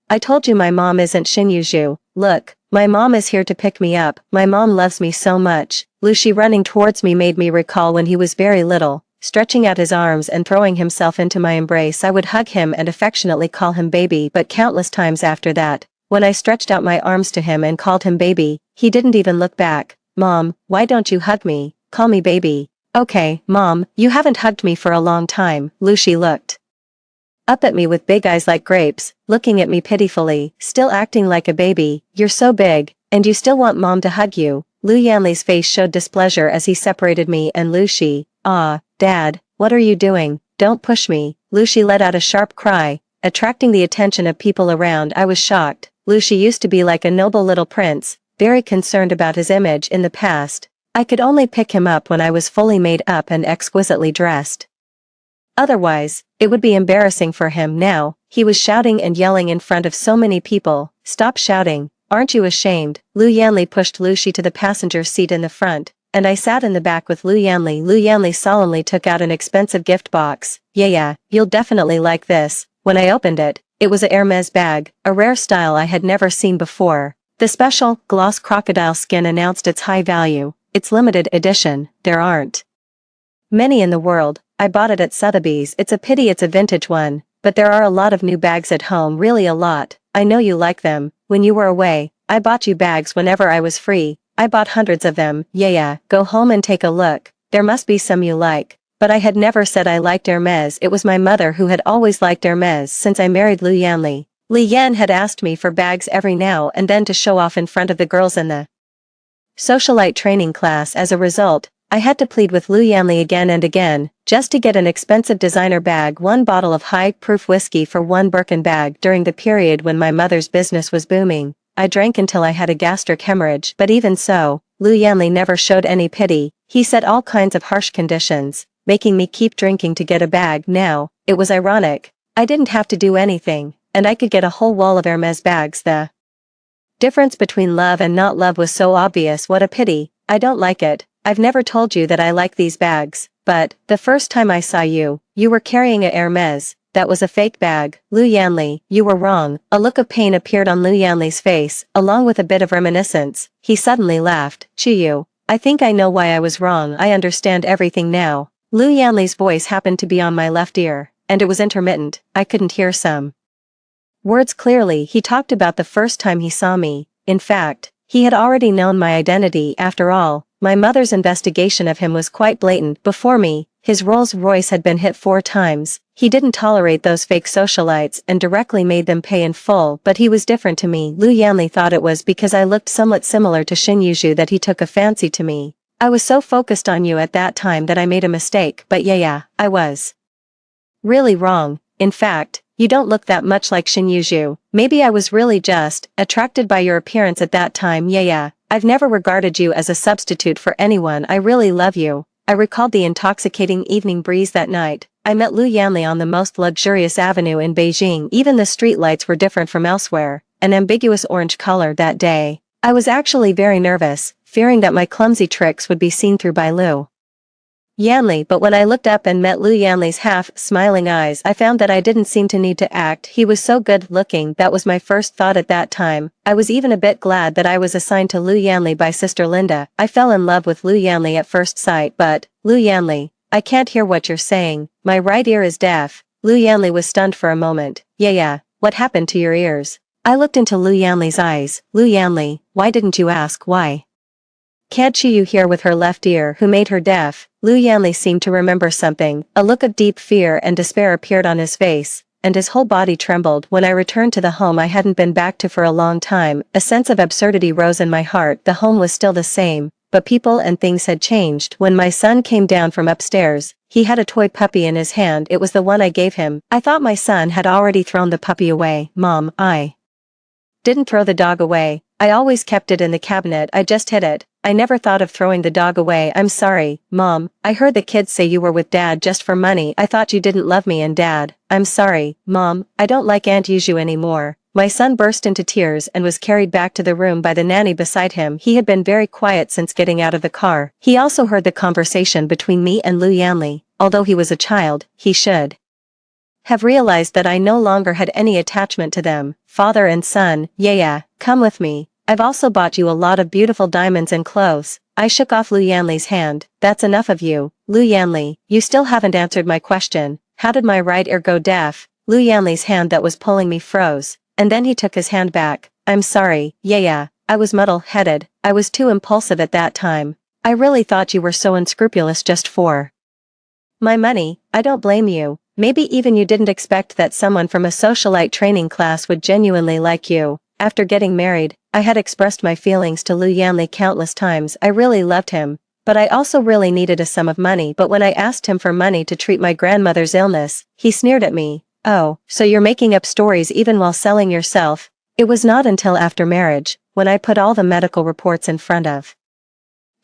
I told you my mom isn't Shinyuju. Look, my mom is here to pick me up. My mom loves me so much. Lucy running towards me made me recall when he was very little, stretching out his arms and throwing himself into my embrace. I would hug him and affectionately call him baby, but countless times after that, when I stretched out my arms to him and called him baby, he didn't even look back. Mom, why don't you hug me? Call me baby. Okay, Mom, you haven't hugged me for a long time. Lucy looked up at me with big eyes like grapes, looking at me pitifully, still acting like a baby. You're so big, and you still want Mom to hug you. Lu Yanli's face showed displeasure as he separated me and Lucy. Ah, Dad, what are you doing? Don't push me. Lucy let out a sharp cry, attracting the attention of people around. I was shocked. Lucy used to be like a noble little prince, very concerned about his image in the past. I could only pick him up when I was fully made up and exquisitely dressed. Otherwise, it would be embarrassing for him. Now, he was shouting and yelling in front of so many people. Stop shouting, aren't you ashamed? Lu Yanli pushed Lucy to the passenger seat in the front, and I sat in the back with Lu Yanli. Lu Yanli solemnly took out an expensive gift box. Yeah, you'll definitely like this. When I opened it, it was a Hermes bag, a rare style I had never seen before. The special, gloss crocodile skin announced its high value. It's limited edition, there aren't many in the world. I bought it at Sotheby's. It's a pity it's a vintage one, but there are a lot of new bags at home, really a lot. I know you like them. When you were away, I bought you bags whenever I was free. I bought hundreds of them. Yeah, go home and take a look. There must be some you like. But I had never said I liked Hermes. It was my mother who had always liked Hermes since I married Lu Yanli. Li Yan had asked me for bags every now and then to show off in front of the girls in the socialite training class. As a result, I had to plead with Lu Yanli again and again, just to get an expensive designer bag, 1 bottle of high-proof whiskey for 1 Birkin bag. During the period when my mother's business was booming, I drank until I had a gastric hemorrhage, but even so, Lu Yanli never showed any pity. He set all kinds of harsh conditions, making me keep drinking to get a bag. Now, it was ironic. I didn't have to do anything, and I could get a whole wall of Hermes bags. The difference between love and not love was so obvious. What a pity. I don't like it. I've never told you that I like these bags, but the first time I saw you, you were carrying a Hermes. That was a fake bag. Lu Yanli, you were wrong. A look of pain appeared on Lu Yanli's face, along with a bit of reminiscence. He suddenly laughed. Chiyu, I think I know why I was wrong. I understand everything now. Lu Yanli's voice happened to be on my left ear, and it was intermittent. I couldn't hear some words clearly. He talked about the first time he saw me. In fact, he had already known my identity. After all, my mother's investigation of him was quite blatant. Before me, his Rolls Royce had been hit 4 times. He didn't tolerate those fake socialites and directly made them pay in full, but he was different to me. Lu Yanli thought it was because I looked somewhat similar to Shin Yuju that he took a fancy to me. I was so focused on you at that time that I made a mistake, but yeah, I was really wrong. In fact, you don't look that much like Shin Yuju. Maybe I was really just attracted by your appearance at that time. Yeah, I've never regarded you as a substitute for anyone. I really love you. I recalled the intoxicating evening breeze that night. I met Lu Yanli on the most luxurious avenue in Beijing. Even the street lights were different from elsewhere, an ambiguous orange color that day. I was actually very nervous, fearing that my clumsy tricks would be seen through by Lu Yanli, but when I looked up and met Lu Yanli's half-smiling eyes, I found that I didn't seem to need to act. He was so good-looking. That was my first thought at that time. I was even a bit glad that I was assigned to Lu Yanli by Sister Linda. I fell in love with Lu Yanli at first sight, but, Lu Yanli, I can't hear what you're saying. My right ear is deaf. Lu Yanli was stunned for a moment. Yeah, what happened to your ears? I looked into Lu Yanli's eyes. Lu Yanli, why didn't you ask why? Can't Chiyu hear with her left ear who made her deaf? Lu Yanli seemed to remember something. A look of deep fear and despair appeared on his face, and his whole body trembled. When I returned to the home I hadn't been back to for a long time, a sense of absurdity rose in my heart. The home was still the same, but people and things had changed. When my son came down from upstairs, he had a toy puppy in his hand. It was the one I gave him. I thought my son had already thrown the puppy away. Mom, I didn't throw the dog away. I always kept it in the cabinet. I just hid it. I never thought of throwing the dog away. I'm sorry, Mom. I heard the kids say you were with Dad just for money. I thought you didn't love me and Dad. I'm sorry, Mom. I don't like Aunt Yuju anymore. My son burst into tears and was carried back to the room by the nanny beside him. He had been very quiet since getting out of the car. He also heard the conversation between me and Lu Yanli. Although he was a child, he should have realized that I no longer had any attachment to them. Father and son, yeah, come with me. I've also bought you a lot of beautiful diamonds and clothes. I shook off Lu Yanli's hand. That's enough of you. Lu Yanli, you still haven't answered my question. How did my right ear go deaf? Lu Yanli's hand that was pulling me froze, and then he took his hand back. I'm sorry, yeah, I was muddle-headed. I was too impulsive at that time. I really thought you were so unscrupulous just for my money. I don't blame you. Maybe even you didn't expect that someone from a socialite training class would genuinely like you. After getting married, I had expressed my feelings to Lu Yanli countless times. I really loved him, but I also really needed a sum of money. But when I asked him for money to treat my grandmother's illness, he sneered at me. Oh, so you're making up stories even while selling yourself? It was not until after marriage, when I put all the medical reports in front of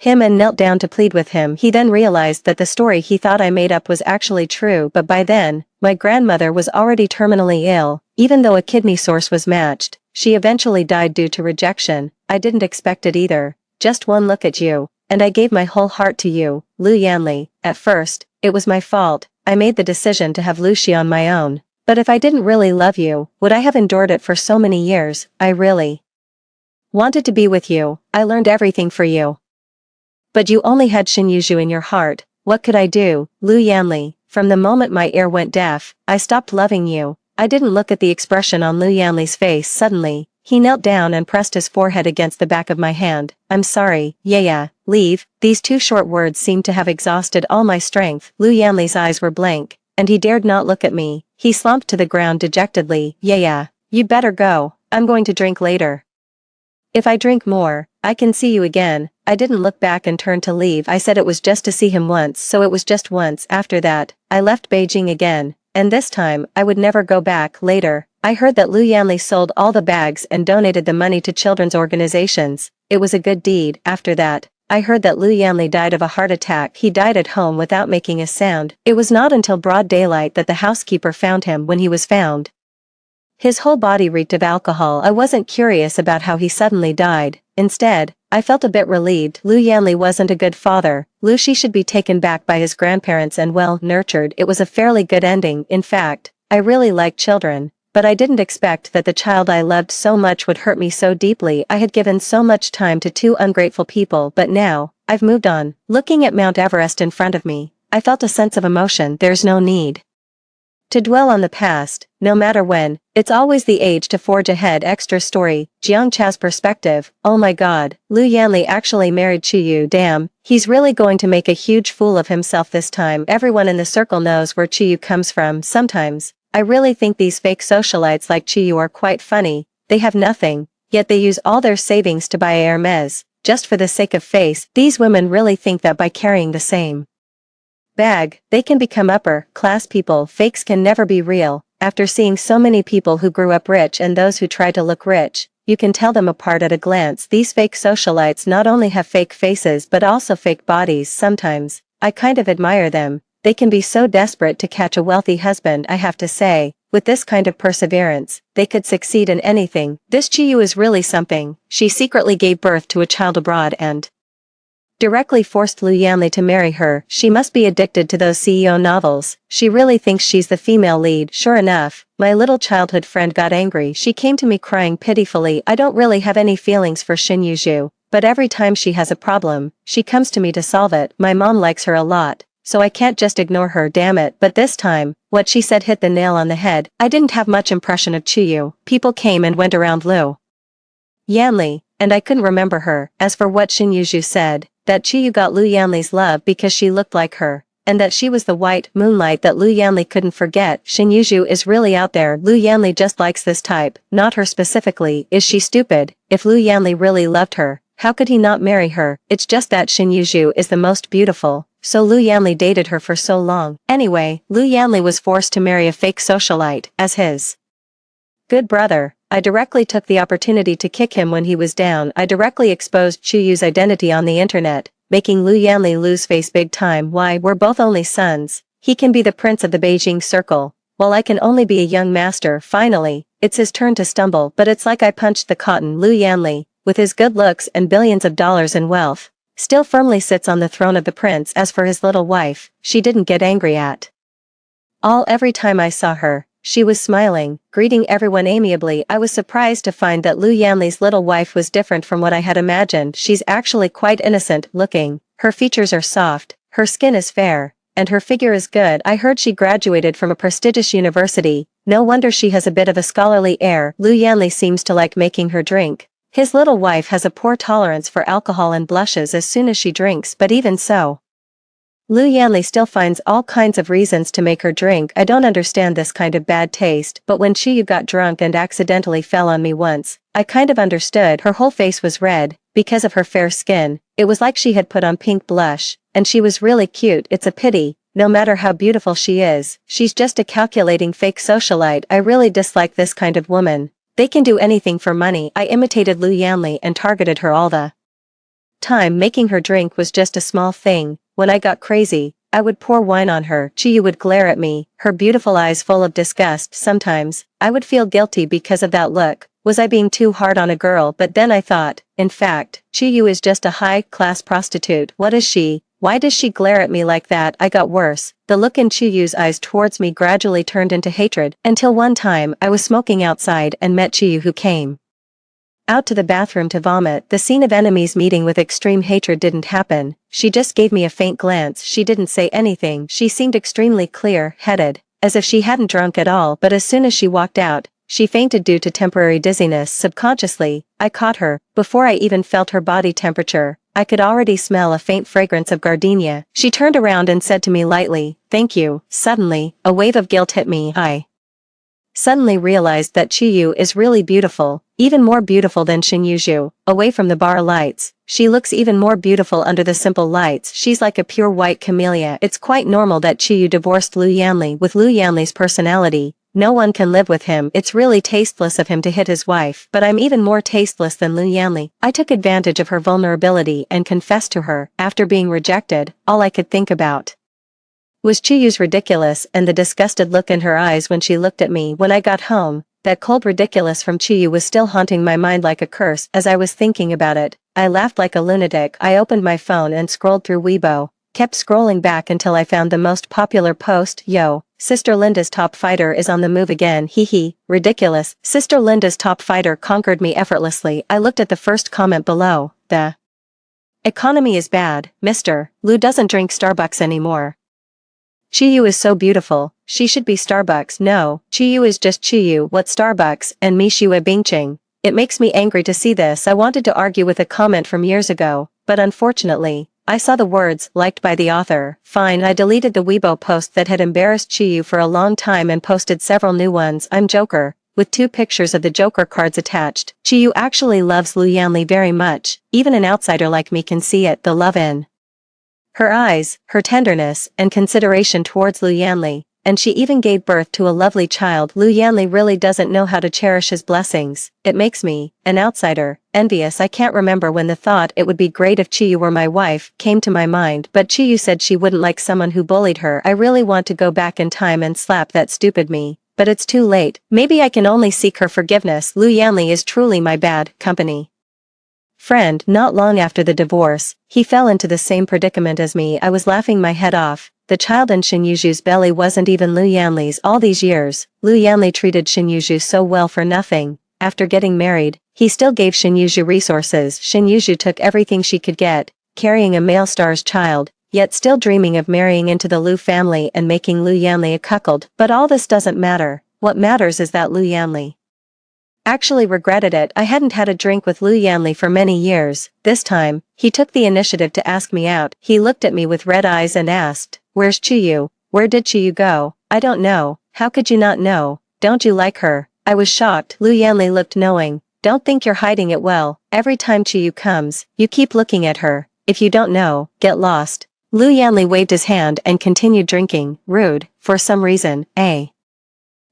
him and knelt down to plead with him, he then realized that the story he thought I made up was actually true. But by then, my grandmother was already terminally ill. Even though a kidney source was matched, she eventually died due to rejection. I didn't expect it either. Just one look at you, and I gave my whole heart to you, Lu Yanli. At first, it was my fault. I made the decision to have Lucy on my own. But if I didn't really love you, would I have endured it for so many years? I really wanted to be with you. I learned everything for you. But you only had Shinyuju in your heart. What could I do? Lu Yanli, from the moment my ear went deaf, I stopped loving you. I didn't look at the expression on Lu Yanli's face. Suddenly, he knelt down and pressed his forehead against the back of my hand. I'm sorry, yeah, leave. These two short words seemed to have exhausted all my strength. Lu Yanli's eyes were blank, and he dared not look at me. He slumped to the ground dejectedly. Yeah, you'd better go. I'm going to drink later. If I drink more, I can see you again. I didn't look back and turn to leave. I said it was just to see him once, so it was just once. After that, I left Beijing again, and this time, I would never go back. Later, I heard that Lu Yanli sold all the bags and donated the money to children's organizations. It was a good deed. After that, I heard that Lu Yanli died of a heart attack. He died at home without making a sound. It was not until broad daylight that the housekeeper found him. When he was found, his whole body reeked of alcohol. I wasn't curious about how he suddenly died. Instead, I felt a bit relieved. Lu Yanli wasn't a good father. Lucy should be taken back by his grandparents and well nurtured. It was a fairly good ending. In fact, I really like children, but I didn't expect that the child I loved so much would hurt me so deeply. I had given so much time to two ungrateful people, but now, I've moved on. Looking at Mount Everest in front of me, I felt a sense of emotion. There's no need to dwell on the past, no matter when. It's always the age to forge ahead. Extra story, Jiang Cha's perspective. Oh my god, Lu Yanli actually married Chiyu. Damn, he's really going to make a huge fool of himself this time. Everyone in the circle knows where Chiyu comes from. Sometimes, I really think these fake socialites like Chiyu are quite funny. They have nothing, yet they use all their savings to buy a Hermes, just for the sake of face. These women really think that by carrying the same bag, they can become upper class people. Fakes can never be real. After seeing so many people who grew up rich and those who try to look rich, you can tell them apart at a glance. These fake socialites not only have fake faces but also fake bodies. Sometimes, I kind of admire them. They can be so desperate to catch a wealthy husband. I have to say, with this kind of perseverance, they could succeed in anything. This Chiyu is really something. She secretly gave birth to a child abroad and directly forced Lu Yanli to marry her. She must be addicted to those CEO novels. She really thinks she's the female lead. Sure enough, my little childhood friend got angry. She came to me crying pitifully. I don't really have any feelings for Shinyuju, but every time she has a problem, she comes to me to solve it. My mom likes her a lot. so I can't just ignore her, damn it. But this time, what she said hit the nail on the head. I didn't have much impression of Chiyu. People came and went around Lu Yanli, and I couldn't remember her. As for what Shin Yuzhu said, that Chiyu got Lu Yanli's love because she looked like her, and that she was the white moonlight that Lu Yanli couldn't forget. Shin Yuzhu is really out there. Lu Yanli just likes this type, not her specifically. Is she stupid? If Lu Yanli really loved her, how could he not marry her? It's just that Shin Yuzhu is the most beautiful, so Lu Yanli dated her for so long. Anyway, Lu Yanli was forced to marry a fake socialite as his good brother. I directly took the opportunity to kick him when he was down. I directly exposed Chuyu's identity on the internet, making Lu Yanli lose face big time. Why, we're both only sons. He can be the prince of the Beijing circle, while I can only be a young master. Finally, it's his turn to stumble, but it's like I punched the cotton. Lu Yanli, with his good looks and billions of dollars in wealth, still firmly sits on the throne of the prince. As for his little wife, she didn't get angry at all. Every time I saw her, she was smiling, greeting everyone amiably. I was surprised to find that Lu Yanli's little wife was different from what I had imagined. She's actually quite innocent looking, her features are soft, her skin is fair, and her figure is good. I heard she graduated from a prestigious university. No wonder she has a bit of a scholarly air. Lu Yanli seems to like making her drink. His little wife has a poor tolerance for alcohol and blushes as soon as she drinks, but even so, Lu Yanli still finds all kinds of reasons to make her drink. I don't understand this kind of bad taste, but when Chiyu got drunk and accidentally fell on me once, I kind of understood. Her whole face was red, because of her fair skin. It was like she had put on pink blush, and she was really cute. It's a pity, no matter how beautiful she is, she's just a calculating fake socialite. I really dislike this kind of woman. They can do anything for money. I imitated Lu Yanli and targeted her all the time. Making her drink was just a small thing. When I got crazy, I would pour wine on her. Chiyu would glare at me, her beautiful eyes full of disgust. Sometimes, I would feel guilty because of that look. Was I being too hard on a girl? But then I thought, in fact, Chiyu is just a high-class prostitute. What is she? Why does she glare at me like that? I got worse. The look in Chiyu's eyes towards me gradually turned into hatred, until one time I was smoking outside and met Chiyu, who came out to the bathroom to vomit. The scene of enemies meeting with extreme hatred didn't happen. She just gave me a faint glance. She didn't say anything. She seemed extremely clear-headed, as if she hadn't drunk at all. But as soon as she walked out, she fainted due to temporary dizziness. Subconsciously, I caught her. Before I even felt her body temperature, I could already smell a faint fragrance of gardenia. She turned around and said to me lightly, "Thank you." Suddenly, a wave of guilt hit me. I suddenly realized that Chiyu is really beautiful, even more beautiful than Shin Yuzhu. Away from the bar lights, she looks even more beautiful under the simple lights. She's like a pure white camellia. It's quite normal that Chiyu divorced Lu Yanli. With Lu Yanli's personality, no one can live with him. It's really tasteless of him to hit his wife, but I'm even more tasteless than Lu Yanli. I took advantage of her vulnerability and confessed to her. After being rejected, all I could think about was Chiyu's ridiculous and the disgusted look in her eyes when she looked at me. When I got home, that cold ridiculous from Chiyu was still haunting my mind like a curse. As I was thinking about it, I laughed like a lunatic. I opened my phone and scrolled through Weibo, kept scrolling back until I found the most popular post. "Yo, Sister Linda's top fighter is on the move again. Hee. Ridiculous. Sister Linda's top fighter conquered me effortlessly." I looked at the first comment below. The economy is bad, Mr. Lu doesn't drink Starbucks anymore. Chiyu is so beautiful, she should be Starbucks. No, Chiyu is just Chiyu. What Starbucks and Mishua Bingching? It makes me angry to see this. I wanted to argue with a comment from years ago, but unfortunately, I saw the words liked by the author. Fine, I deleted the Weibo post that had embarrassed Chiyu for a long time and posted several new ones. I'm Joker, with 2 pictures of the Joker cards attached. Chiyu actually loves Lu Yanli very much. Even an outsider like me can see it. The love in her eyes, her tenderness, and consideration towards Lu Yanli, and she even gave birth to a lovely child. Lu Yanli really doesn't know how to cherish his blessings. It makes me, an outsider, envious. I can't remember when the thought it would be great if Chiyu were my wife came to my mind, but Chiyu said she wouldn't like someone who bullied her. I really want to go back in time and slap that stupid me, but it's too late. Maybe I can only seek her forgiveness. Lu Yanli is truly my bad company friend. Not long after the divorce, he fell into the same predicament as me. I was laughing my head off. The child in Shin Yuzhu's belly wasn't even Lu Yanli's. All these years, Lu Yanli treated Shin Yuzhu so well for nothing. After getting married, he still gave Shin Yuzhu resources. Shin Yuzhu took everything she could get, carrying a male star's child. yet still dreaming of marrying into the Lu family and making Lu Yanli a cuckold. But all this doesn't matter. What matters is that Lu Yanli actually regretted it. I hadn't had a drink with Lu Yanli for many years. This time, he took the initiative to ask me out. He looked at me with red eyes and asked, "Where's Chuyu? Where did Chuyu go?" "I don't know." "How could you not know? Don't you like her?" I was shocked. Lu Yanli looked knowing. "Don't think you're hiding it well. Every time Chuyu comes, you keep looking at her. If you don't know, get lost." Lu Yanli waved his hand and continued drinking. Rude, for some reason, eh?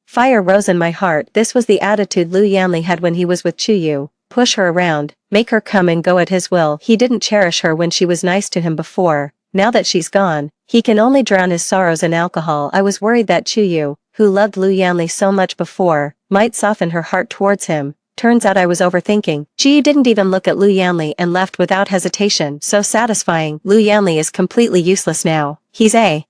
Fire rose in my heart. This was the attitude Lu Yanli had when he was with Chuyu. Push her around, make her come and go at his will. He didn't cherish her when she was nice to him before. Now that she's gone, he can only drown his sorrows in alcohol. I was worried that Chuyu, who loved Lu Yanli so much before, might soften her heart towards him. Turns out I was overthinking. Chuyu didn't even look at Lu Yanli and left without hesitation. So satisfying. Lu Yanli is completely useless now. He's a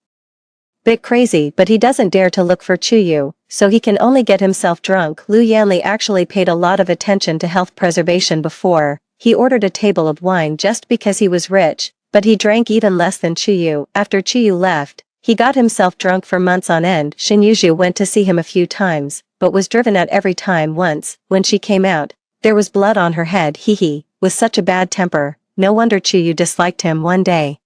bit crazy, but he doesn't dare to look for Chuyu, so he can only get himself drunk. Lu Yanli actually paid a lot of attention to health preservation before. He ordered a table of wine just because he was rich, but he drank even less than Chuyu. After Chuyu left, he got himself drunk for months on end. Shinjuju went to see him a few times, but was driven out every time. Once, when she came out, there was blood on her head. With such a bad temper, no wonder Chuyu disliked him. One day,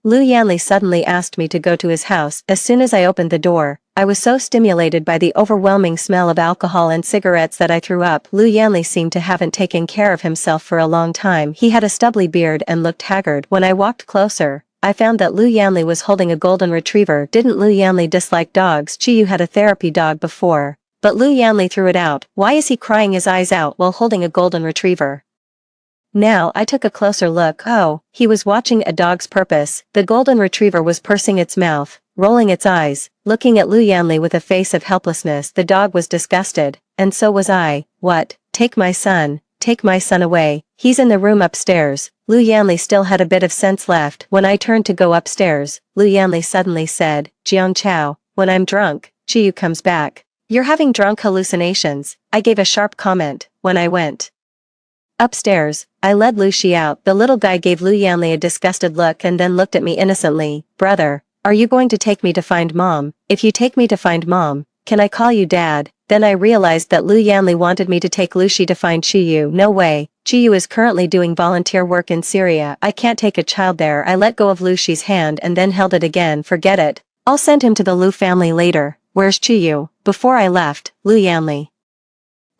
Lu Yanli suddenly asked me to go to his house. As soon as I opened the door, I was so stimulated by the overwhelming smell of alcohol and cigarettes that I threw up. Lu Yanli seemed to haven't taken care of himself for a long time. He had a stubbly beard and looked haggard. When I walked closer, I found that Lu Yanli was holding a golden retriever. Didn't Lu Yanli dislike dogs? Chuyu had a therapy dog before, but Lu Yanli threw it out. Why is he crying his eyes out while holding a golden retriever? Now I took a closer look. Oh, he was watching a dog's purpose. The golden retriever was pursing its mouth, rolling its eyes, looking at Lu Yanli with a face of helplessness. The dog was disgusted, and so was I. What? Take my son away. He's in the room upstairs. Lu Yanli still had a bit of sense left. When I turned to go upstairs, Lu Yanli suddenly said, "Jiang Chao, when I'm drunk, Chuyu comes back." "You're having drunk hallucinations," I gave a sharp comment. When I went upstairs, I led Lu Shi out. The little guy gave Lu Yanli a disgusted look and then looked at me innocently. "Brother, are you going to take me to find mom? If you take me to find mom, can I call you dad?" Then I realized that Lu Yanli wanted me to take Lu Shi to find Chuyu. No way. Chuyu is currently doing volunteer work in Syria. I can't take a child there. I let go of Lu Shi's hand and then held it again. Forget it. I'll send him to the Lu family later. Where's Chuyu? Before I left, Lu Yanli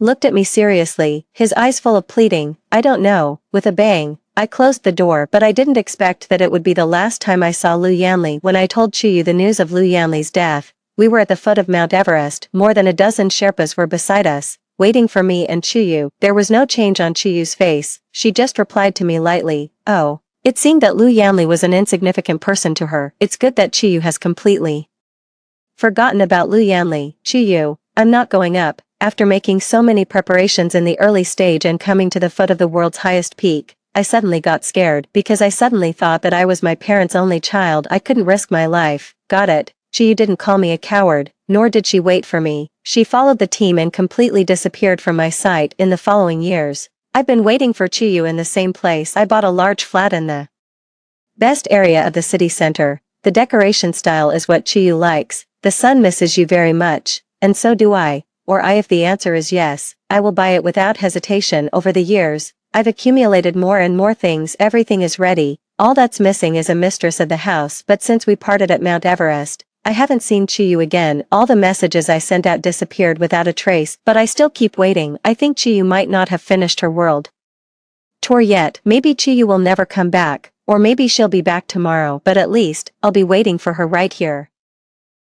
looked at me seriously, his eyes full of pleading. "I don't know." With a bang, I closed the door, but I didn't expect that it would be the last time I saw Lu Yanli. When I told Chuyu the news of Lu Yanli's death, we were at the foot of Mount Everest. More than a dozen Sherpas were beside us, waiting for me and Chuyu. There was no change on Chuyu's face. She just replied to me lightly, "Oh." It seemed that Lu Yanli was an insignificant person to her. It's good that Chuyu has completely forgotten about Lu Yanli. "Chuyu, I'm not going up." After making so many preparations in the early stage and coming to the foot of the world's highest peak, I suddenly got scared because I suddenly thought that I was my parents' only child. I couldn't risk my life. Got it. Chuyu didn't call me a coward, nor did she wait for me. She followed the team and completely disappeared from my sight. In the following years, I've been waiting for Chuyu in the same place. I bought a large flat in the best area of the city center. The decoration style is what Chuyu likes. The son misses you very much, and so do I. If the answer is yes, I will buy it without hesitation. Over the years, I've accumulated more and more things. Everything is ready. All that's missing is a mistress of the house. But since we parted at Mount Everest, I haven't seen Chuyu again. All the messages I sent out disappeared without a trace, but I still keep waiting. I think Chuyu might not have finished her world tour yet. Maybe Chuyu will never come back, or maybe she'll be back tomorrow, but at least, I'll be waiting for her right here.